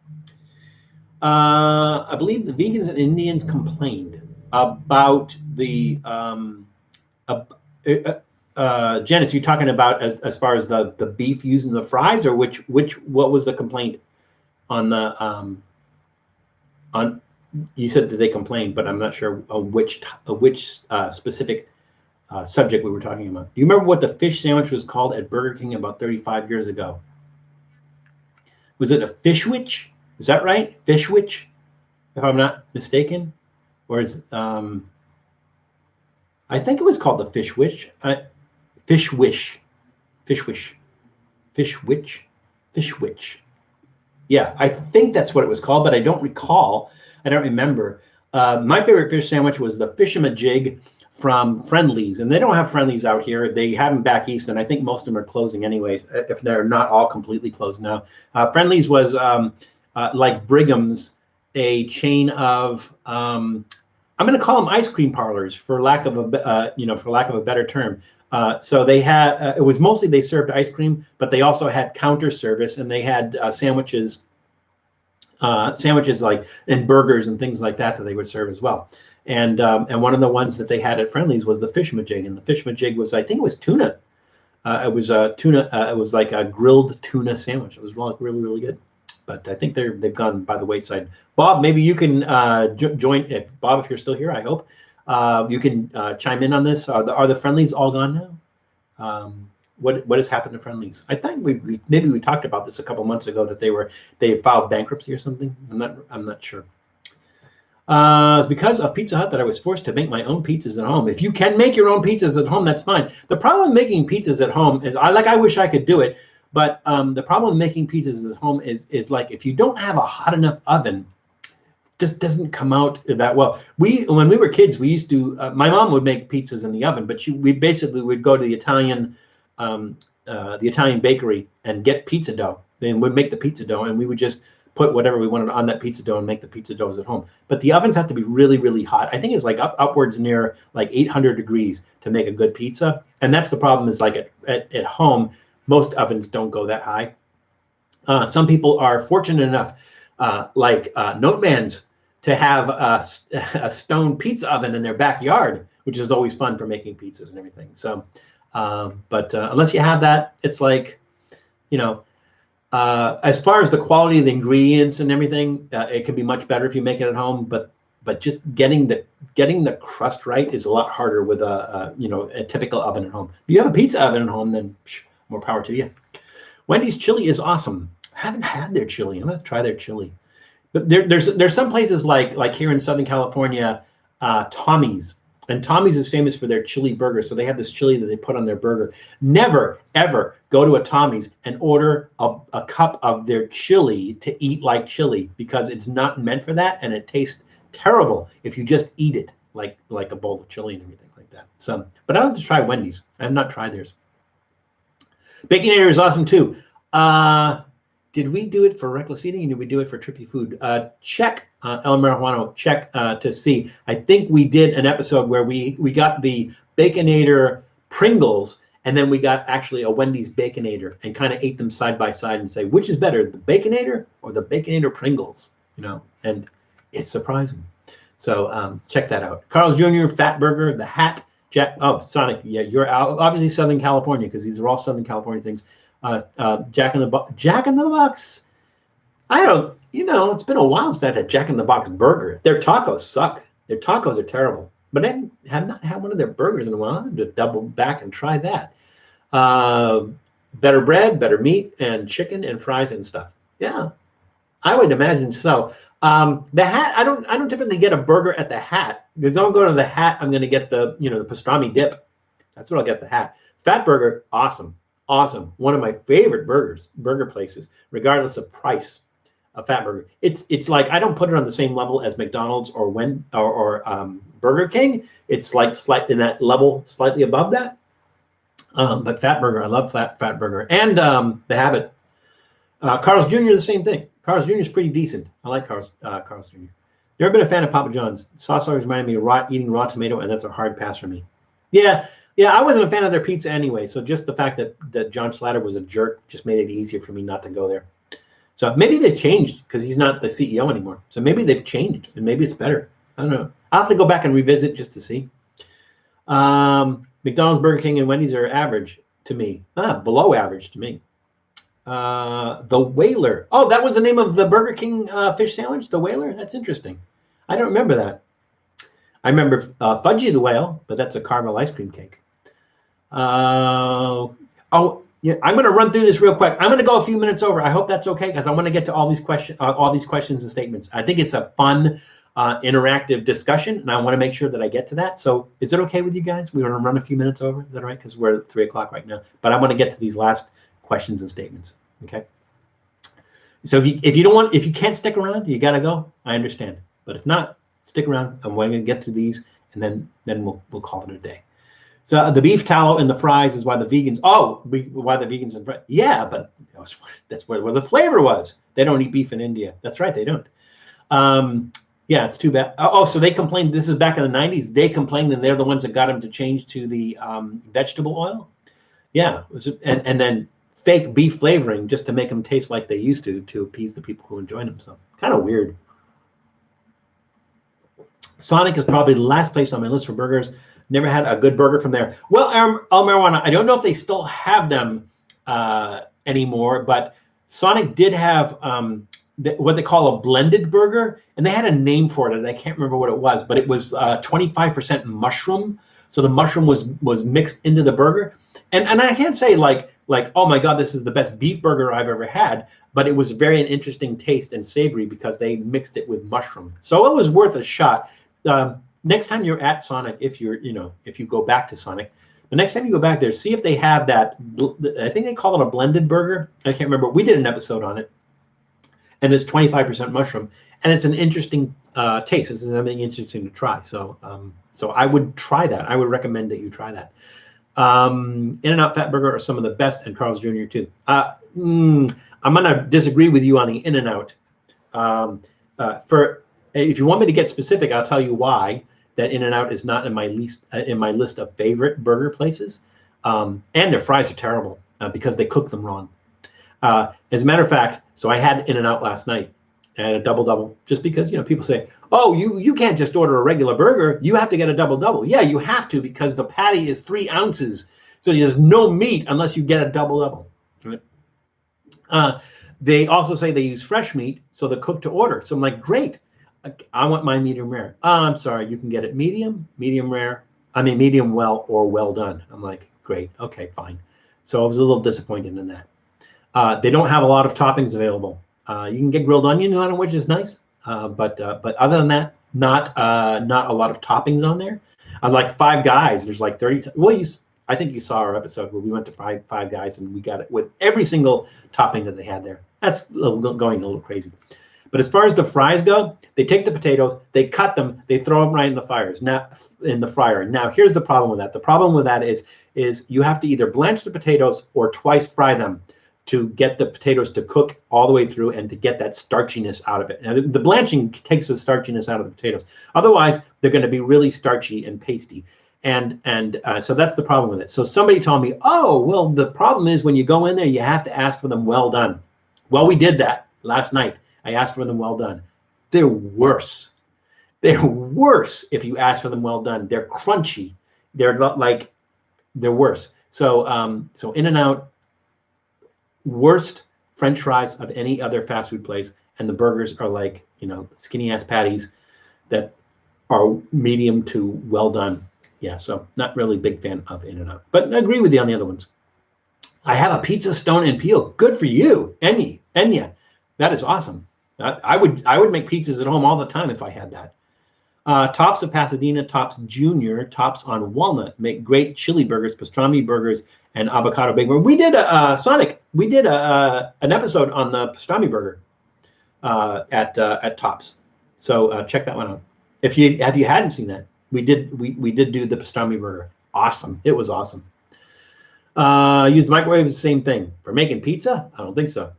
I believe the vegans and Indians complained about the uh, Janice, you talking about as far as the beef using the fries, or which what was the complaint on the on? You said that they complained, but I'm not sure which specific subject we were talking about. Do you remember what the fish sandwich was called at Burger King about 35 years ago? Was it a fishwich? Is that right? Fishwich, if I'm not mistaken, or is I think it was called the fishwich. Fishwish, fishwish, fishwich, fishwich. Yeah, I think that's what it was called, but I don't recall. I don't remember. My favorite fish sandwich was the Fish-a-ma-jig from Friendly's, and they don't have Friendly's out here. They have them back east, and I think most of them are closing anyways, if they're not all completely closed now. Friendly's was like Brigham's, a chain of I'm going to call them ice cream parlors for lack of a better term. So they had it was mostly they served ice cream, but they also had counter service, and they had sandwiches like and burgers and things like that they would serve as well. And one of the ones that they had at Friendly's was the fish majig, and the fish majig was, I think it was tuna. It was tuna. It was like a grilled tuna sandwich. It was really really good. But I think they've gone by the wayside. Bob, maybe you can join. Bob, if you're still here, I hope you can chime in on this. Are the Friendlies all gone now? What has happened to Friendlies? I think maybe we talked about this a couple months ago that they filed bankruptcy or something. I'm not sure. It's because of Pizza Hut that I was forced to make my own pizzas at home. If you can make your own pizzas at home, that's fine. The problem with making pizzas at home is I wish I could do it, but the problem with making pizzas at home is like if you don't have a hot enough oven, just doesn't come out that well. When we were kids, we used to. My mom would make pizzas in the oven, but we basically would go to the Italian bakery and get pizza dough. Then we'd make the pizza dough, and we would just put whatever we wanted on that pizza dough and make the pizza doughs at home. But the ovens have to be really, really hot. I think it's like upwards near like 800 degrees to make a good pizza. And that's the problem is like at home, most ovens don't go that high. Some people are fortunate enough, like Noteman's, to have a stone pizza oven in their backyard, which is always fun for making pizzas and everything. So, but unless you have that, it's like, as far as the quality of the ingredients and everything, it can be much better if you make it at home. But just getting the crust right is a lot harder with a typical oven at home. If you have a pizza oven at home, then more power to you. Wendy's chili is awesome. I haven't had their chili. I'm gonna have to try their chili. But there's some places like here in Southern California, Tommy's. And Tommy's is famous for their chili burger. So they have this chili that they put on their burger. Never, ever go to a Tommy's and order a cup of their chili to eat like chili, because it's not meant for that, and it tastes terrible if you just eat it like a bowl of chili and everything like that. So, but I have to try Wendy's. I have not tried theirs. Baconator is awesome too. Did we do it for Reckless Eating, and did we do it for Trippy Food? Check, El Marijuano, check to see. I think we did an episode where we got the Baconator Pringles, and then we got actually a Wendy's Baconator, and kind of ate them side by side and say, which is better, the Baconator or the Baconator Pringles? And it's surprising. So check that out. Carl's Jr., Fat Burger, The Hat, Sonic, yeah, you're obviously Southern California, because these are all Southern California things. Jack in the Box. I don't, it's been a while since I had a Jack in the Box burger. Their tacos suck. Their tacos are terrible. But I have not had one of their burgers in a while. I have to double back and try that. Better bread, better meat, and chicken and fries and stuff. Yeah, I would imagine so. The Hat, I don't typically get a burger at the Hat, because I'll go to the Hat, I'm going to get the pastrami dip. That's what I'll get, the Hat. Fat Burger, awesome. Awesome. One of my favorite burger places, regardless of price. A Fat Burger. It's like, I don't put it on the same level as McDonald's or Burger King. It's like slightly in that level, slightly above that. But Fat Burger, I love Fat Burger, and The Habit. Carl's Jr. the same thing. Carl's Jr. is pretty decent. I like Carl's Jr. Never been a fan of Papa John's. Sauce always reminded me of eating raw tomato, and that's a hard pass for me. Yeah, yeah, I wasn't a fan of their pizza anyway. So just the fact that John Schlatter was a jerk just made it easier for me not to go there. So maybe they've changed because he's not the CEO anymore. So maybe they've changed and maybe it's better. I don't know. I'll have to go back and revisit just to see. McDonald's, Burger King, and Wendy's are average to me. Below average to me. The Whaler. Oh, that was the name of the Burger King fish sandwich, the Whaler? That's interesting. I don't remember that. I remember Fudgy the Whale, but that's a caramel ice cream cake. Oh, yeah, I'm going to run through this real quick. I'm going to go a few minutes over. I hope that's okay because I want to get to all these questions and statements. I think it's a fun, interactive discussion, and I want to make sure that I get to that. So, is it okay with you guys? We want to run a few minutes over. Is that all right? Because we're at 3 o'clock right now. But I want to get to these last questions and statements. Okay. So if you can't stick around, you got to go. I understand. But if not, stick around. I'm going to get through these, and then we'll call it a day. So the beef tallow and the fries is why the vegans. Why the vegans and fries? Yeah, but that's where the flavor was. They don't eat beef in India. That's right, they don't. Yeah, it's too bad. So they complained. This is back in the 90s. They complained, and they're the ones that got them to change to the vegetable oil. Yeah, and then fake beef flavoring just to make them taste like they used to appease the people who enjoy them. So kind of weird. Sonic is probably the last place on my list for burgers. Never had a good burger from there. Well, El Marijuana, I don't know if they still have them anymore, but Sonic did have what they call a blended burger, and they had a name for it, and I can't remember what it was, but it was 25% mushroom. So the mushroom was mixed into the burger, and I can't say like oh my God, this is the best beef burger I've ever had, but it was very an interesting taste and savory because they mixed it with mushroom. So it was worth a shot. Next time you're at Sonic, if you go back to Sonic, the next time you go back there, see if they have that. I think they call it a blended burger. I can't remember. We did an episode on it, and it's 25% mushroom, and it's an interesting taste. It's something interesting to try. So I would try that. I would recommend that you try that. In-N-Out Fat Burger are some of the best, and Carl's Jr. too. I'm gonna disagree with you on the In-N-Out. If you want me to get specific, I'll tell you why that In-N-Out is not in my list of favorite burger places. And their fries are terrible because they cook them wrong. As a matter of fact, so I had In-N-Out last night and a double just because people say, oh, you can't just order a regular burger, you have to get a double. Yeah, you have to because the patty is 3 ounces, so there's no meat unless you get a double. Right? They also say they use fresh meat, so they're cooked to order. So I'm like, great. I want my medium rare. I'm sorry, you can get it medium rare. I mean, medium well or well done. I'm like, great, okay, fine. So I was a little disappointed in that. They don't have a lot of toppings available. You can get grilled onions on it, which is nice. But other than that, not a lot of toppings on there. Like Five Guys, there's like 30. I think you saw our episode where we went to Five Guys and we got it with every single topping that they had there. That's going a little crazy. But as far as the fries go, they take the potatoes, they cut them, they throw them right in the fryer. Now, here's the problem with that. The problem with that is you have to either blanch the potatoes or twice fry them to get the potatoes to cook all the way through and to get that starchiness out of it. Now, the blanching takes the starchiness out of the potatoes. Otherwise, they're going to be really starchy and pasty. And so that's the problem with it. So somebody told me, oh, well, the problem is when you go in there, you have to ask for them well done. Well, we did that last night. I asked for them well done. They're worse. They're worse if you ask for them well done. They're crunchy. They're worse. So In-N-Out, worst French fries of any other fast food place, and the burgers are like skinny ass patties that are medium to well done. Yeah, so not really big fan of In-N-Out, but I agree with you on the other ones. I have a pizza stone and peel. Good for you, Enya. That is awesome. I would make pizzas at home all the time if I had that. Tops of Pasadena, Tops Junior, Tops on Walnut make great chili burgers, pastrami burgers, and avocado bacon. We did Sonic. We did an episode on the pastrami burger at Tops. So check that one out. If you hadn't seen that, we did do the pastrami burger. Awesome. It was awesome. Use the microwave is the same thing for making pizza. I don't think so.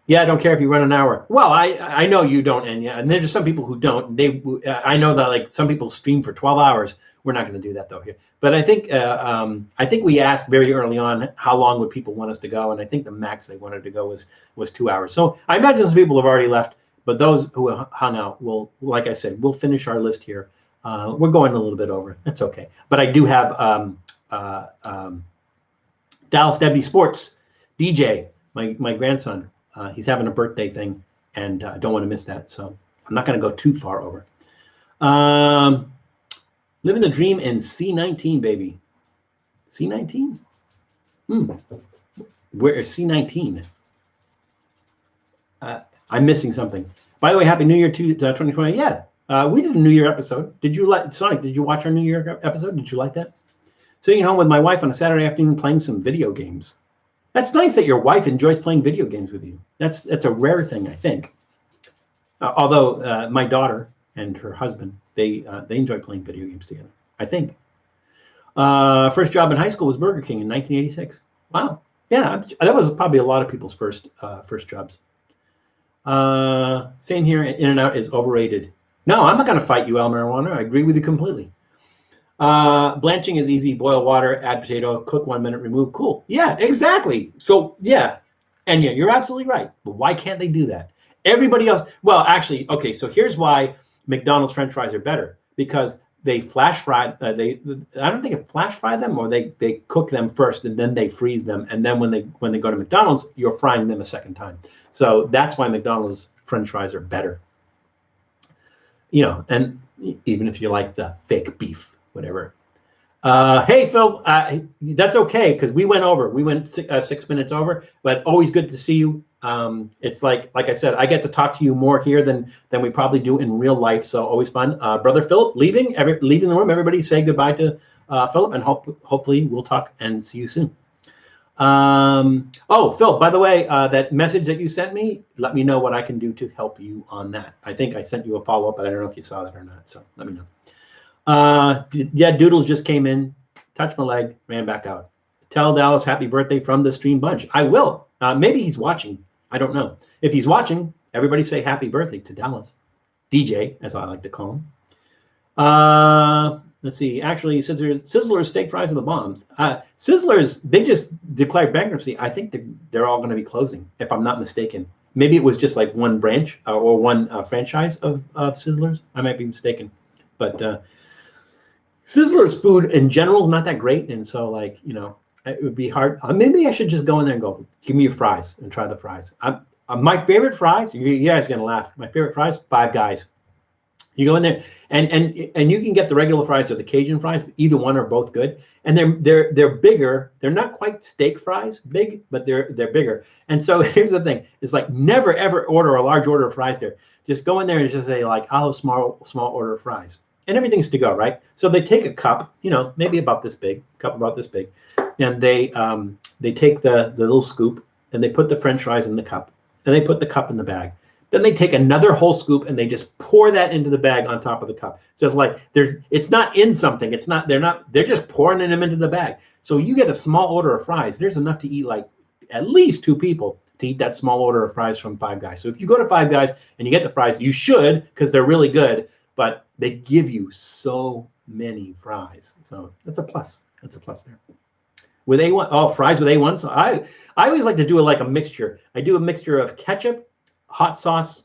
Yeah, I don't care if you run an hour. Well, I know you don't, and there's just some people who don't. I know that like some people stream for 12 hours We're not going to do that though here. But I think we asked very early on how long would people want us to go, and I think the max they wanted to go was 2 hours. So I imagine some people have already left, but those who hung out will, like I said, we'll finish our list here. We're going a little bit over. That's okay. But I do have Dallas Deputy Sports DJ, my grandson. He's having a birthday thing, and I don't want to miss that. So I'm not going to go too far over. Living the dream in C19, baby. C19? Where is C19? I'm missing something. By the way, Happy New Year to 2020. Yeah, we did a New Year episode. Did you like, Sonic, did you watch our New Year episode? Did you like that? Sitting at home with my wife on a Saturday afternoon playing some video games. That's nice that your wife enjoys playing video games with you. That's a rare thing, I think. Although my daughter and her husband, they enjoy playing video games together, I think. First job in high school was Burger King in 1986. Wow. Yeah, that was probably a lot of people's first jobs. Same here, In-N-Out is overrated. No, I'm not going to fight you, El Marijuana. I agree with you completely. Blanching is easy. Boil water, add potato, cook 1 minute, remove. Cool. Yeah, exactly. So, yeah. And yeah, you're absolutely right. But why can't they do that? Everybody else, well, actually, okay, so here's why McDonald's French fries are better, because they flash fry. I don't think it flash fry them, or they cook them first and then they freeze them, and then when they go to McDonald's, you're frying them a second time. So that's why McDonald's French fries are better. You know, and even if you like the fake beef, whatever. Hey Phil, that's okay because we went over. We went 6 minutes over, but always good to see you. It's like I said, I get to talk to you more here than we probably do in real life. So always fun. Brother Philip leaving the room. Everybody say goodbye to Philip, and hopefully we'll talk and see you soon. Oh, Phil, by the way, that message that you sent me, let me know what I can do to help you on that. I think I sent you a follow-up, but I don't know if you saw that or not. So let me know. Yeah, Doodles just came in, touched my leg, ran back out. Tell Dallas happy birthday from the Stream Bunch. I will. Maybe he's watching. I don't know. If he's watching, everybody say happy birthday to Dallas. DJ, as I like to call him. Let's see. Actually, Sizzlers steak fries are the bombs. Sizzlers, they just declared bankruptcy. I think they're all going to be closing, if I'm not mistaken. Maybe it was just like one branch or one franchise of Sizzlers. I might be mistaken. But Sizzlers food in general is not that great. And so, like, you know, it would be hard. Maybe I should just go in there and go, give me your fries and try the fries. My favorite fries, you guys are going to laugh. My favorite fries, Five Guys. You go in there and you can get the regular fries or the Cajun fries. Either one are both good, and they're bigger. They're not quite steak fries big, but they're bigger. And so here's the thing: it's like never ever order a large order of fries there. Just go in there and just say like, I'll have small order of fries, and everything's to go, right? So they take a cup, you know, maybe about this big, cup about this big, and they take the little scoop and they put the French fries in the cup, and they put the cup in the bag. Then they take another whole scoop and they just pour that into the bag on top of the cup. So it's like it's not in something. They're just pouring them into the bag. So you get a small order of fries. There's enough to eat like at least 2 people to eat that small order of fries from Five Guys. So if you go to Five Guys and you get the fries, you should, because they're really good, but they give you so many fries. So that's a plus. That's a plus there. With A1, fries with A1. So I always like to do like a mixture. I do a mixture of ketchup, hot sauce,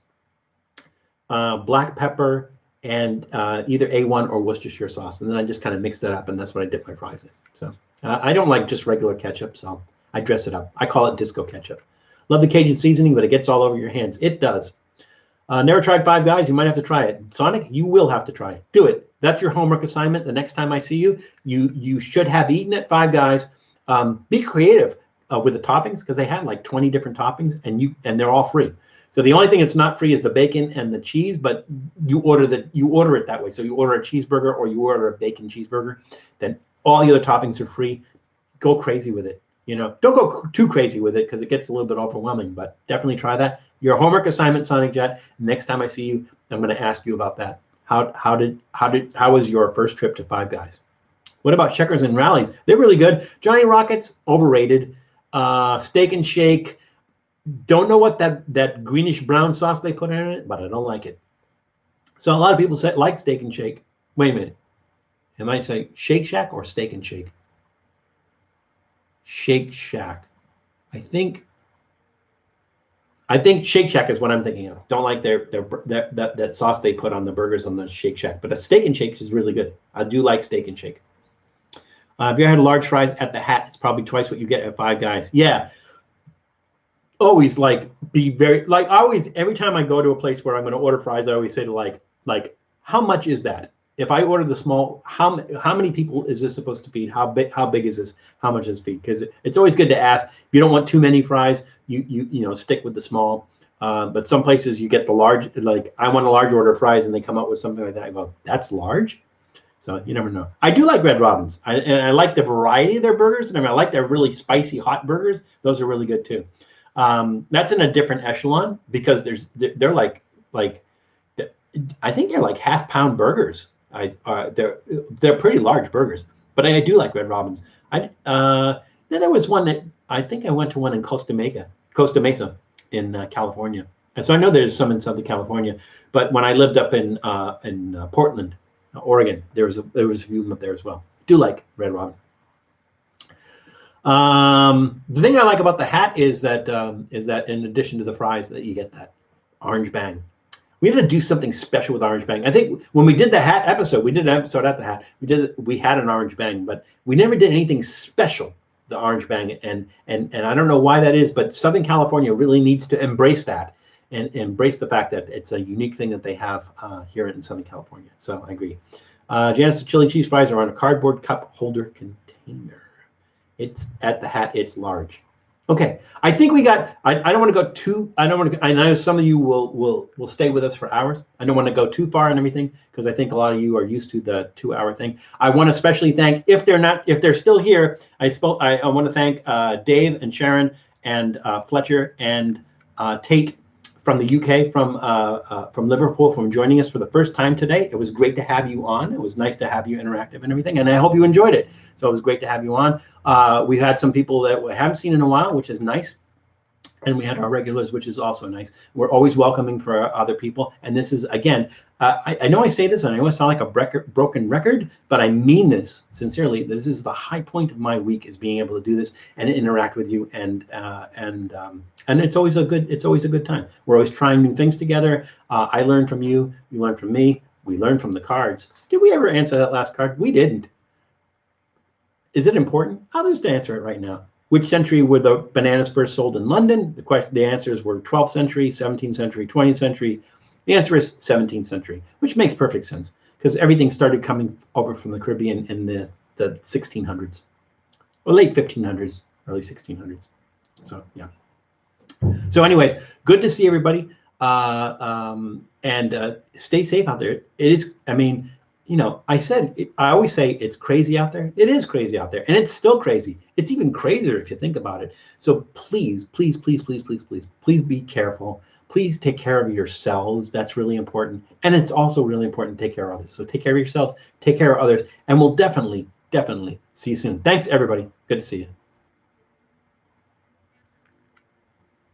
black pepper, and either A1 or Worcestershire sauce. And then I just kind of mix that up, and that's what I dip my fries in. So I don't like just regular ketchup, so I dress it up. I call it disco ketchup. Love the Cajun seasoning, but it gets all over your hands. It does. Never tried Five Guys? You might have to try it. Sonic, you will have to try it. Do it. That's your homework assignment. The next time I see you, you should have eaten at Five Guys. Be creative with the toppings, because they have like 20 different toppings, and they're all free. So the only thing that's not free is the bacon and the cheese, but you order it that way. So you order a cheeseburger or you order a bacon cheeseburger, then all the other toppings are free. Go crazy with it. You know, don't go too crazy with it because it gets a little bit overwhelming, but definitely try that. Your homework assignment, Sonic Jet. Next time I see you, I'm going to ask you about that. How was your first trip to Five Guys? What about Checkers and Rallies? They're really good. Johnny Rockets, overrated. Steak and Shake. Don't know what that greenish brown sauce they put in it, but I don't like it. So a lot of people like Steak and Shake. Wait a minute. Am I saying Shake Shack or Steak and Shake? Shake Shack. I think Shake Shack is what I'm thinking of. Don't like that sauce they put on the burgers on the Shake Shack, but a Steak and Shake is really good. I do like Steak and Shake. If you had large fries at the Hat, it's probably twice what you get at Five Guys. Yeah. Always be very always every time I go to a place where I'm going to order fries, I always say to like how much is that? If I order the small, how many people is this supposed to feed? How big is this? How much is it feed? Because it's always good to ask. If you don't want too many fries, you stick with the small. But some places you get the large. Like I want a large order of fries, and they come up with something like that. I go, that's large. So you never know. I do like Red Robin's. I like the variety of their burgers, and I like their really spicy hot burgers. Those are really good too. That's in a different echelon because they're like I think they're like half-pound burgers. They're pretty large burgers, but I do like Red Robin's. Then there was one that I think I went to one in Costa Mesa in California, and so I know there's some in Southern California. But when I lived up in Portland, Oregon, there was a few up there as well. I do like Red Robin. The thing I like about the Hat is that in addition to the fries, that you get that orange bang. We had to do something special with orange bang. I think when we did the Hat episode, we did an episode at the Hat. We had an orange bang, but we never did anything special. The orange bang, and I don't know why that is, but Southern California really needs to embrace that and embrace the fact that it's a unique thing that they have here in Southern California. So I agree. Janice, the chili cheese fries are on a cardboard cup holder container. It's at the Hat. It's large. Okay, I think we got. I don't want to go too. I don't want to. I know some of you will stay with us for hours. I don't want to go too far and everything because I think a lot of you are used to the 2-hour thing. I want to especially thank if they're still here. I want to thank Dave and Sharon and Fletcher and Tate from the UK, from Liverpool, from joining us for the first time today. It was great to have you on. It was nice to have you interactive and everything, and I hope you enjoyed it. So it was great to have you on. We've had some people that we haven't seen in a while, which is nice. And we had our regulars, which is also nice. We're always welcoming for other people. And this is, again, I know I say this and I always sound like a broken record, but I mean this sincerely. This is the high point of my week, is being able to do this and interact with you. And it's always a good time. We're always trying new things together. I learn from you. You learn from me. We learn from the cards. Did we ever answer that last card? We didn't. Is it important? I'll just answer it right now. Which century were the bananas first sold in London? The answers were 12th century, 17th century, 20th century. The answer is 17th century, which makes perfect sense because everything started coming over from the Caribbean in the 1600s, or late 1500s, early 1600s. So yeah. So anyways, good to see everybody, and stay safe out there. It is, I mean, you know, I always say it's crazy out there. It is crazy out there, and it's still crazy. It's even crazier if you think about it. So please, please, please, please, please, please, please be careful. Please take care of yourselves. That's really important. And it's also really important to take care of others. So take care of yourselves, take care of others, and we'll definitely, definitely see you soon. Thanks, everybody. Good to see you.